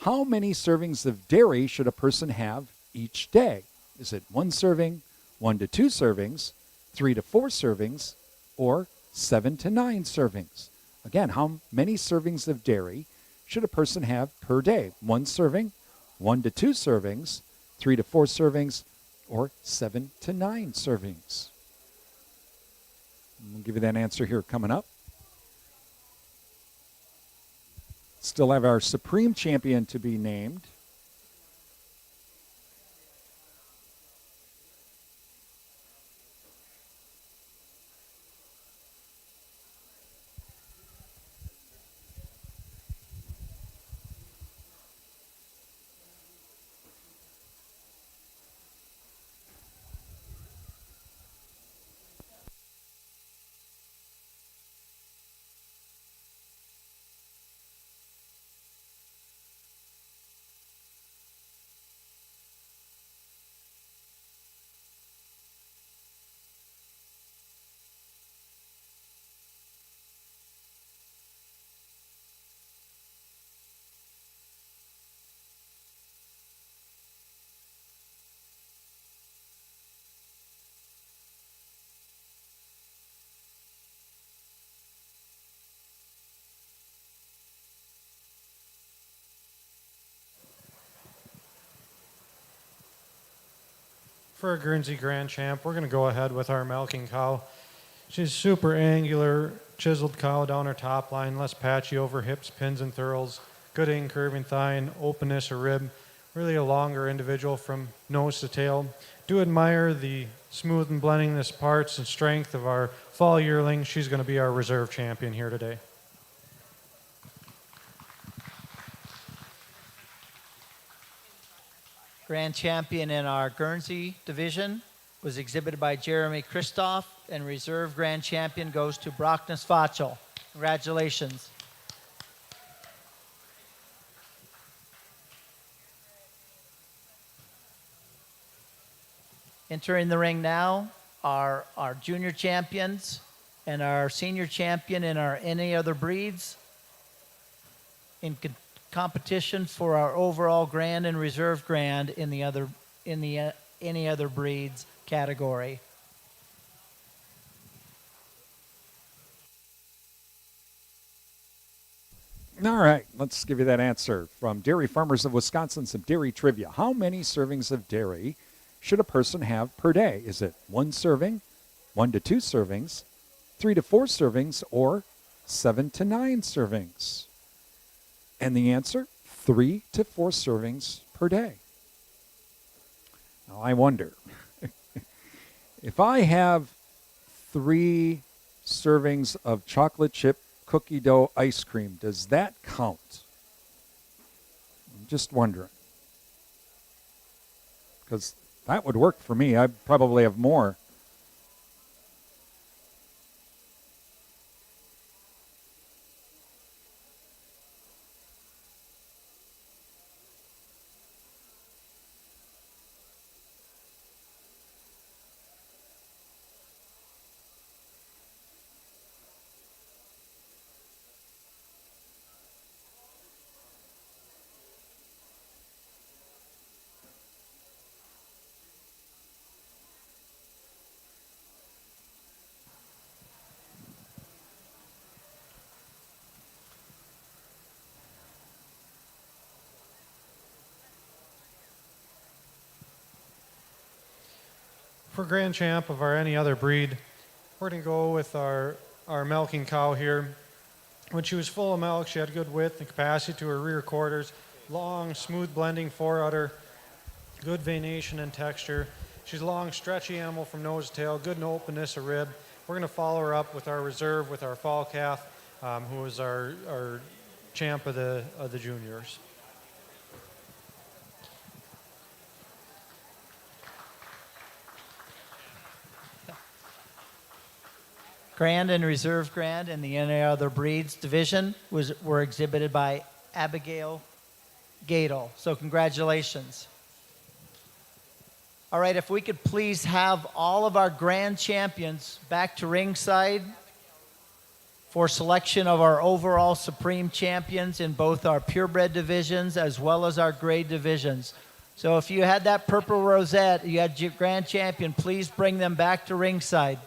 How many servings of dairy should a person have each day? Is it 1 serving, 1 to 2 servings, 3 to 4 servings, or 7 to 9 servings? Again, how many servings of dairy should a person have per day? 1 serving, 1 to 2 servings, 3 to 4 servings, or 7 to 9 servings? We'll give you that answer here coming up. Still have our Supreme Champion to be named. For a Guernsey Grand Champ, we're going to go ahead with our milking cow. She's super angular, chiseled cow down her top line, less patchy over hips, pins, and thurls. Good incurving thigh and openness of rib. Really a longer individual from nose to tail. Do admire the smooth and blendingness parts and strength of our fall yearling. She's going to be our reserve champion here today. Grand champion in our Guernsey division was exhibited by Jeremy Christoph, and reserve grand champion goes to Brockness Fachel. Congratulations. Entering the ring now are our junior champions and our senior champion in our any other breeds in competition for our overall grand and reserve grand in the any other breeds category. All right, let's give you that answer from Dairy Farmers of Wisconsin, some dairy trivia. How many servings of dairy should a person have per day? Is it 1 serving, 1 to 2 servings, 3 to 4 servings, or 7 to 9 servings? And the answer, 3 to 4 servings per day. Now, I wonder, if I have 3 servings of chocolate chip cookie dough ice cream, does that count? I'm just wondering. Because that would work for me. I probably have more. For Grand Champ of our any other breed, we're going to go with our milking cow here. When she was full of milk, she had good width and capacity to her rear quarters, long, smooth blending foreudder, good venation and texture. She's a long, stretchy animal from nose to tail, good and openness of rib. We're going to follow her up with our reserve, with our fall calf, who is our champ of the juniors. Grand and Reserve Grand and the Any Other Breeds division were exhibited by Abigail Gadel. So congratulations. All right, if we could please have all of our grand champions back to ringside for selection of our overall Supreme Champions in both our purebred divisions as well as our grade divisions. So if you had that purple rosette, you had your grand champion, please bring them back to ringside.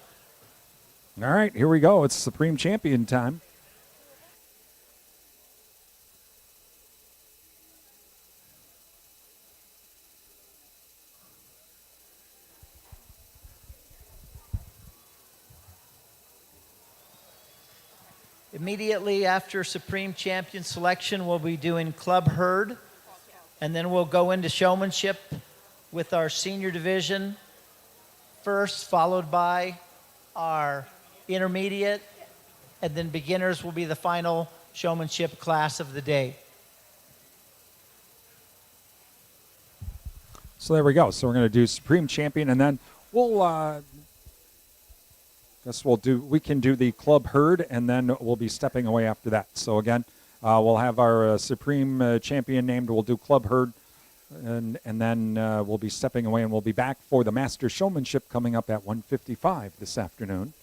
All right, here we go. It's Supreme Champion time. Immediately after Supreme Champion selection, we'll be doing Club Herd, and then we'll go into showmanship with our senior division first, followed by our intermediate, and then beginners will be the final showmanship class of the day. So there we go. So we're going to do Supreme Champion, and then we'll we can do the Club Herd, and then we'll be stepping away after that. So again, we'll have our Supreme Champion named. We'll do Club Herd, and then we'll be stepping away, and we'll be back for the Master Showmanship coming up at 1:55 this afternoon.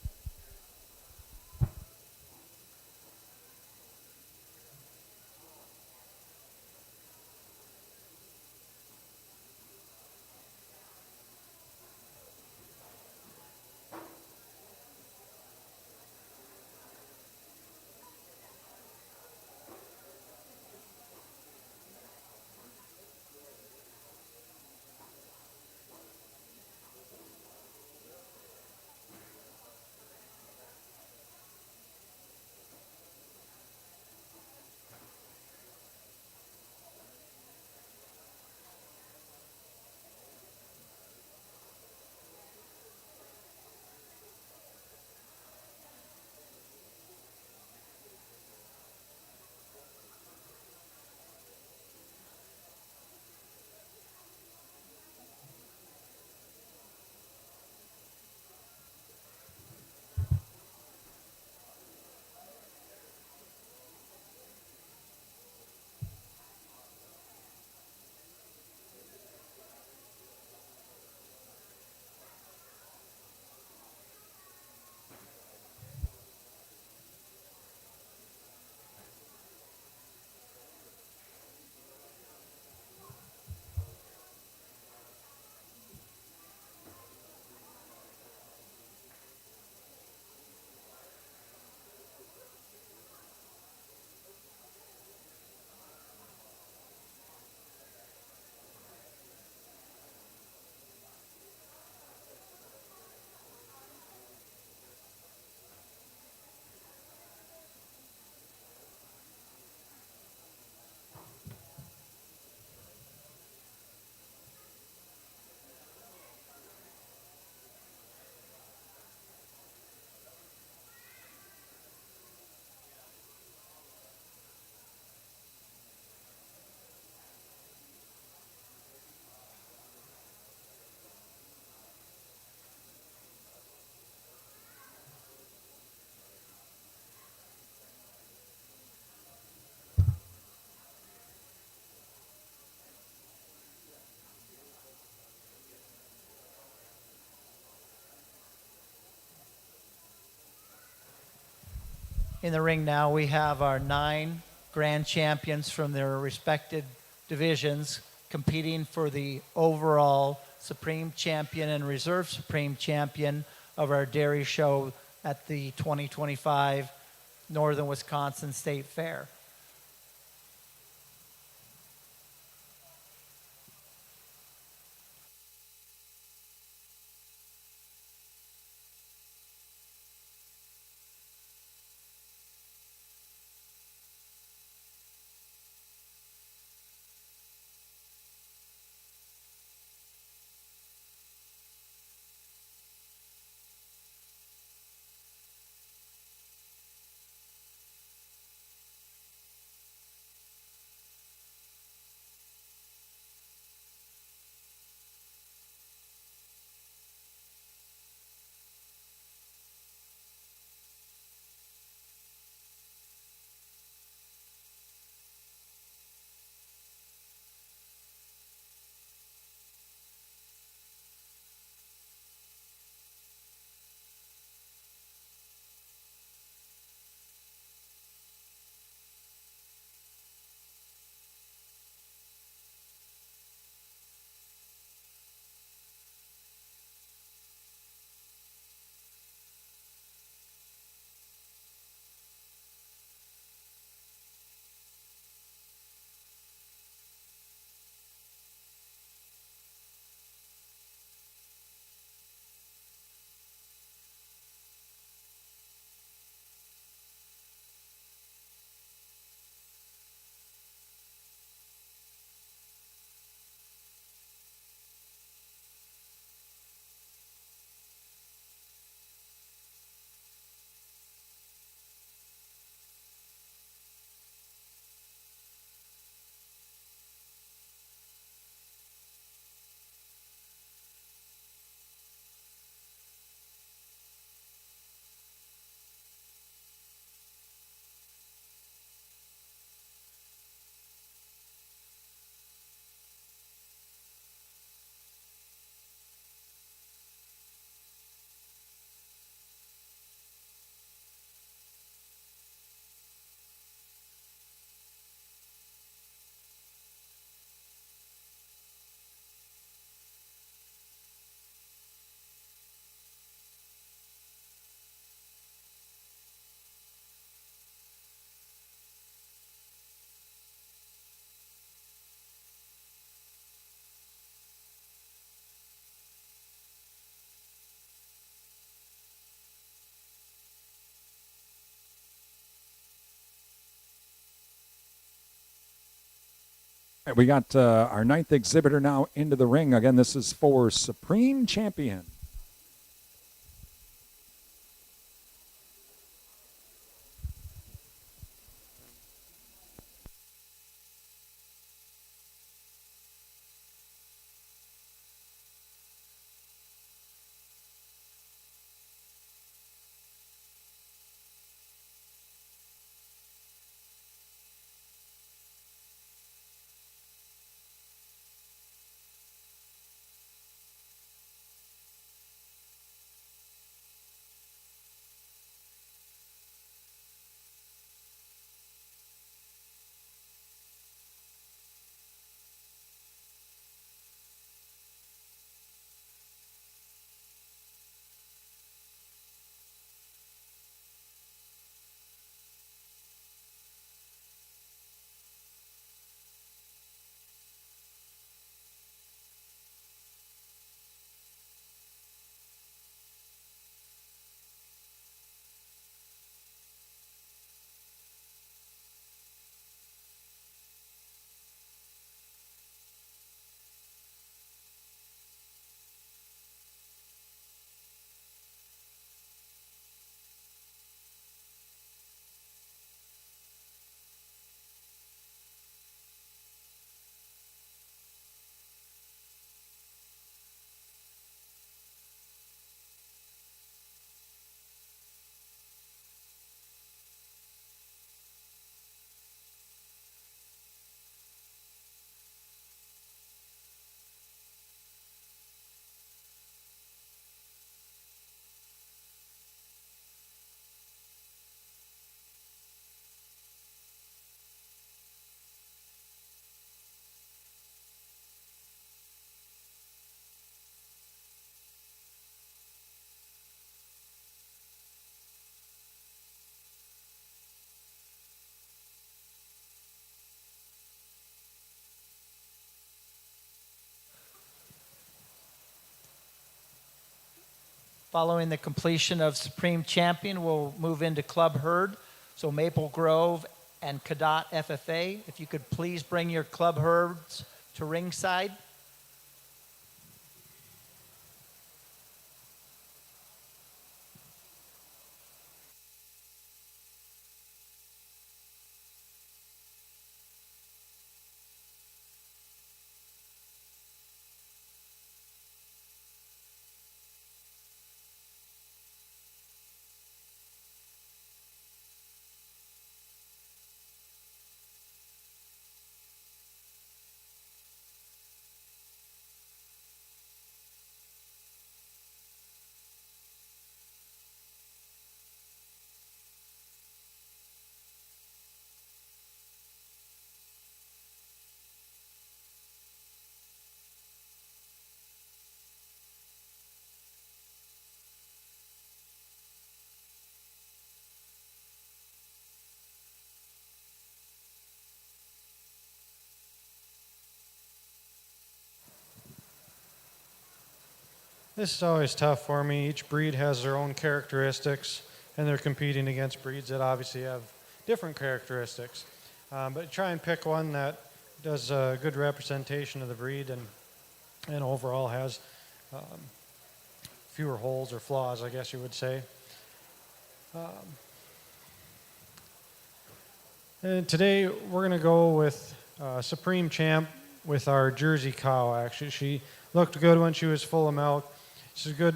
In the ring now, we have our 9 grand champions from their respected divisions competing for the overall Supreme Champion and Reserve Supreme Champion of our dairy show at the 2025 Northern Wisconsin State Fair. And we got our ninth exhibitor now into the ring. Again, this is for Supreme Champion. Following the completion of Supreme Champion, we'll move into Club Herd. So Maple Grove and Cadott FFA, if you could please bring your Club Herds to ringside. This is always tough for me. Each breed has their own characteristics, and they're competing against breeds that obviously have different characteristics. But try and pick one that does a good representation of the breed and overall has fewer holes or flaws, I guess you would say. And today we're going to go with Supreme Champ with our Jersey cow, actually. She looked good when she was full of milk. She's a good,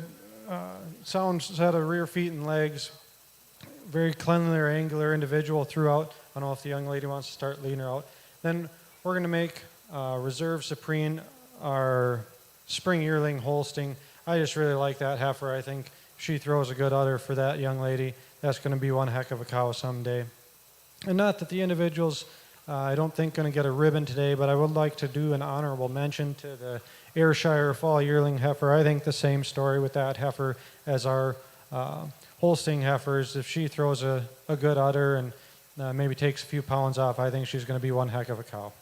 sound set of rear feet and legs. Very cleanly or angular individual throughout. I don't know if the young lady wants to start leading her out. Then we're going to make Reserve Supreme our spring yearling Holstein. I just really like that heifer. I think she throws a good udder for that young lady. That's going to be one heck of a cow someday. And not that the individuals, I don't think, going to get a ribbon today, but I would like to do an honorable mention to the Ayrshire Fall Yearling heifer. I think the same story with that heifer as our Holstein heifers. If she throws a good udder and maybe takes a few pounds off, I think she's going to be one heck of a cow.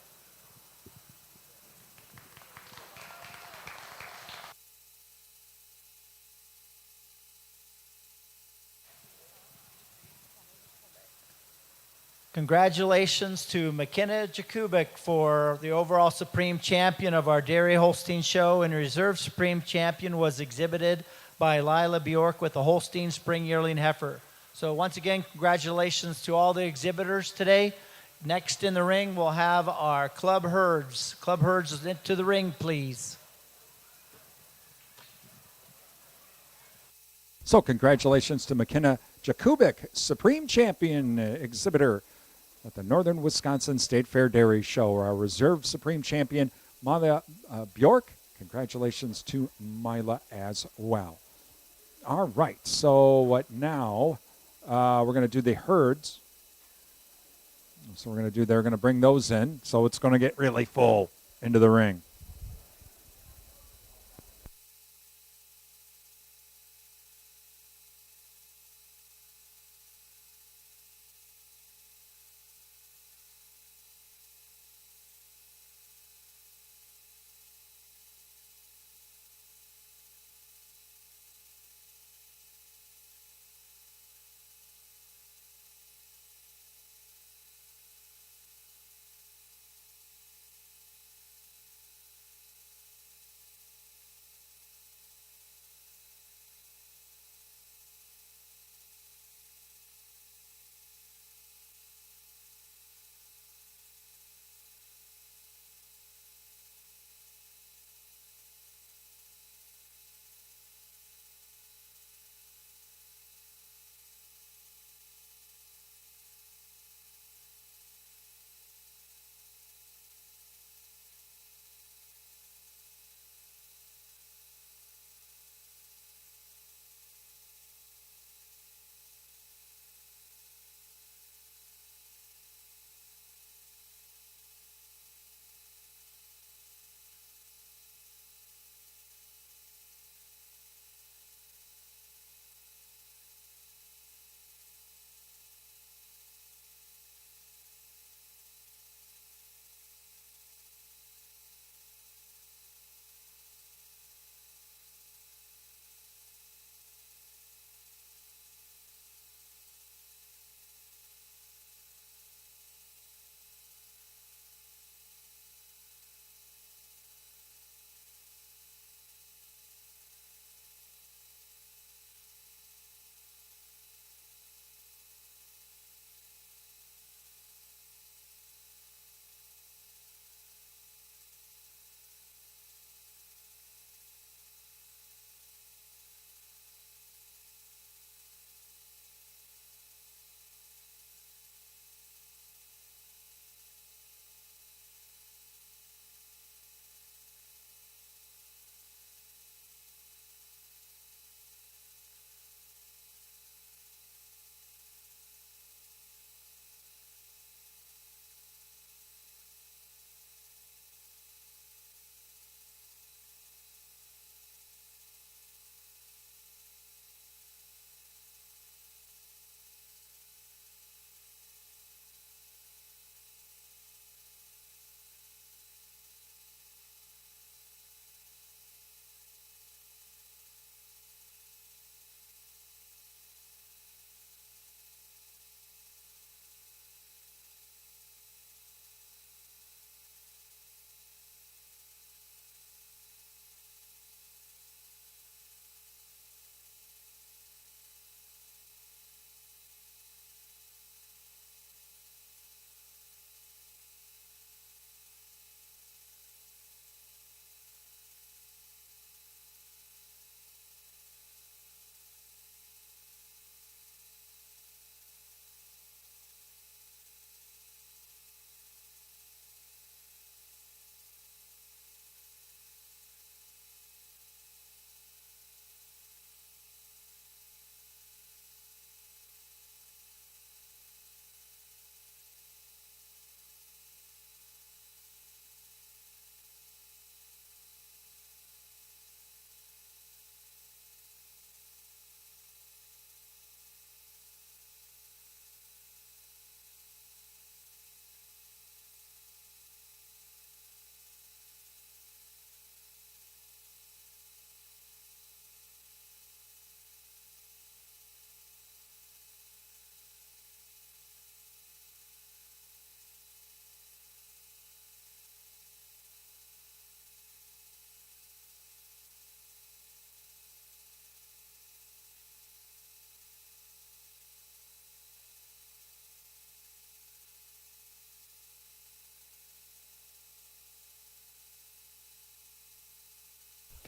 Congratulations to McKenna Jakubik for the overall Supreme Champion of our Dairy Holstein Show, and Reserve Supreme Champion was exhibited by Lila Bjork with the Holstein Spring Yearling Heifer. So once again, congratulations to all the exhibitors today. Next in the ring, we'll have our Club Herds. Club Herds, into the ring, please. So congratulations to McKenna Jakubik, Supreme Champion exhibitor at the Northern Wisconsin State Fair Dairy Show. Our Reserve Supreme Champion, Mila Bjork. Congratulations to Mila as well. All right, so what now? We're going to do the herds. So they're going to bring those in. So it's going to get really full into the ring.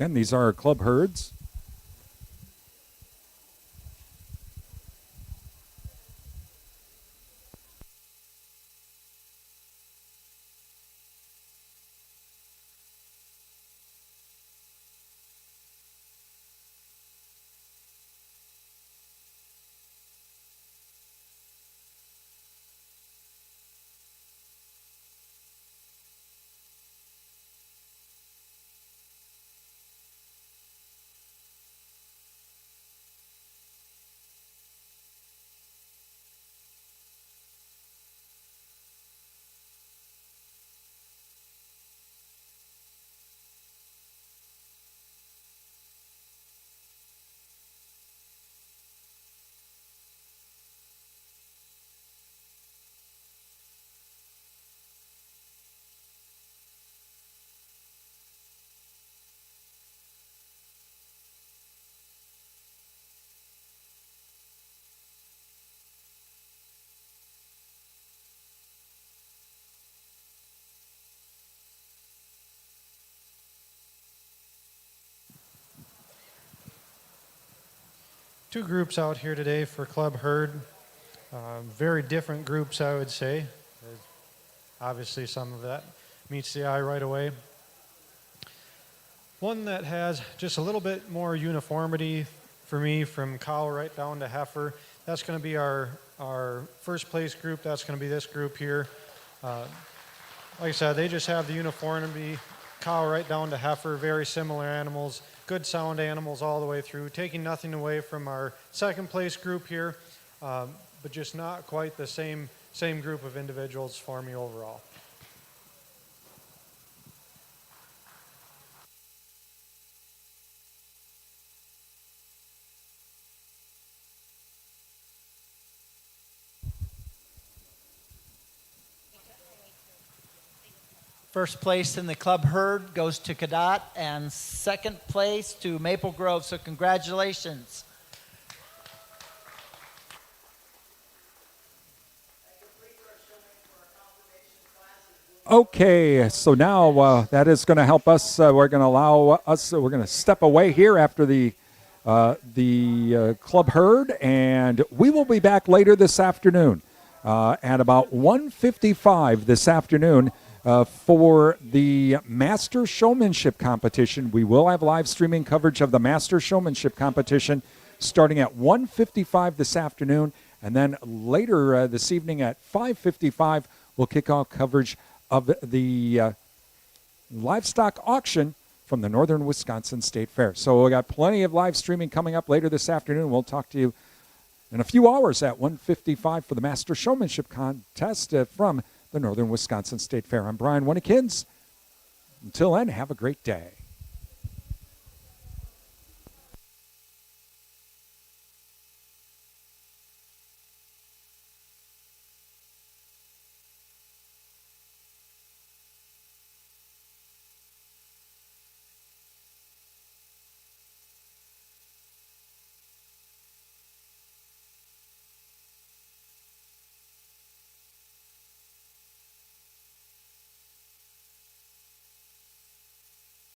Again, these are our club herds. Two groups out here today for Club Herd. Very different groups, I would say. Obviously, some of that meets the eye right away. One that has just a little bit more uniformity for me, from cow right down to heifer. That's going to be our first place group. That's going to be this group here. Like I said, they just have the uniformity, cow right down to heifer, very similar animals, good sound animals all the way through, taking nothing away from our second place group here, but just not quite the same group of individuals for me overall. First place in the club herd goes to Cadott, and second place to Maple Grove. So congratulations. Okay, so now that is going to help us. We're going to allow us. We're going to step away here after the club herd, and we will be back later this afternoon at about 1:55 this afternoon for the Master Showmanship Competition. We will have live streaming coverage of the Master Showmanship Competition starting at 1:55 this afternoon, and then later this evening at 5:55 we'll kick off coverage of the livestock auction from the Northern Wisconsin State Fair. So we got plenty of live streaming coming up later this afternoon. We'll talk to you in a few hours at 1:55 for the Master Showmanship Contest from the Northern Wisconsin State Fair. I'm Brian Winnikins. Until then, have a great day.